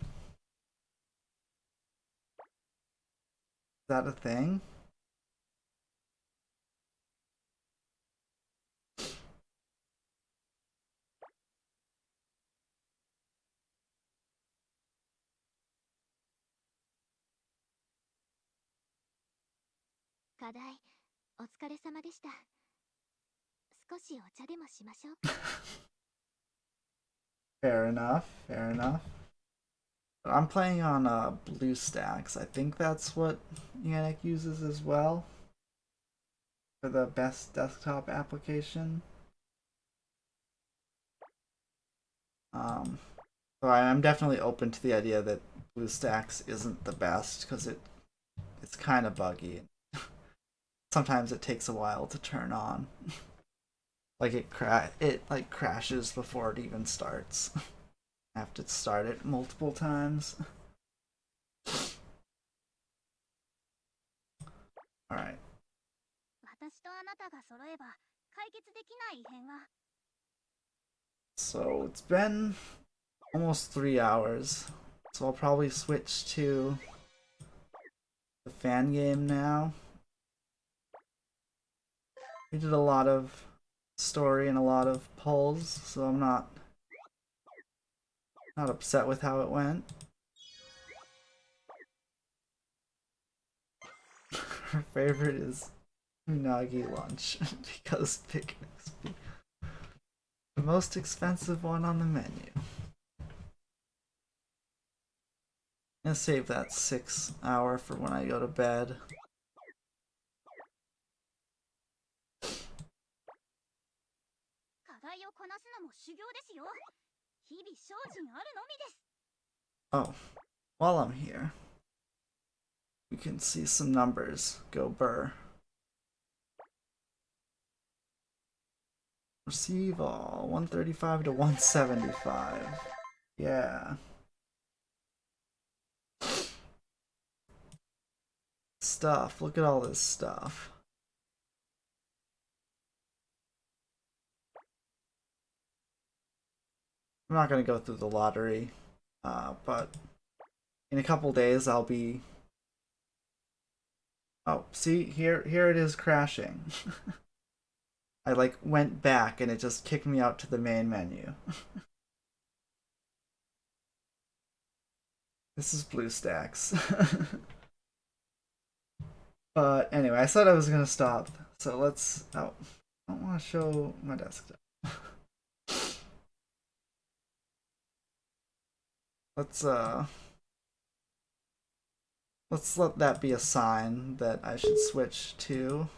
Is that a thing? Fair enough, fair enough. But I'm playing on BlueStacks. I think that's what Yannick uses as well for the best desktop application. So I'm definitely open to the idea that BlueStacks isn't the best because it's kind of buggy. Sometimes it takes a while to turn on. Like it like crashes before it even starts. I have to start it multiple times. Alright. So it's been almost 3 hours. So I'll probably switch to the fan game now. We did a lot of story and a lot of pulls, so I'm not upset with how it went. Her favorite is unagi lunch because picnics be the most expensive one on the menu. I'm gonna save that 6 hour for when I go to bed. Oh, while I'm here, you can see some numbers go burr. Receive all 135 to 175. Yeah. Stuff. Look at all this stuff. I'm not gonna go through the lottery, but in a couple days I'll be. Oh, see here it is crashing. I like went back and it just kicked me out to the main menu. This is BlueStacks. But anyway, I said I was gonna stop, so let's. Oh, I don't want to show my desktop. Let's let that be a sign that I should switch to.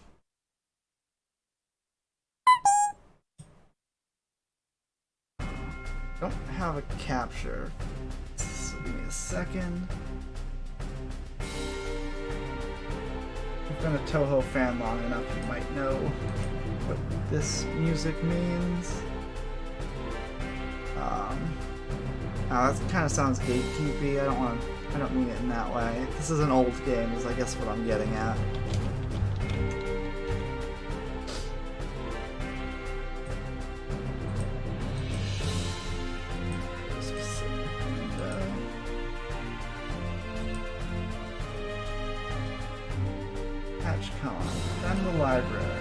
Don't have a capture, so give me a second. If you've been a Touhou fan long enough, you might know what this music means. That kind of sounds gatekeepy. I don't mean it in that way. This is an old game, is I guess what I'm getting at. Patchkon, then the library.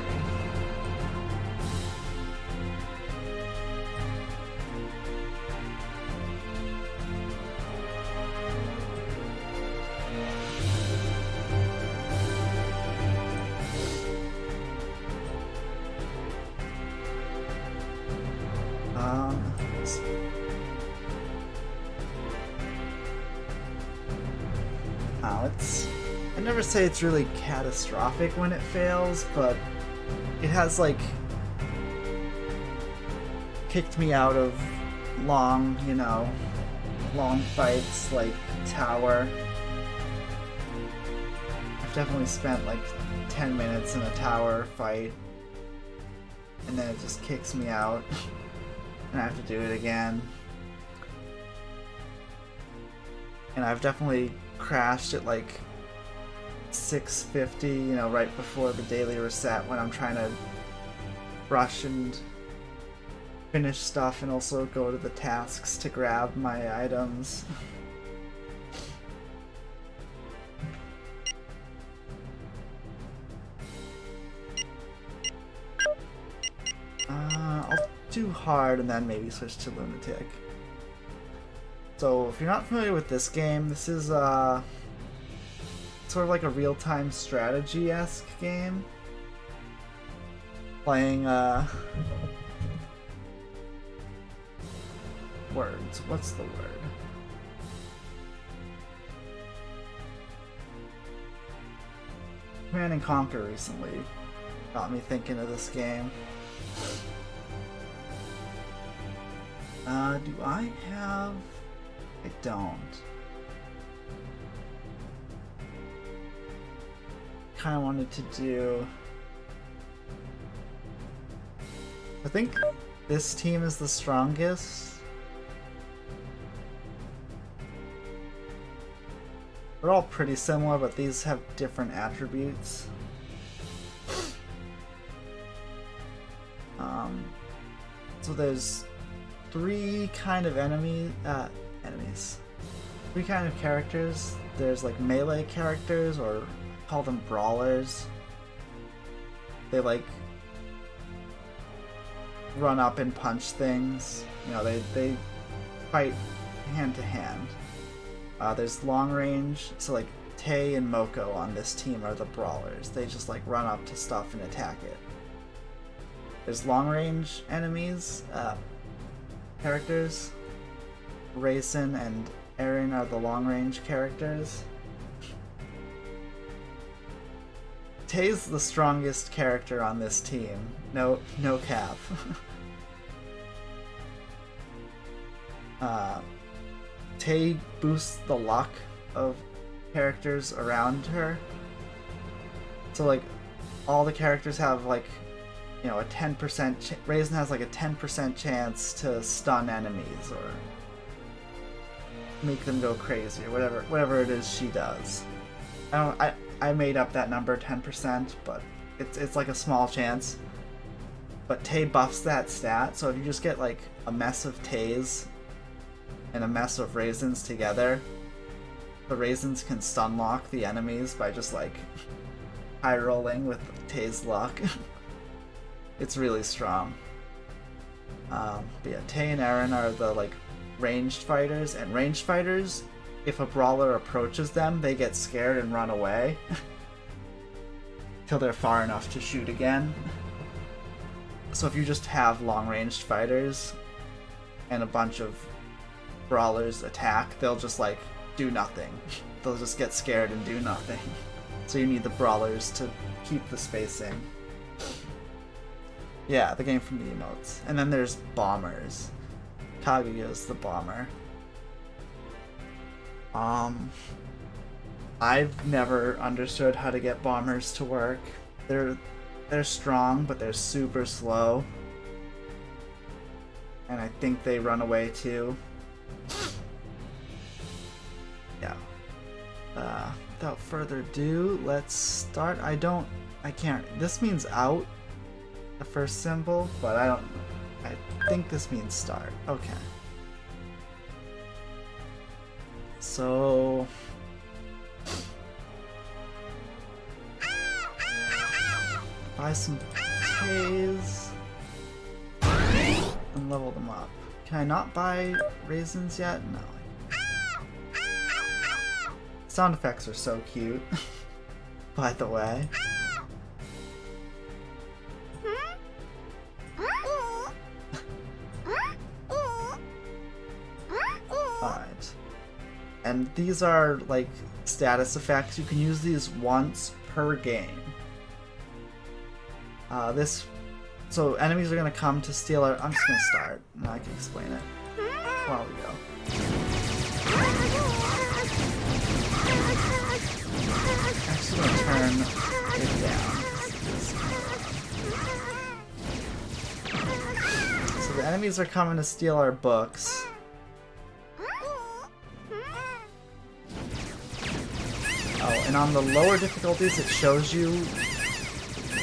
I'd never say it's really catastrophic when it fails, but it has like kicked me out of long fights like Tower. I've definitely spent like 10 minutes in a tower fight, and then it just kicks me out, and I have to do it again. And I've definitely crashed at like 6:50, right before the daily reset when I'm trying to rush and finish stuff and also go to the tasks to grab my items. I'll do hard and then maybe switch to lunatic. So if you're not familiar with this game, this is sort of like a real-time strategy-esque game. Playing words. What's the word? Command and Conquer recently got me thinking of this game. Do I have... I don't. Kind of wanted to do I think this team is the strongest. They're all pretty similar, but these have different attributes. So there's three kind of enemies. Three kind of characters. There's like melee characters, or I call them brawlers. They like run up and punch things. You know, they fight hand to hand. There's long range, so like Tay and Moko on this team are the brawlers. They just like run up to stuff and attack it. There's long range enemies, characters. Raisin and Aaron are the long range characters. Tay's the strongest character on this team. No cap. Tay boosts the luck of characters around her. So like all the characters have like, you know, a 10% Raisin has like a 10% chance to stun enemies or make them go crazy or whatever it is she does. I made up that number 10%, but it's like a small chance. But Tay buffs that stat, so if you just get like a mess of Tays and a mess of Raisins together, the Raisins can stun lock the enemies by just like high rolling with Tay's luck. It's really strong. But yeah, Tay and Aaron are the like ranged fighters, and ranged fighters, if a brawler approaches them, they get scared and run away till they're far enough to shoot again. So if you just have long-ranged fighters and a bunch of brawlers attack, they'll just like do nothing. They'll just get scared and do nothing. So you need the brawlers to keep the spacing. Yeah, the game from the emotes. And then there's bombers. Kaguya's the bomber. I've never understood how to get bombers to work. They're strong, but they're super slow. And I think they run away too. Yeah. Without further ado, let's start. I can't. This means out, the first symbol, but I think this means start. Okay. So buy some Tays and level them up. Can I not buy Raisins yet? No. Sound effects are so cute, by the way. Alright. And these are like status effects. You can use these once per game. So enemies are gonna come to steal our. I'm just gonna start, and I can explain it while we go. Actually, I'm gonna turn it down. So the enemies are coming to steal our books. Oh, and on the lower difficulties, it shows you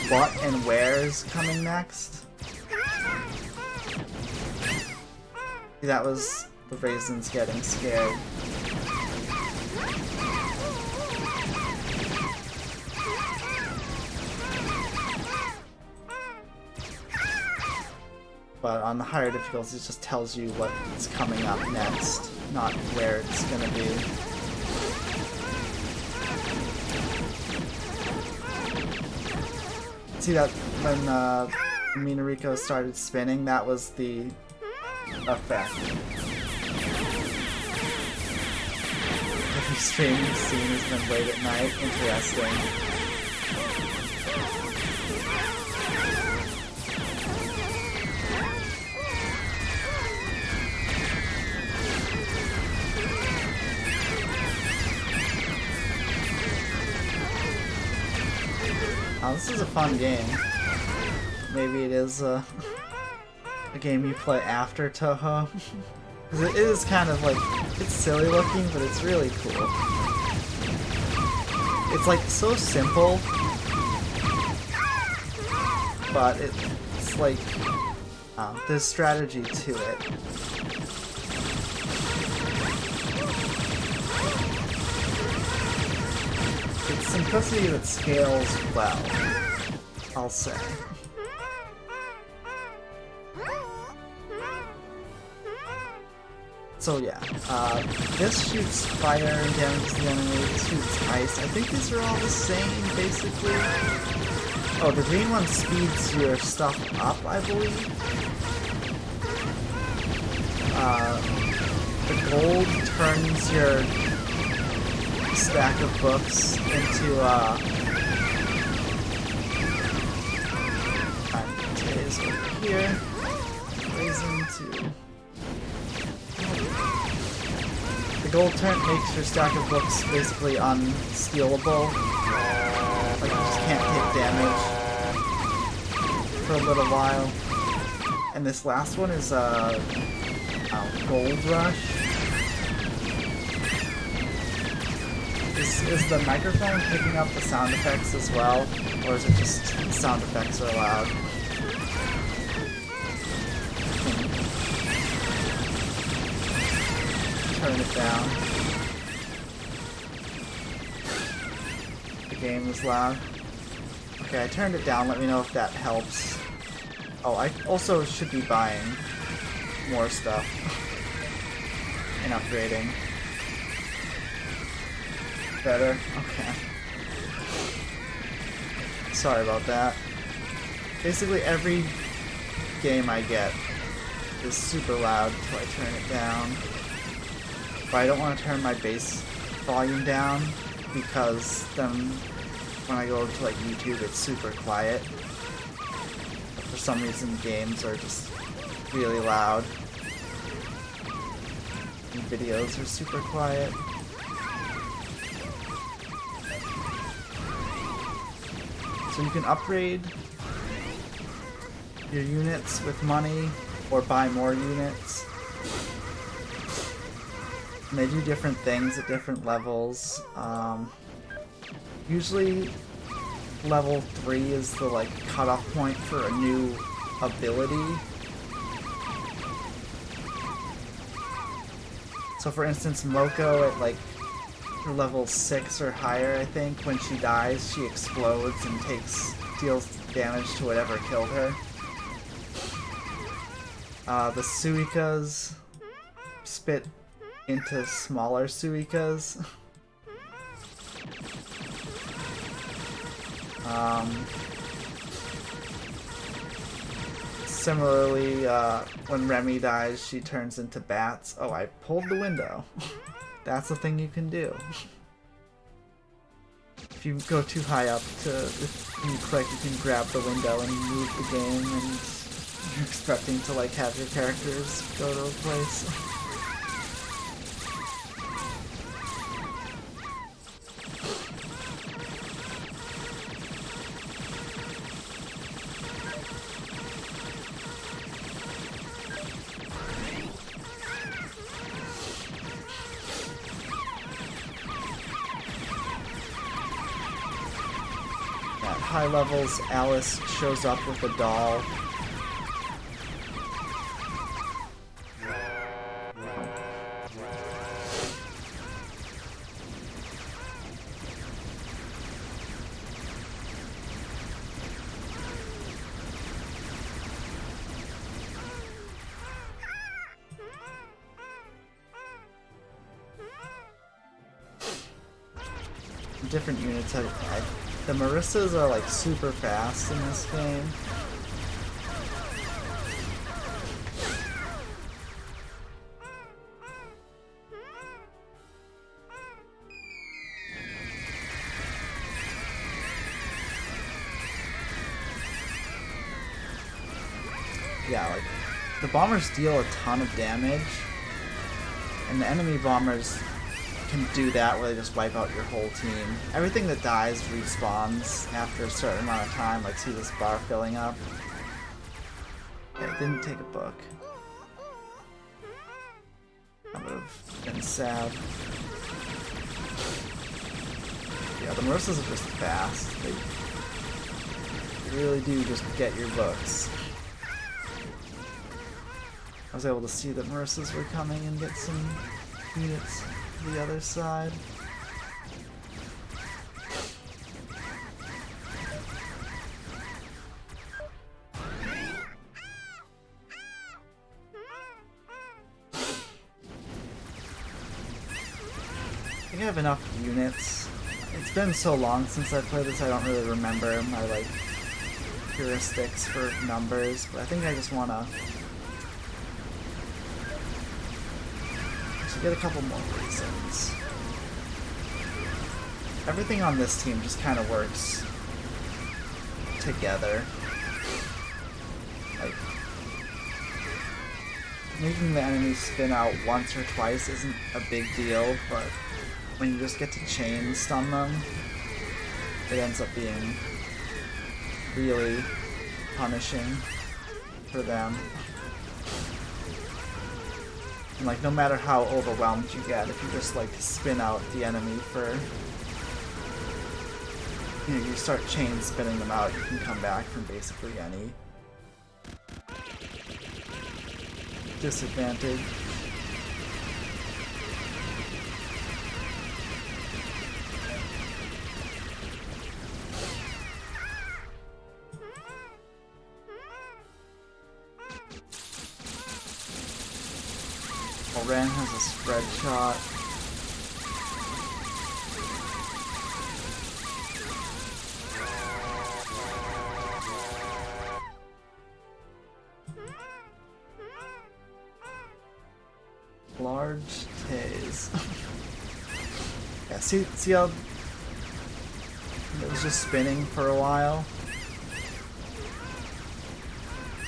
what and where's coming next. See, that was the Raisins getting scared. But on the higher difficulties, it just tells you what's coming up next, not where it's gonna be. See that when Minariko started spinning, that was the effect. Every streaming scene has been late at night. Interesting. Oh, this is a fun game. Maybe it is a game you play after Touhou. Because it is kind of like, it's silly looking, but it's really cool. It's like so simple, but it's like, there's strategy to it. It's simplicity that scales well, I'll say. So yeah, this shoots fire and damages the enemy, this shoots ice. I think these are all the same, basically. Oh, the green one speeds your stuff up, I believe. The gold turns your stack of books into, today's over here. Plays into... The gold turn makes your stack of books basically unstealable. Like, you just can't take damage for a little while. And this last one is Gold Rush. Is the microphone picking up the sound effects as well? Or is it just sound effects are loud? Turn it down. The game is loud. Okay, I turned it down. Let me know if that helps. Oh, I also should be buying more stuff and upgrading. Better? Okay. Sorry about that. Basically every game I get is super loud until I turn it down. But I don't want to turn my bass volume down because then when I go to like YouTube it's super quiet. But for some reason games are just really loud. And videos are super quiet. So you can upgrade your units with money or buy more units. And they do different things at different levels. Usually level 3 is the like cutoff point for a new ability. So for instance, Moko at like level 6 or higher, I think, when she dies, she explodes and deals damage to whatever killed her. The Suikas spit into smaller Suikas. Similarly, when Remy dies, she turns into bats. Oh, I pulled the window. That's the thing you can do. If you go too high up if you click, you can grab the window and move the game, and you're expecting to like have your characters go to a place. High levels, Alice shows up with a doll. Different units the Marissas are like super fast in this game. Yeah, like the bombers deal a ton of damage, and the enemy bombers can do that where they just wipe out your whole team. Everything that dies respawns after a certain amount of time. Like, see this bar filling up? Yeah, I didn't take a book. I would have been sad. Yeah, the Maristas are just fast. They really do just get your books. I was able to see that Maristas were coming and get some units to the other side. I think I have enough units. It's been so long since I played this, I don't really remember my like heuristics for numbers, but I think I just wanna get a couple more reasons. Everything on this team just kind of works together. Like, making the enemy spin out once or twice isn't a big deal, but when you just get to chain stun them, it ends up being really punishing for them. And like, no matter how overwhelmed you get, if you just like spin out the enemy for, you know, you start chain spinning them out, you can come back from basically any disadvantage. Ren has a spread shot. Large Taze. Yeah, see how it was just spinning for a while?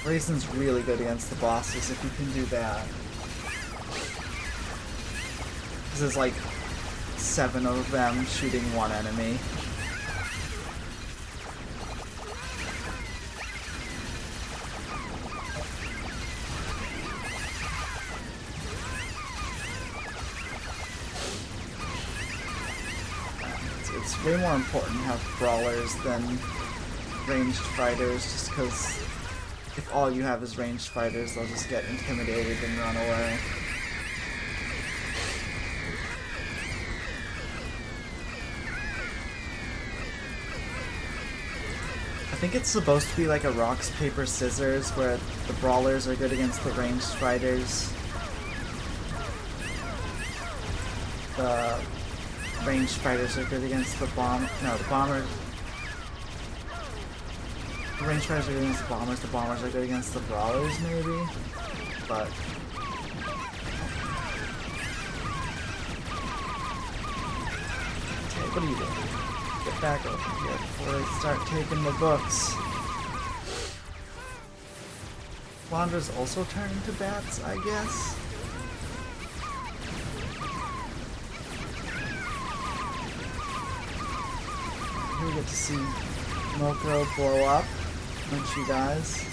Raisin's really good against the bosses if you can do that. There's like 7 of them shooting one enemy. It's way more important to have brawlers than ranged fighters, just because if all you have is ranged fighters, they'll just get intimidated and run away. I think it's supposed to be like a rocks, paper, scissors, where the brawlers are good against the ranged fighters. The ranged fighters are good against the bombers. The ranged fighters are good against the bombers are good against the brawlers, maybe? But okay, what are you doing? Get back over here before they start taking the books. Wander's also turning to bats, I guess. Here we get to see Mokro blow up when she dies.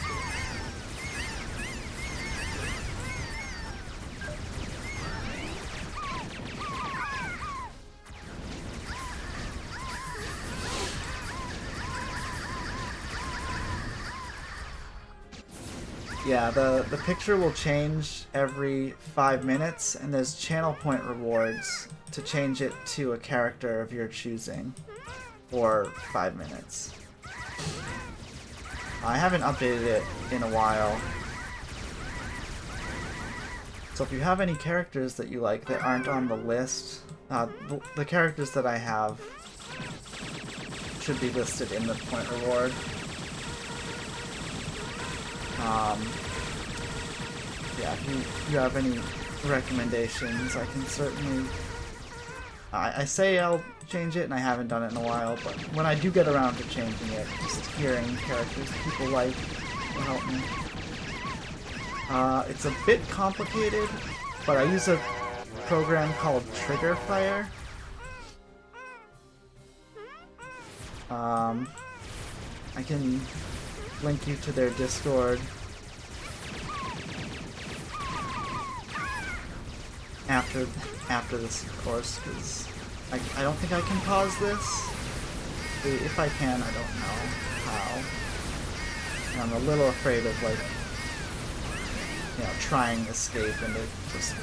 Yeah, the picture will change every 5 minutes, and there's channel point rewards to change it to a character of your choosing for 5 minutes. I haven't updated it in a while. So if you have any characters that you like that aren't on the list, the characters that I have should be listed in the point reward. Yeah, if you have any recommendations, I can certainly... I say I'll change it, and I haven't done it in a while, but when I do get around to changing it, just hearing characters people like will help me. It's a bit complicated, but I use a program called Triggerfire. I can link you to their Discord after this, of course, because I don't think I can pause this. If I can, I don't know how. And I'm a little afraid of, like, you know, trying escape and it just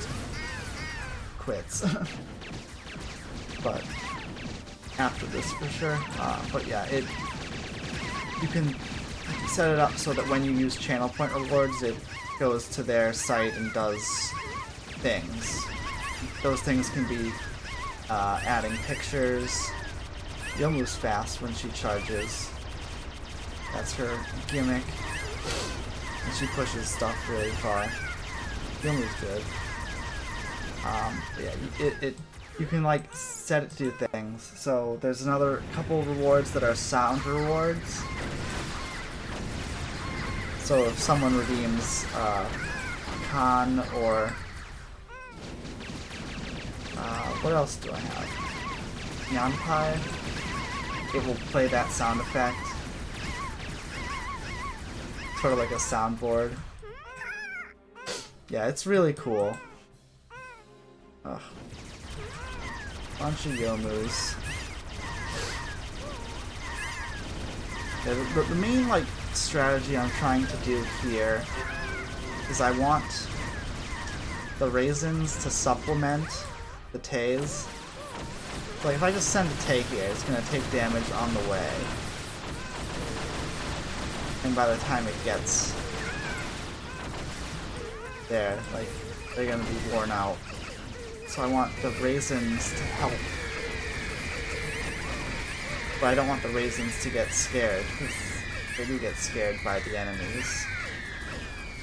quits. But after this for sure. But yeah, you can set it up so that when you use channel point rewards, it goes to their site and does things. Those things can be adding pictures. Youmu's fast when she charges. That's her gimmick. And she pushes stuff really far. Youmu's good. Yeah, you can like set it to do things. So there's another couple rewards that are sound rewards. So if someone redeems Khan or what else do I have? Yanpai, it will play that sound effect. Sort of like a soundboard. Yeah, it's really cool. Ugh. Bunch of Youmus. Yeah, the main like strategy I'm trying to do here is I want the raisins to supplement the Tays. Like if I just send a Tay here, it's gonna take damage on the way. And by the time it gets there, like, they're gonna be worn out. So I want the raisins to help. But I don't want the raisins to get scared, because they do get scared by the enemies.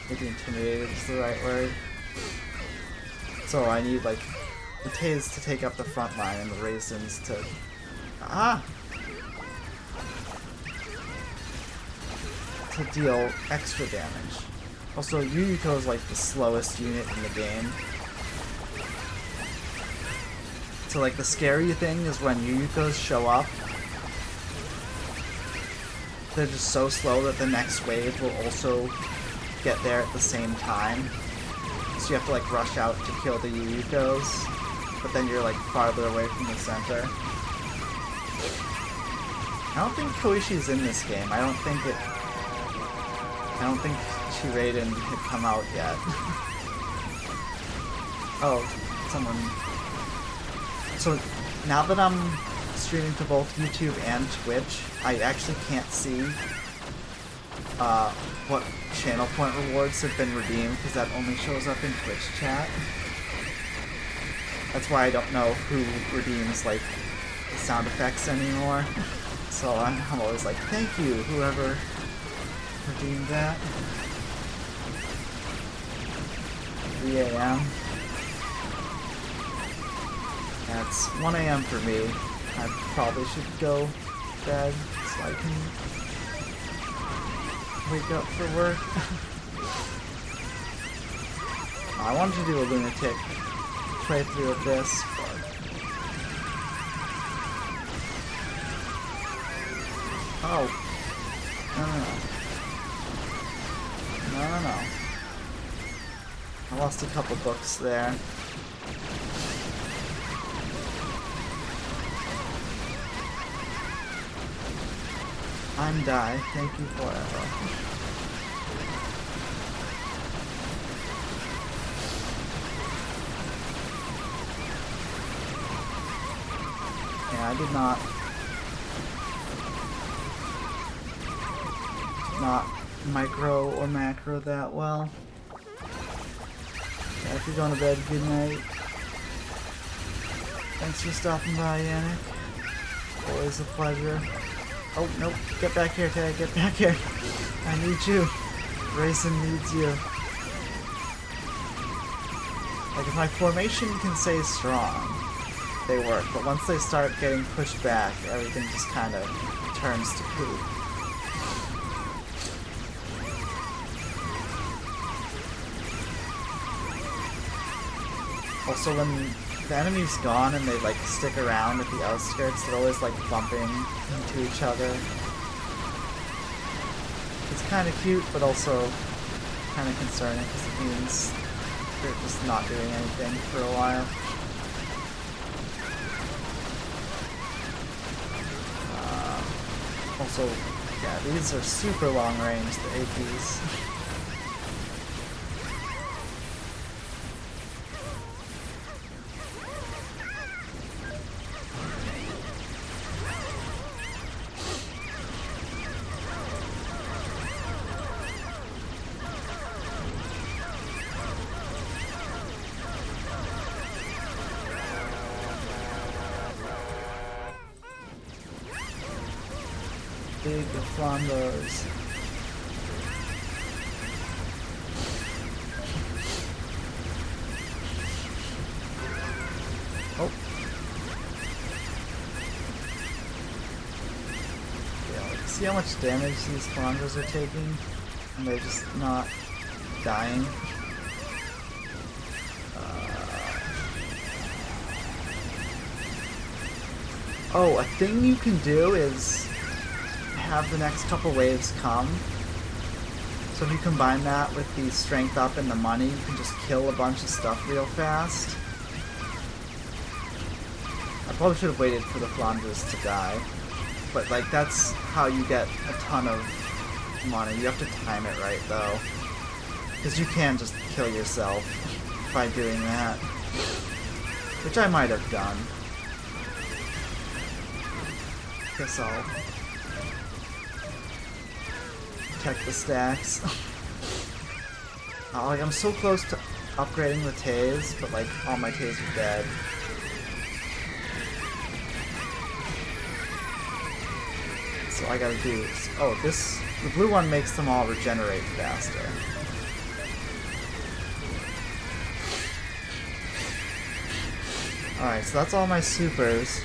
Maybe intimidated is the right word. So I need, like, the Tays to take up the front line and the raisins to... to deal extra damage. Also, Yuyuko is like the slowest unit in the game. So like the scary thing is when Yuyukos show up, they're just so slow that the next wave will also get there at the same time. So you have to like rush out to kill the Yuyukos, but then you're like farther away from the center. I don't think Koishi's in this game. I don't think Shiraiden had come out yet. Oh, someone... So, now that I'm streaming to both YouTube and Twitch, I actually can't see what channel point rewards have been redeemed, because that only shows up in Twitch chat. That's why I don't know who redeems, like, the sound effects anymore. So I'm always like, thank you, whoever redeemed that. 3 a.m. That's 1 a.m. for me. I probably should go to bed so I can wake up for work. I wanted to do a lunatic playthrough of this, but oh. No. I lost a couple books there. I'm die. Thank you forever. Yeah, I did not micro or macro that well. Yeah, if you're going to bed, good night. Thanks for stopping by, Yannick. Always a pleasure. Oh, nope. Get back here, Tag. Get back here. I need you. Raisin needs you. Like, if my formation can stay strong, they work. But once they start getting pushed back, everything just kind of turns to poop. Also, when the enemy's gone and they like stick around at the outskirts, they're always like bumping into each other. It's kind of cute, but also kind of concerning because it means They're just not doing anything for a while. Also, yeah, these are super long range, the APs. Big flambeaus. Oh. Yeah, like, see how much damage these flambeaus are taking? And they're just not dying. Oh, a thing you can do is have the next couple waves come. So if you combine that with the strength up and the money, you can just kill a bunch of stuff real fast. I probably should have waited for the flanders to die. But like that's how you get a ton of money. You have to time it right though. Because you can just kill yourself by doing that. Which I might have done. Guess I'll protect the stacks. Like I'm so close to upgrading the Tays, but like all my Tays are dead. So all I gotta do is, oh, the blue one makes them all regenerate faster. Alright, so that's all my supers.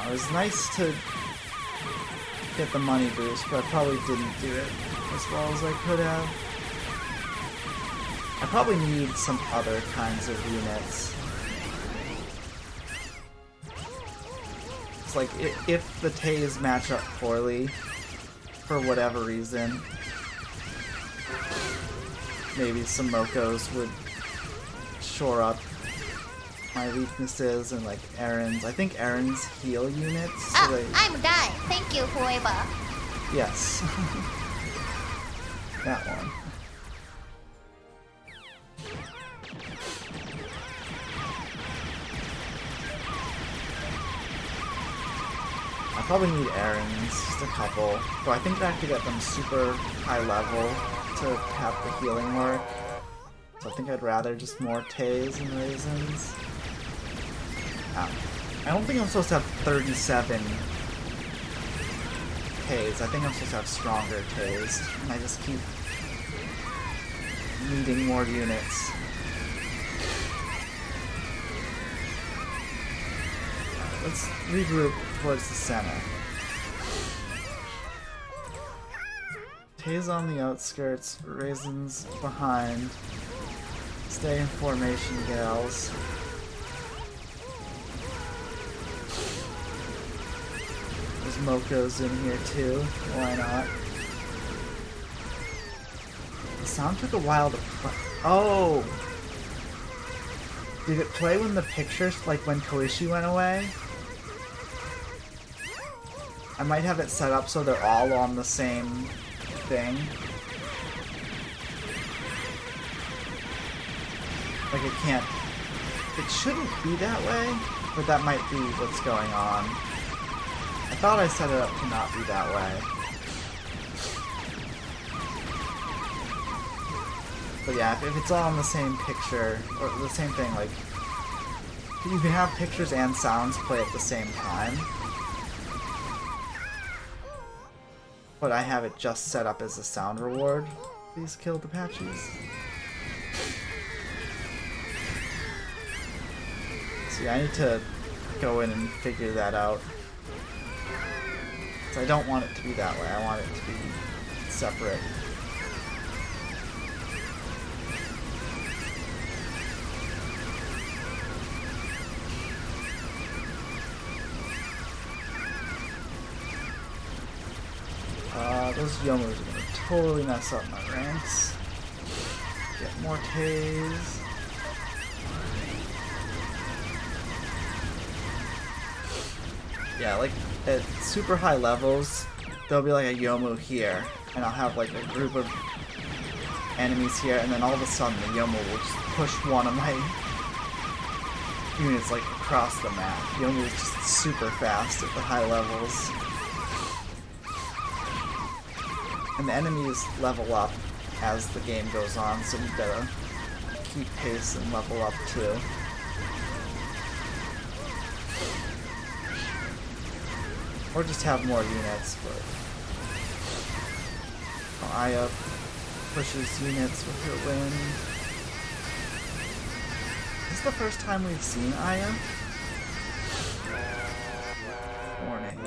It was nice to get the money boost, but I probably didn't do it as well as I could have. I probably need some other kinds of units. It's like, if the Tays match up poorly, for whatever reason, maybe some Mokos would shore up my weaknesses, and like Aaron's. I think Aaron's heal units. So I'm dying. Thank you, whoever. Yes. That one. I probably need Aaron's, just a couple. But I think I have to get them super high level to have the healing work. So I think I'd rather just more Tays and Raisins. I don't think I'm supposed to have 37 Tays. I think I'm supposed to have stronger Tays. And I just keep needing more units. Let's regroup towards the center. Tays on the outskirts, Raisins behind. Stay in formation, gals. There's Mokos in here too, why not? The sound took a while to play. Oh! Did it play when the pictures, like when Koishi went away? I might have it set up so they're all on the same thing. Like it can't... It shouldn't be that way, but that might be what's going on. I thought I set it up to not be that way. But yeah, if it's all in the same picture, or the same thing, like... You can have pictures and sounds play at the same time. But I have it just set up as a sound reward. Please kill the Apaches. See, I need to go in and figure that out. I don't want it to be that way, I want it to be separate. those Yomus are gonna totally mess up my ranks. Get more Ks. Yeah, like at super high levels, there'll be like a Youmu here, and I'll have like a group of enemies here, and then all of a sudden the Youmu will just push one of my units like across the map. Youmu is just super fast at the high levels. And the enemies level up as the game goes on, so you gotta keep pace and level up too. Or just have more units, but Aya pushes units with her wind. Is this the first time we've seen Aya? Warning.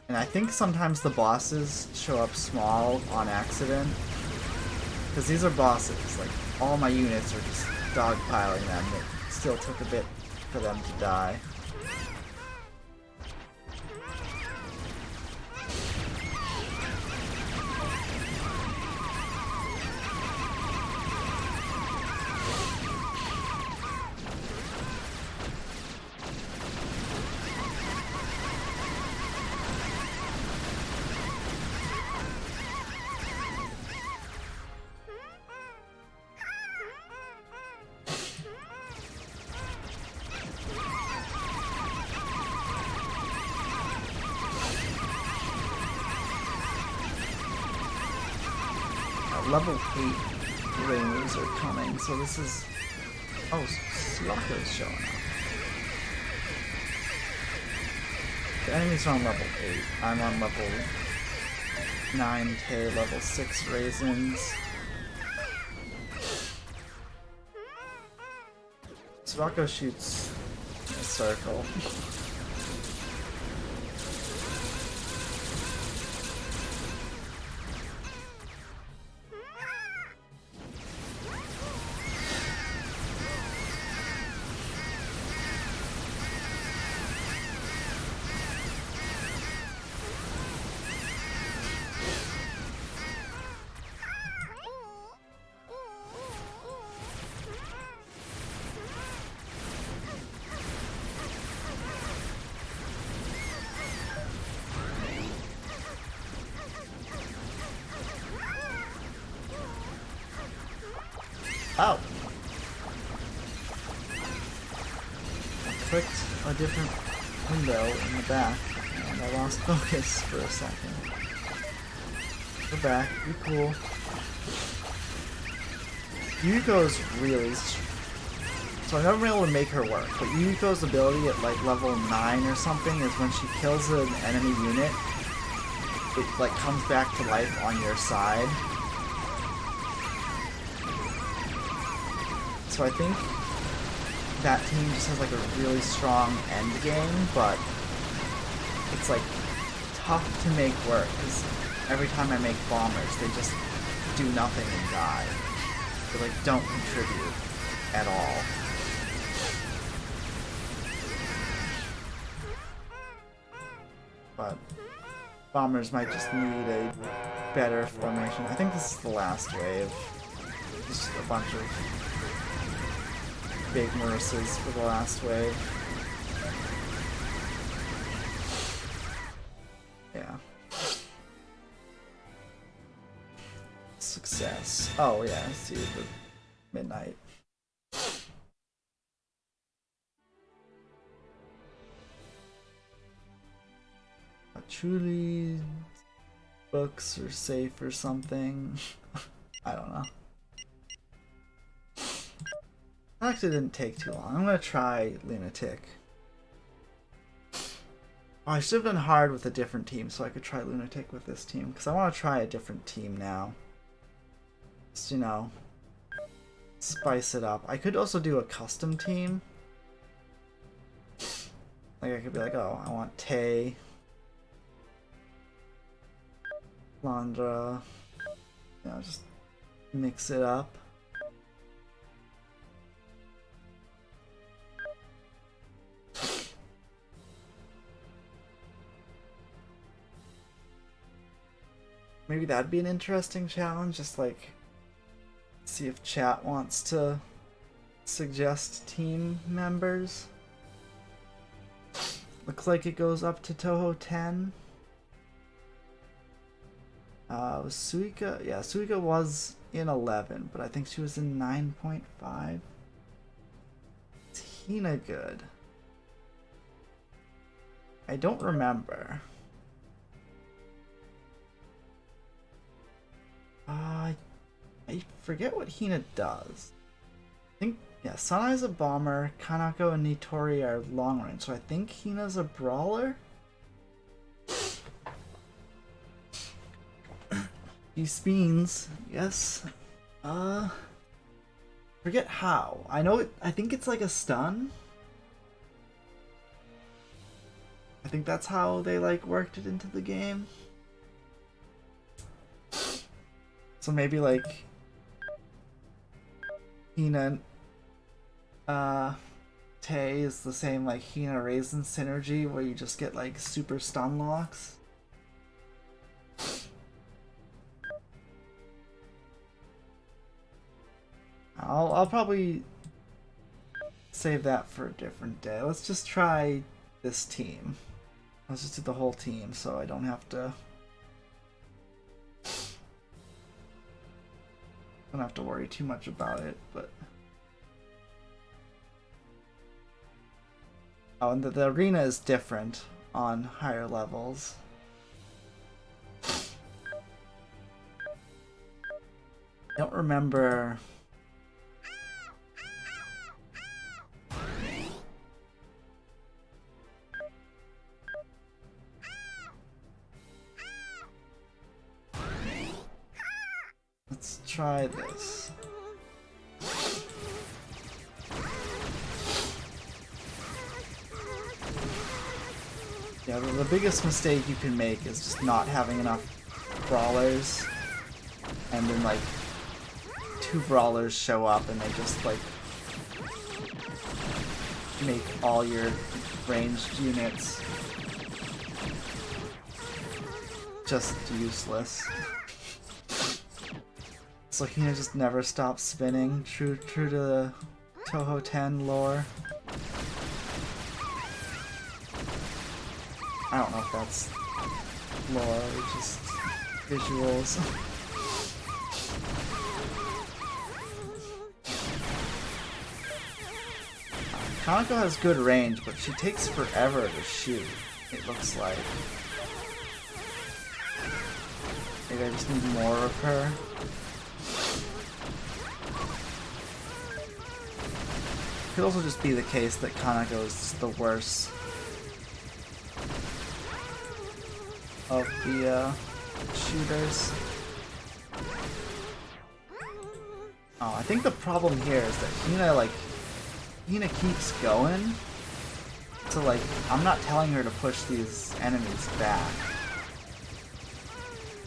And I think sometimes the bosses show up small on accident. Because these are bosses, like all my units are just dogpiling them. It still took a bit for them to die. Level 8 Reimus are coming, so this is... Oh, Sulako's showing up. The enemies are on level 8. I'm on level 9k, level 6 Raisins. Sulako shoots in a circle. Oh! I clicked a different window in the back, and I lost focus for a second. We're back, be cool. Yuko's really... So I've never been able to make her work, but Yuko's ability at like level 9 or something is when she kills an enemy unit, it like comes back to life on your side. So I think that team just has like a really strong end game, but it's like tough to make work because every time I make bombers, they just do nothing and die. They like don't contribute at all. But bombers might just need a better formation. I think this is the last wave. Just a bunch of big Marisas for the last wave. Yeah. Success. Oh yeah, I see the midnight. Truly books are safe or something. I don't know. Actually didn't take too long. I'm gonna try Lunatic. Oh, I should have done hard with a different team so I could try Lunatic with this team, because I want to try a different team now. Just, you know, spice it up. I could also do a custom team. Like I could be like, oh, I want Tay, Landra, you know, just mix it up. Maybe that'd be an interesting challenge, just like see if chat wants to suggest team members. Looks like it goes up to Touhou 10. Suika, yeah, Suika was in 11, but I think she was in 9.5. Is Hina good? I don't remember. I forget what Hina does. I think, yeah, Sanae's a bomber, Kanako and Nitori are long range, so I think Hina's a brawler? He spins, yes. Forget how. I know it, I think it's like a stun. I think that's how they like worked it into the game. So maybe like Hina Tay is the same like Hina Raisin synergy where you just get like super stun locks. I'll probably save that for a different day. Let's just try this team. Let's just do the whole team so I don't have to worry too much about it, but oh, and the arena is different on higher levels. I don't remember. Let's try this. Yeah, the biggest mistake you can make is just not having enough brawlers, and then like 2 brawlers show up and they just like make all your ranged units just useless. So Hina just never stops spinning, true to the Touhou 10 lore. I don't know if that's lore or just visuals. Kanako has good range, but she takes forever to shoot, it looks like. Maybe I just need more of her. Could also just be the case that Kanako is the worst of the shooters. Oh, I think the problem here is that Hina keeps going. So like, I'm not telling her to push these enemies back.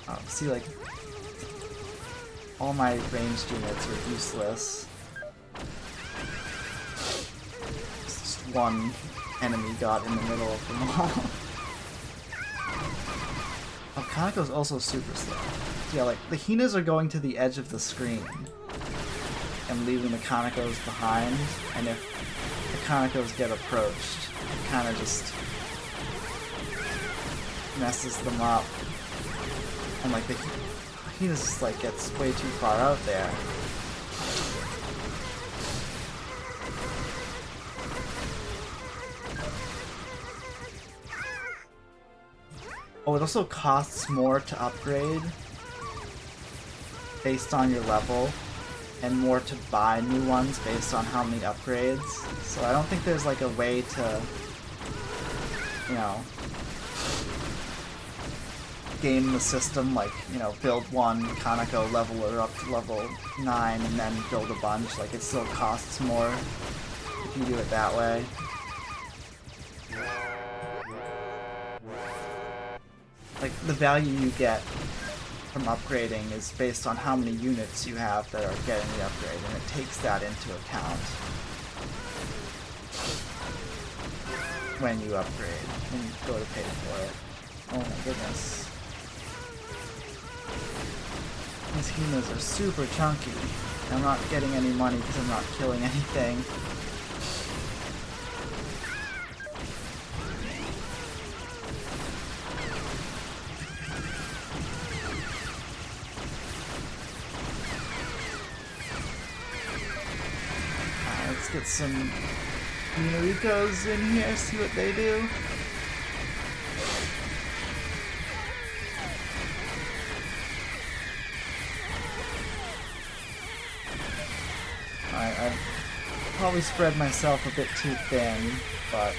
Oh, see, like, all my ranged units are useless. Just one enemy got in the middle of them all. Oh, Kanako's also super slow. Yeah, like, the Hinas are going to the edge of the screen and leaving the Kanakos behind, and if the Kanakos get approached, it kind of just messes them up. And like, the Hinas just like gets way too far out there. Oh, it also costs more to upgrade based on your level, and more to buy new ones based on how many upgrades. So I don't think there's like a way to, you know, game the system, like, you know, build one Kanako, level her up to level 9, and then build a bunch. Like, it still costs more if you do it that way. Like, the value you get from upgrading is based on how many units you have that are getting the upgrade, and it takes that into account when you upgrade, when you go to pay for it. Oh my goodness. These Hinas are super chunky. I'm not getting any money because I'm not killing anything. Let's get some Minarikos in here, see what they do. I probably spread myself a bit too thin, but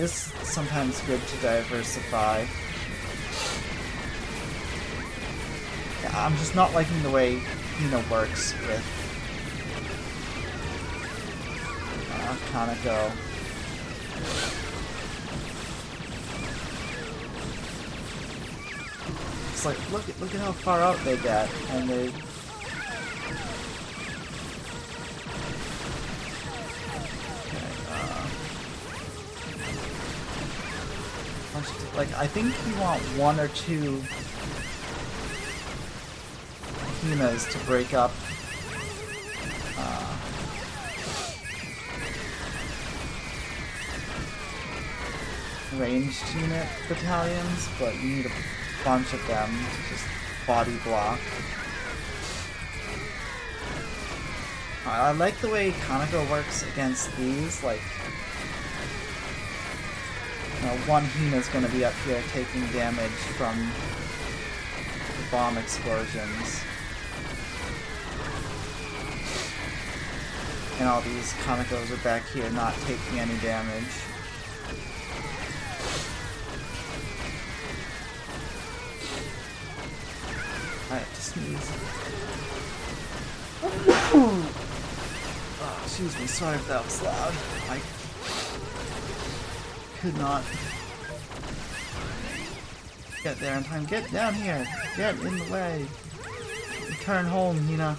it's sometimes good to diversify. Yeah, I'm just not liking the way works with Kaneko. It's like look at how far out they get, and they like I think you want one or two Hinas to break up ranged unit battalions, but you need a bunch of them to just body block. I like the way Kaneko works against these, like, one Hina's gonna be up here taking damage from the bomb explosions. And all these Kanekos are back here not taking any damage. I have to sneeze. Oh, excuse me, sorry if that was loud. I could not get there in time. Get down here! Get in the way! Return home, Hina.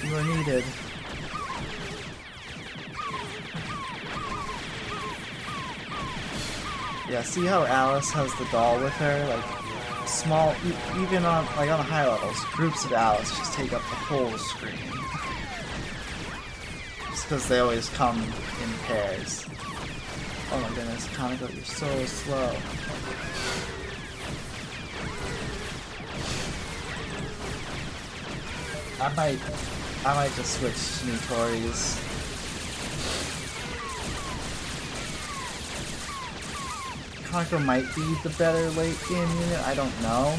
You are needed. Yeah, see how Alice has the doll with her? Like, small, even on the high levels, groups of Alice just take up the whole screen. Just because they always come in pairs. Oh my goodness, Kaneko, you're so slow. I might just switch to Nitori's. Kaneko might be the better late game unit, I don't know.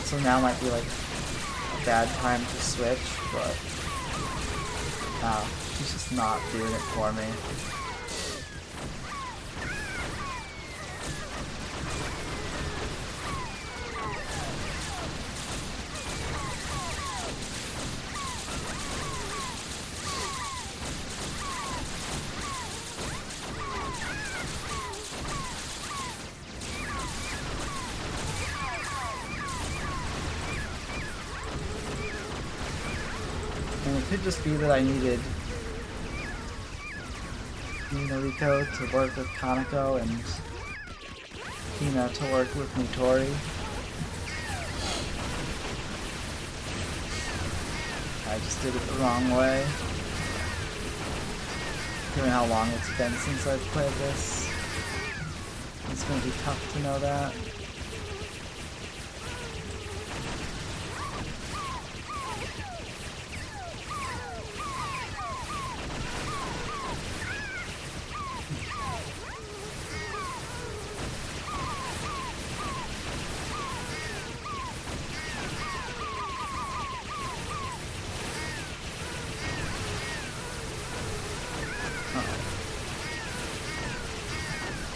So now might be like a bad time to switch, but she's just not doing it for me. And it could just be that I needed Minariko to work with Kaneko and Hina to work with Nitori. I just did it the wrong way. Given how long it's been since I've played this, it's going to be tough to know that.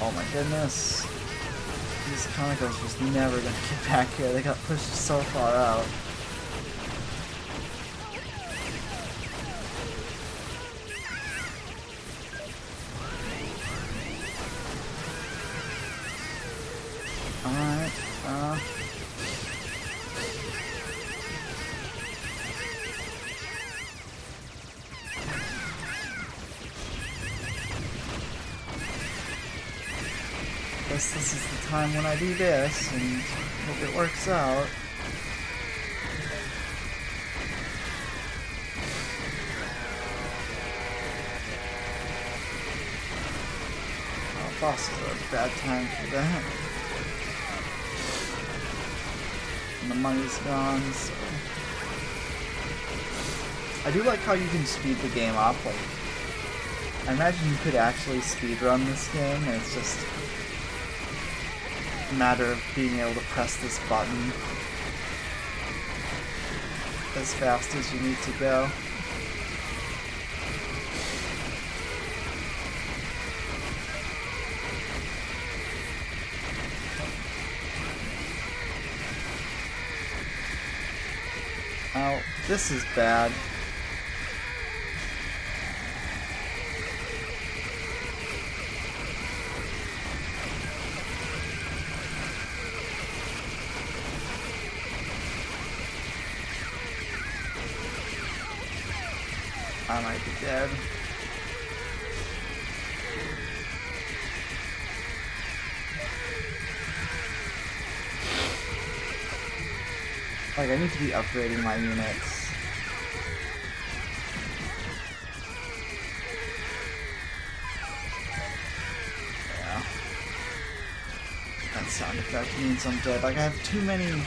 Oh my goodness. These Kanekos just never gonna get back here. They got pushed so far out. Alright, the time when I do this and hope it works out. Oh, boss is a bad time for that. And the money's gone, so... I do like how you can speed the game up. Like, I imagine you could actually speedrun this game, and it's just a matter of being able to press this button as fast as you need to go. Oh, this is bad. I might be dead. Like, I need to be upgrading my units. Yeah. That sound effect means I'm dead. Like, I have too many...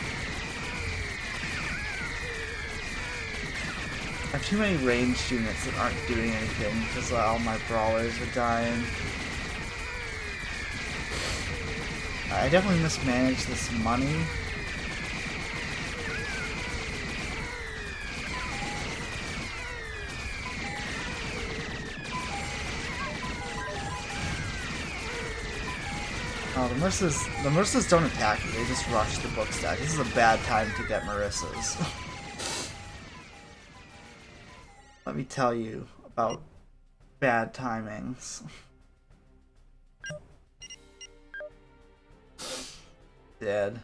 I have too many ranged units that aren't doing anything because all my brawlers are dying. I definitely mismanaged this money. Oh, the Marissas don't attack me, they just rush the book stack. This is a bad time to get Marissas. Let me tell you about bad timings. Dead.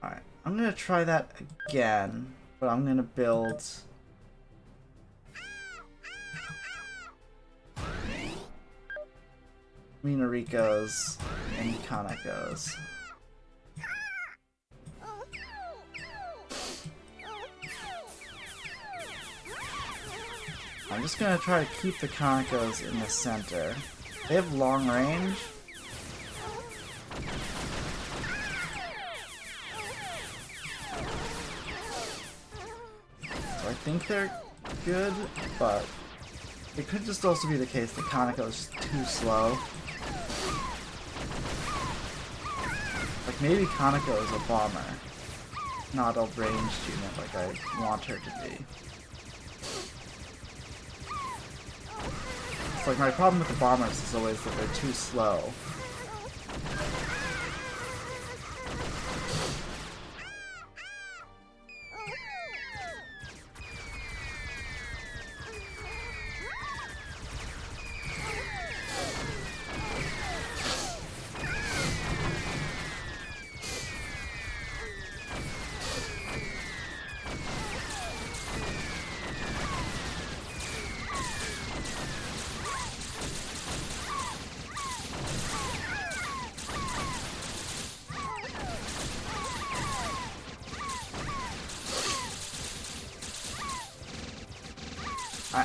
Alright, I'm gonna try that again, but I'm gonna build... Minarikos and Kanekos. I'm just gonna try to keep the Kanekos in the center. They have long range. So I think they're good, but it could just also be the case that Kaneko is just too slow. Like, maybe Kaneko is a bomber, not a ranged unit like I want her to be. It's like, my problem with the bombers is always that they're too slow.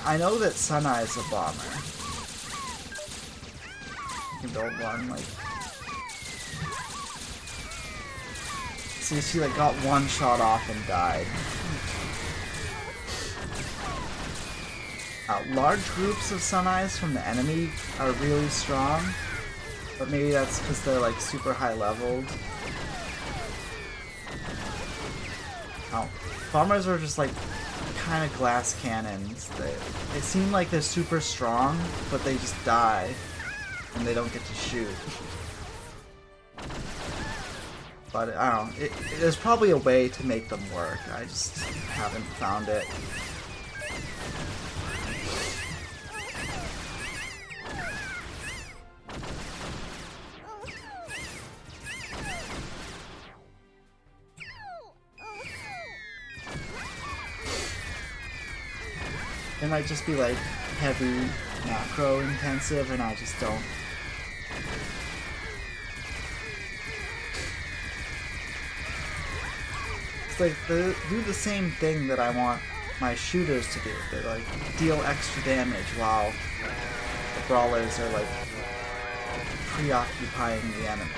I know that Suneye is a bomber. You can build one, like... See, she like got one shot off and died. Large groups of Suneyes from the enemy are really strong, but maybe that's because they're like super high leveled. Oh, bombers are just like kind of glass cannons. They seem like they're super strong, but they just die and they don't get to shoot. But I don't know, there's probably a way to make them work. I just haven't found it. It might just be like heavy macro intensive and I just don't It's like they do the same thing that I want my shooters to do. They like deal extra damage while the brawlers are like preoccupying the enemy.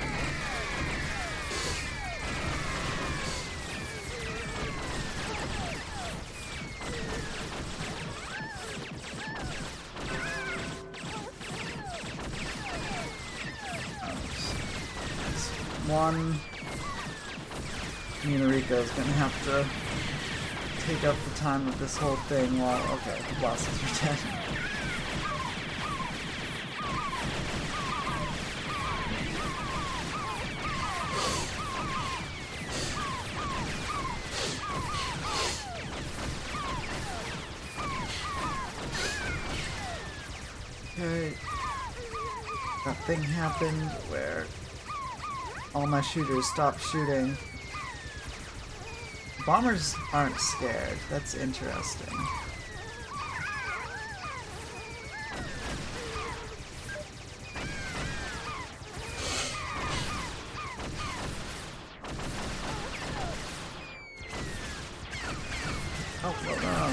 One Minariko is gonna have to take up the time of this whole thing while okay, the bosses are dead. Okay. That thing happened where all my shooters stopped shooting. Bombers aren't scared. That's interesting. Oh, no.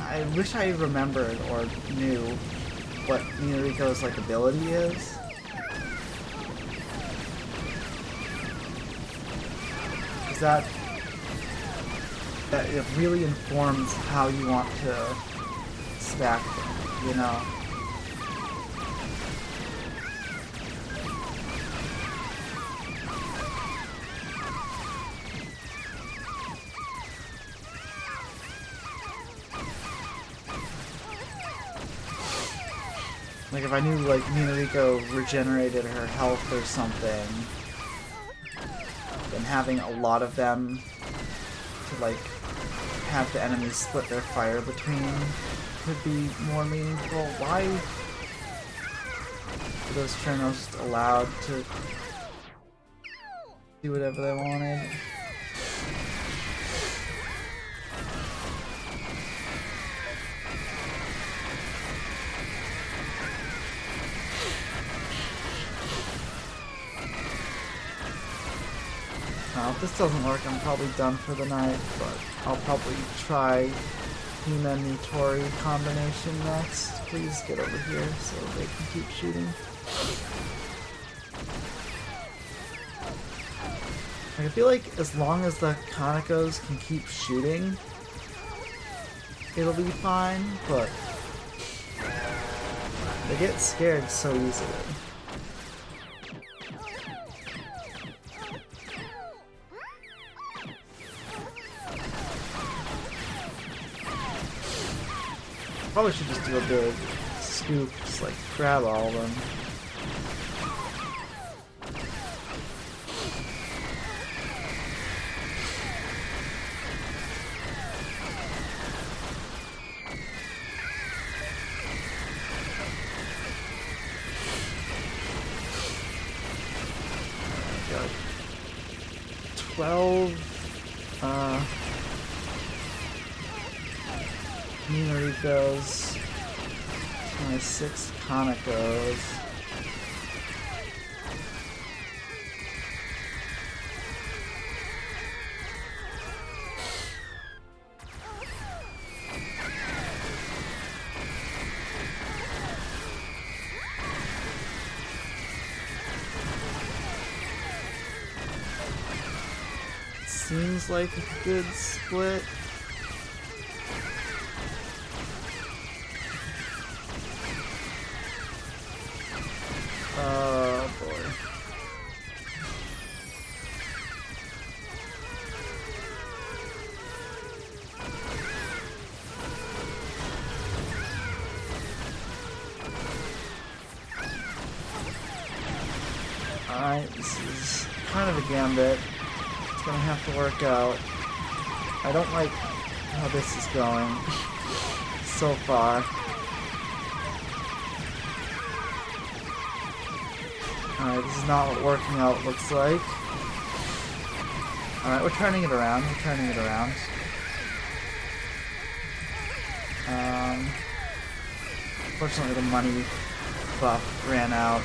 I wish I remembered or knew what Minariko's like ability is. Is that it really informs how you want to stack them, you know? Like if I knew like Minariko regenerated her health or something, then having a lot of them to like have the enemies split their fire between could be more meaningful. Why were those Chernos allowed to do whatever they wanted? If this doesn't work, I'm probably done for the night, but I'll probably try Hina Nitori combination next. Please get over here so they can keep shooting. I feel like as long as the Kanekos can keep shooting, it'll be fine, but they get scared so easily. Probably should just do a big scoop, just like grab all of them. Got 12 Minarikos, 26 Kanekos. Seems like a good split. Oh boy. Alright, this is kind of a gambit. It's gonna have to work out. I don't like how this is going so far. Alright, this is not what working out looks like. Alright, we're turning it around. We're turning it around. Fortunately, the money buff ran out.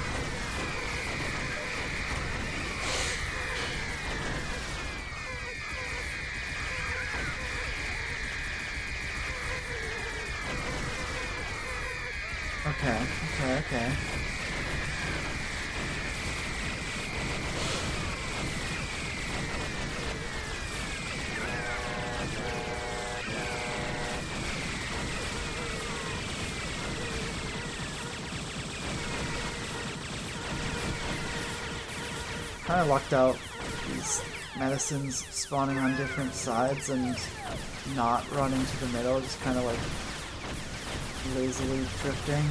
Okay. Kinda lucked out these medicines spawning on different sides and not running to the middle, just kinda like lazily drifting.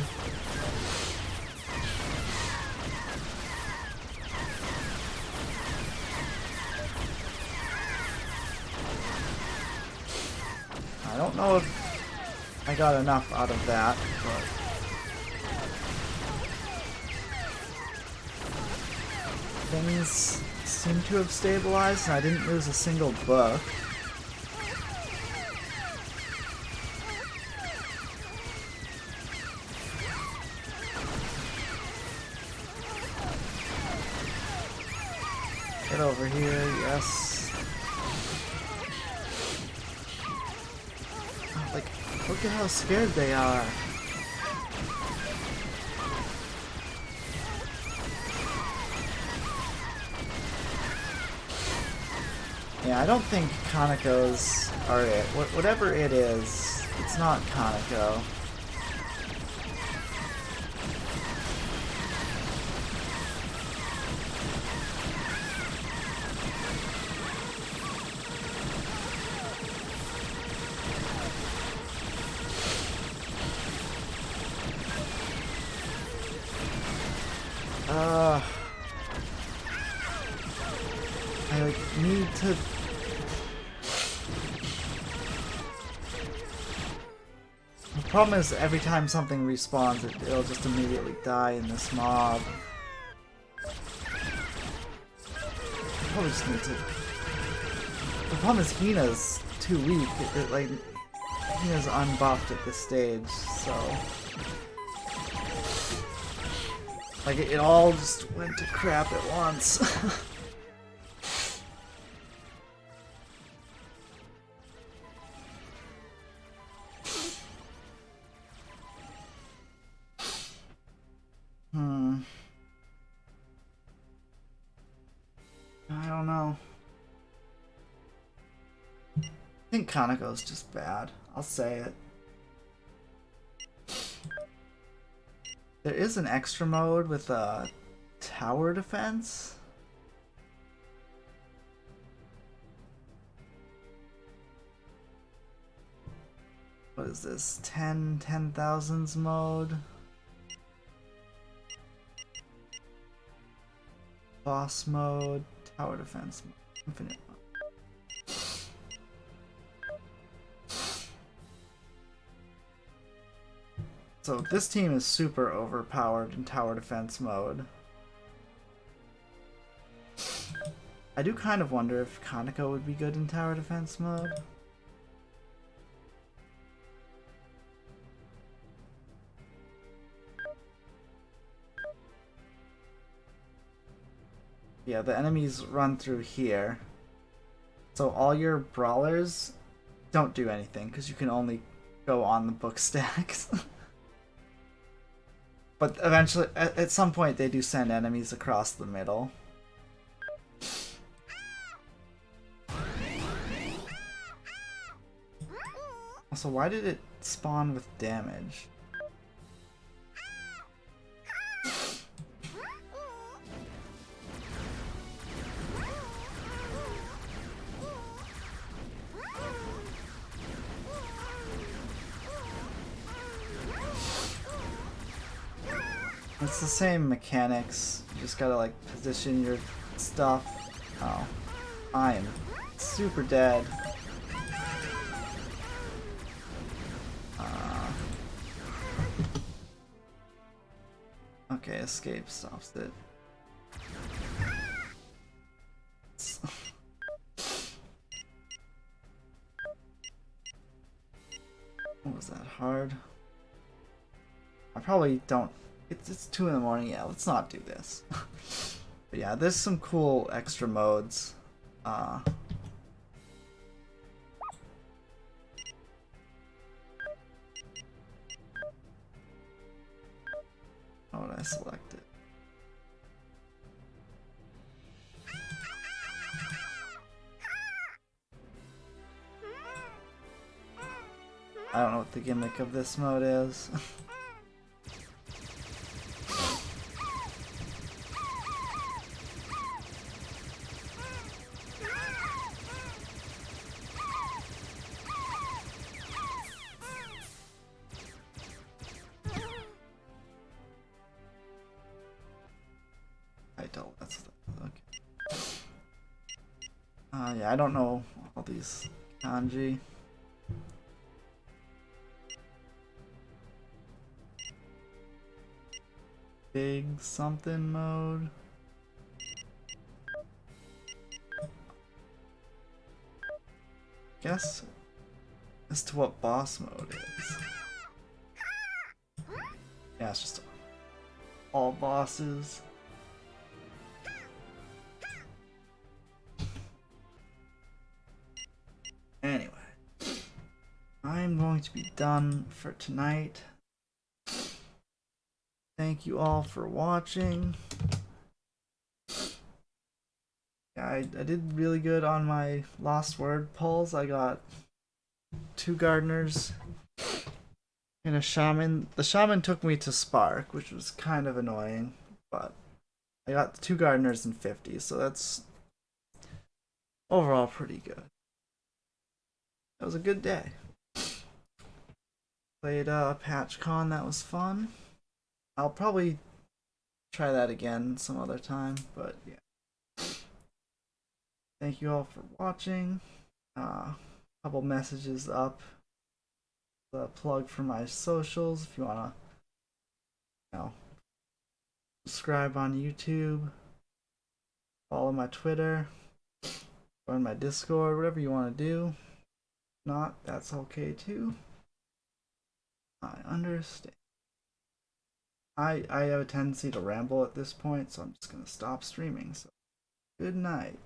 I don't know if I got enough out of that, but things seem to have stabilized and I didn't lose a single book. Get over here, yes. Oh, like, look at how scared they are. Yeah, I don't think Kanekos are it. Whatever it is, it's not Kaneko. I like need to. The problem is every time something respawns, it'll just immediately die in this mob. Probably just need to. The problem is Hina's too weak. Like Hina's unbuffed at this stage, so. Like, it all just went to crap at once. I don't know. I think Kaneko's just bad. I'll say it. There is an extra mode with a tower defense. What is this? 10,000s mode? Boss mode, tower defense mode, infinite mode. So this team is super overpowered in tower defense mode. I do kind of wonder if Kaneko would be good in tower defense mode. Yeah, the enemies run through here. So all your brawlers don't do anything because you can only go on the book stacks. But eventually, at some point, they do send enemies across the middle. Also, why did it spawn with damage? It's the same mechanics, you just gotta like position your stuff. Oh, I am super dead. Okay, escape stops it. Was that hard? I probably don't. It's 2 in the morning. Yeah, let's not do this. But yeah, there's some cool extra modes. How would I select it? I don't know what the gimmick of this mode is. That's okay. Yeah, I don't know all these kanji. Big something mode. Guess as to what boss mode is. Yeah, it's just all bosses. Anyway, I'm going to be done for tonight. Thank you all for watching. Yeah, I did really good on my lost word pulls. I got 2 gardeners and a shaman. The shaman took me to Spark, which was kind of annoying, but I got 2 gardeners and 50, so that's overall pretty good. That was a good day. Played Patchkon, that was fun. I'll probably try that again some other time, but yeah. Thank you all for watching. Couple messages up. The plug for my socials if you wanna, subscribe on YouTube, follow my Twitter, join my Discord, whatever you want to do. If not, that's okay too. I understand. I have a tendency to ramble at this point, so I'm just gonna stop streaming. So, good night.